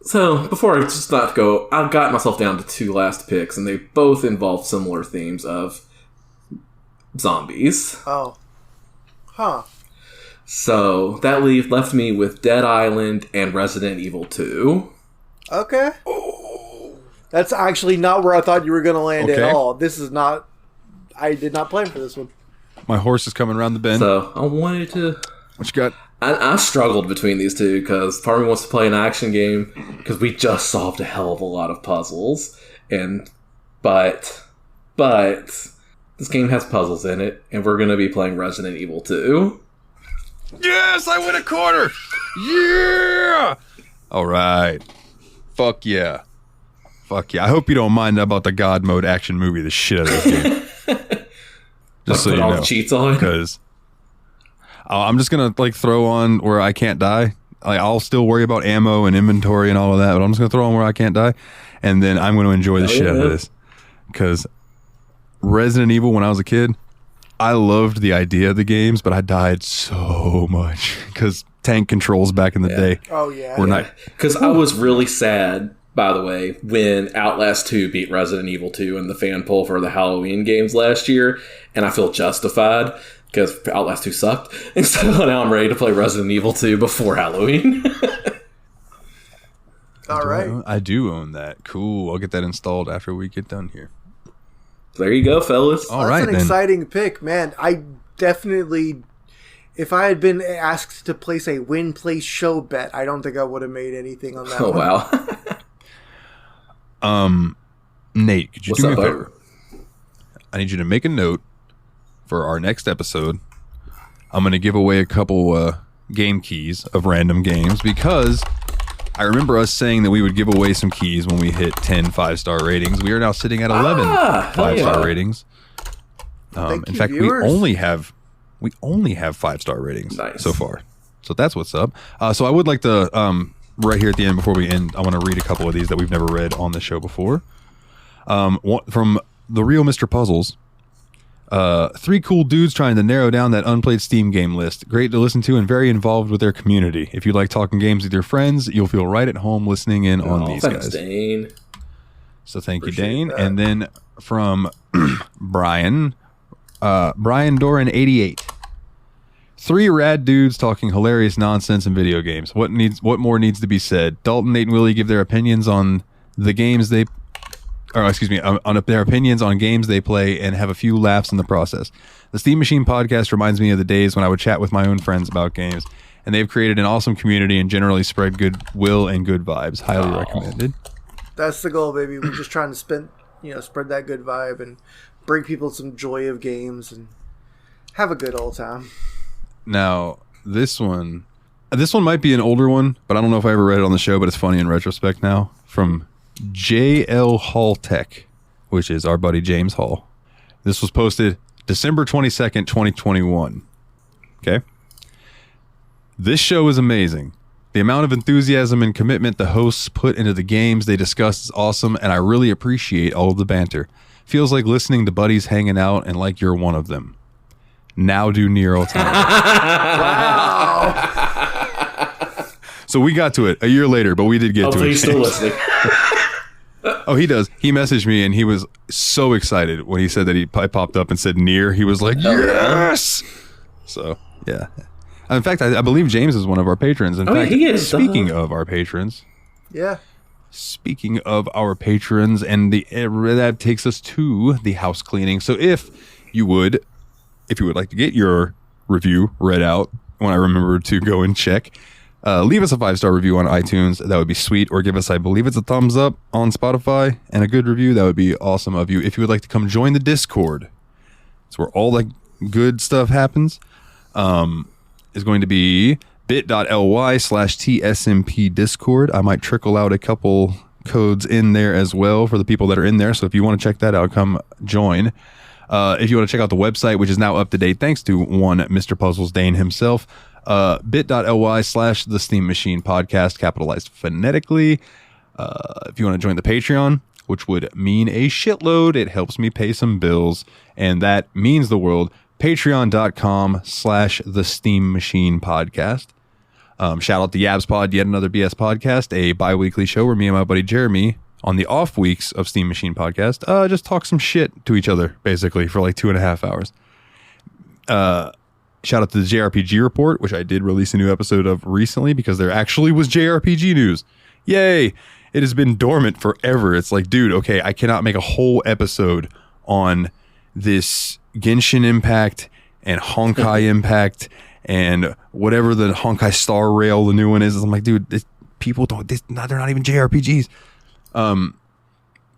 So before I just not go, I've got myself down to 2 last picks, and they both involve similar themes of zombies. Oh. Huh. So that left me with Dead Island and Resident Evil 2. Okay. That's actually not where I thought you were going to land at all. This is not... I did not plan for this one. My horse is coming around the bend. So I wanted to... What you got? I struggled between these two because part of me wants to play an action game because we just solved a hell of a lot of puzzles. But this game has puzzles in it, and we're going to be playing Resident Evil 2. Yes, I win a quarter! Yeah! All right. Fuck yeah. Fuck yeah. I hope you don't mind about the God Mode action movie the shit out of this game. Just so you know. Put all the cheats on? Because I'm just going to throw on where I can't die. I'll still worry about ammo and inventory and all of that, but I'm just going to throw on where I can't die. And then I'm going to enjoy the shit out of this. Because Resident Evil, when I was a kid, I loved the idea of the games, but I died so much because tank controls back in the day. Oh, yeah. Because I was really sad by the way, when Outlast 2 beat Resident Evil 2 in the fan poll for the Halloween games last year, and I feel justified because Outlast 2 sucked. And so now I'm ready to play Resident Evil 2 before Halloween. All right. I do own that. Cool. I'll get that installed after we get done here. There you go, fellas. All right, That's an then. exciting pick, man. I definitely, if I had been asked to place a win, place, show bet, I don't think I would have made anything on that Oh, one. wow. Nate, could you What's do me up, a bud? favor? I need you to make a note for our next episode. I'm going to give away a couple game keys of random games because I remember us saying that we would give away some keys when we hit 10 5-star ratings. We are now sitting at 11 hell 5-star yeah. ratings. Thank In you, fact, viewers. we only have 5-star ratings Nice. so far. So that's what's up. So I would like to right here at the end before we end, I want to read a couple of these that we've never read on the show before. One, from the real Mr. Puzzles. 3 cool dudes trying to narrow down that unplayed Steam game list. Great to listen to and very involved with their community. If you like talking games with your friends, you'll feel right at home listening in on these Thanks, guys. Dane. So thank Appreciate you, Dane. that. And then from Brian Doran 88. 3 rad dudes talking hilarious nonsense in video games. What more needs to be said? Dalton, Nate, and Willie give their opinions on the games they on their opinions on games they play and have a few laughs in the process. The Steam Machine podcast reminds me of the days when I would chat with my own friends about games, and they've created an awesome community and generally spread goodwill and good vibes. Highly recommended. That's the goal, baby. We're just trying to spread that good vibe and bring people some joy of games and have a good old time. Now, this one might be an older one, but I don't know if I ever read it on the show, but it's funny in retrospect now. From JL Hall Tech, which is our buddy James Hall. This was posted December 22nd, 2021. Okay? This show is amazing. The amount of enthusiasm and commitment the hosts put into the games they discuss is awesome, and I really appreciate all of the banter. Feels like listening to buddies hanging out and like you're one of them. Now do Nier Automata. So we got to it a year later, but we did get to it. Hopefully he's still James. listening. Oh, he does. He messaged me and he was so excited when he said that I popped up and said Nier. He was like, yes! So, yeah. In fact, I believe James is one of our patrons. In fact, he is. Speaking of our patrons, Yeah. and that takes us to the house cleaning. So if you would like to get your review read out when I remember to go and check, leave us a 5-star review on iTunes. That would be sweet. Or give us, I believe it's a thumbs up on Spotify and a good review. That would be awesome of you. If you would like to come join the Discord, it's where all the good stuff happens. Is going to be bit.ly/TSMP Discord. I might trickle out a couple codes in there as well for the people that are in there. So if you want to check that out, come join. If you want to check out the website, which is now up to date, thanks to one Mr. Puzzles Dane himself, bit.ly/the Steam Machine Podcast, capitalized phonetically. If you want to join the Patreon, which would mean a shitload, it helps me pay some bills, and that means the world. Patreon.com/the Steam Machine Podcast. Shout out to Yabs Pod, yet another BS podcast, a bi-weekly show where me and my buddy Jeremy, on the off weeks of Steam Machine Podcast, just talk some shit to each other, basically, for like 2.5 hours. Shout out to the JRPG Report, which I did release a new episode of recently because there actually was JRPG news. Yay! It has been dormant forever. It's like, dude, okay, I cannot make a whole episode on this Genshin Impact and Honkai Impact and whatever the Honkai Star Rail, the new one is. I'm like, dude, they're not even JRPGs.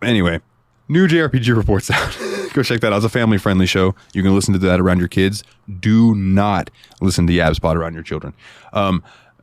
Anyway, new JRPG Report's out. Go check that out. It's a family-friendly show. You can listen to that around your kids. Do not listen to Yabs Pod around your children.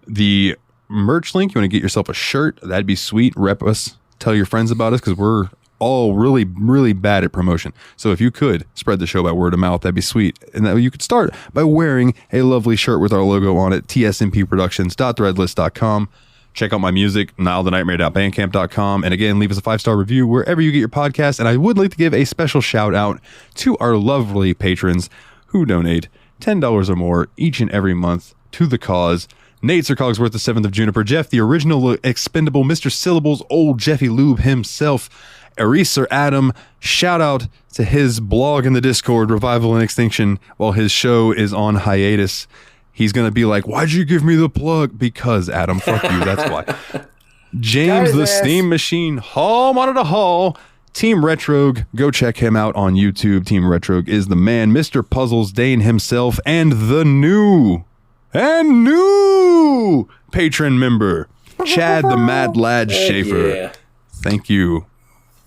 The merch link, you want to get yourself a shirt, that'd be sweet. Rep us. Tell your friends about us because we're all really, really bad at promotion. So if you could spread the show by word of mouth, that'd be sweet. And that you could start by wearing a lovely shirt with our logo on it, tsmpproductions.threadless.com. Check out my music, nilethenightmare.bandcamp.com. And again, leave us a 5-star review wherever you get your podcast. And I would like to give a special shout out to our lovely patrons who donate $10 or more each and every month to the cause. Nate Sir Cogsworth, the 7th of June-iper, Jeff, the original Expendable, Mr. Syllables, old Jeffy Lube himself, Ariesoradam. Shout out to his blog in the Discord, Revival and Extinction, while his show is on hiatus. He's going to be like, why'd you give me the plug? Because, Adam, fuck you, that's why. James the Steam Machine, Hall Monitor Hall, Team Retrogue, go check him out on YouTube. Team Retrogue is the man. Mr. Puzzles, Dane himself, and the new patron member, Chad the Mad Lad Schaefer. Yeah. Thank you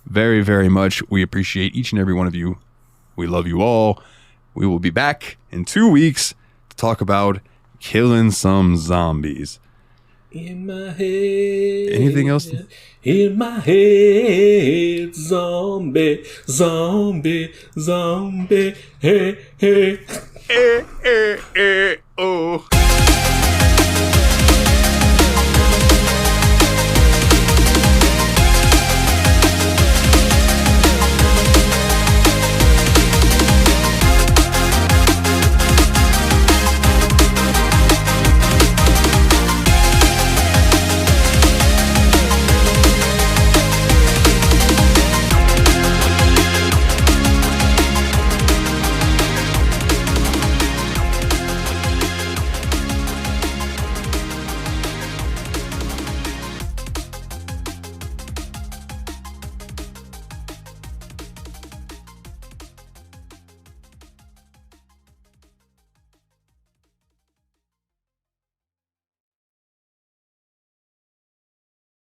very, very much. We appreciate each and every one of you. We love you all. We will be back in 2 weeks to talk about killing some zombies. In my head. Anything else? In my head. Zombie, zombie, zombie. Hey, hey. Oh.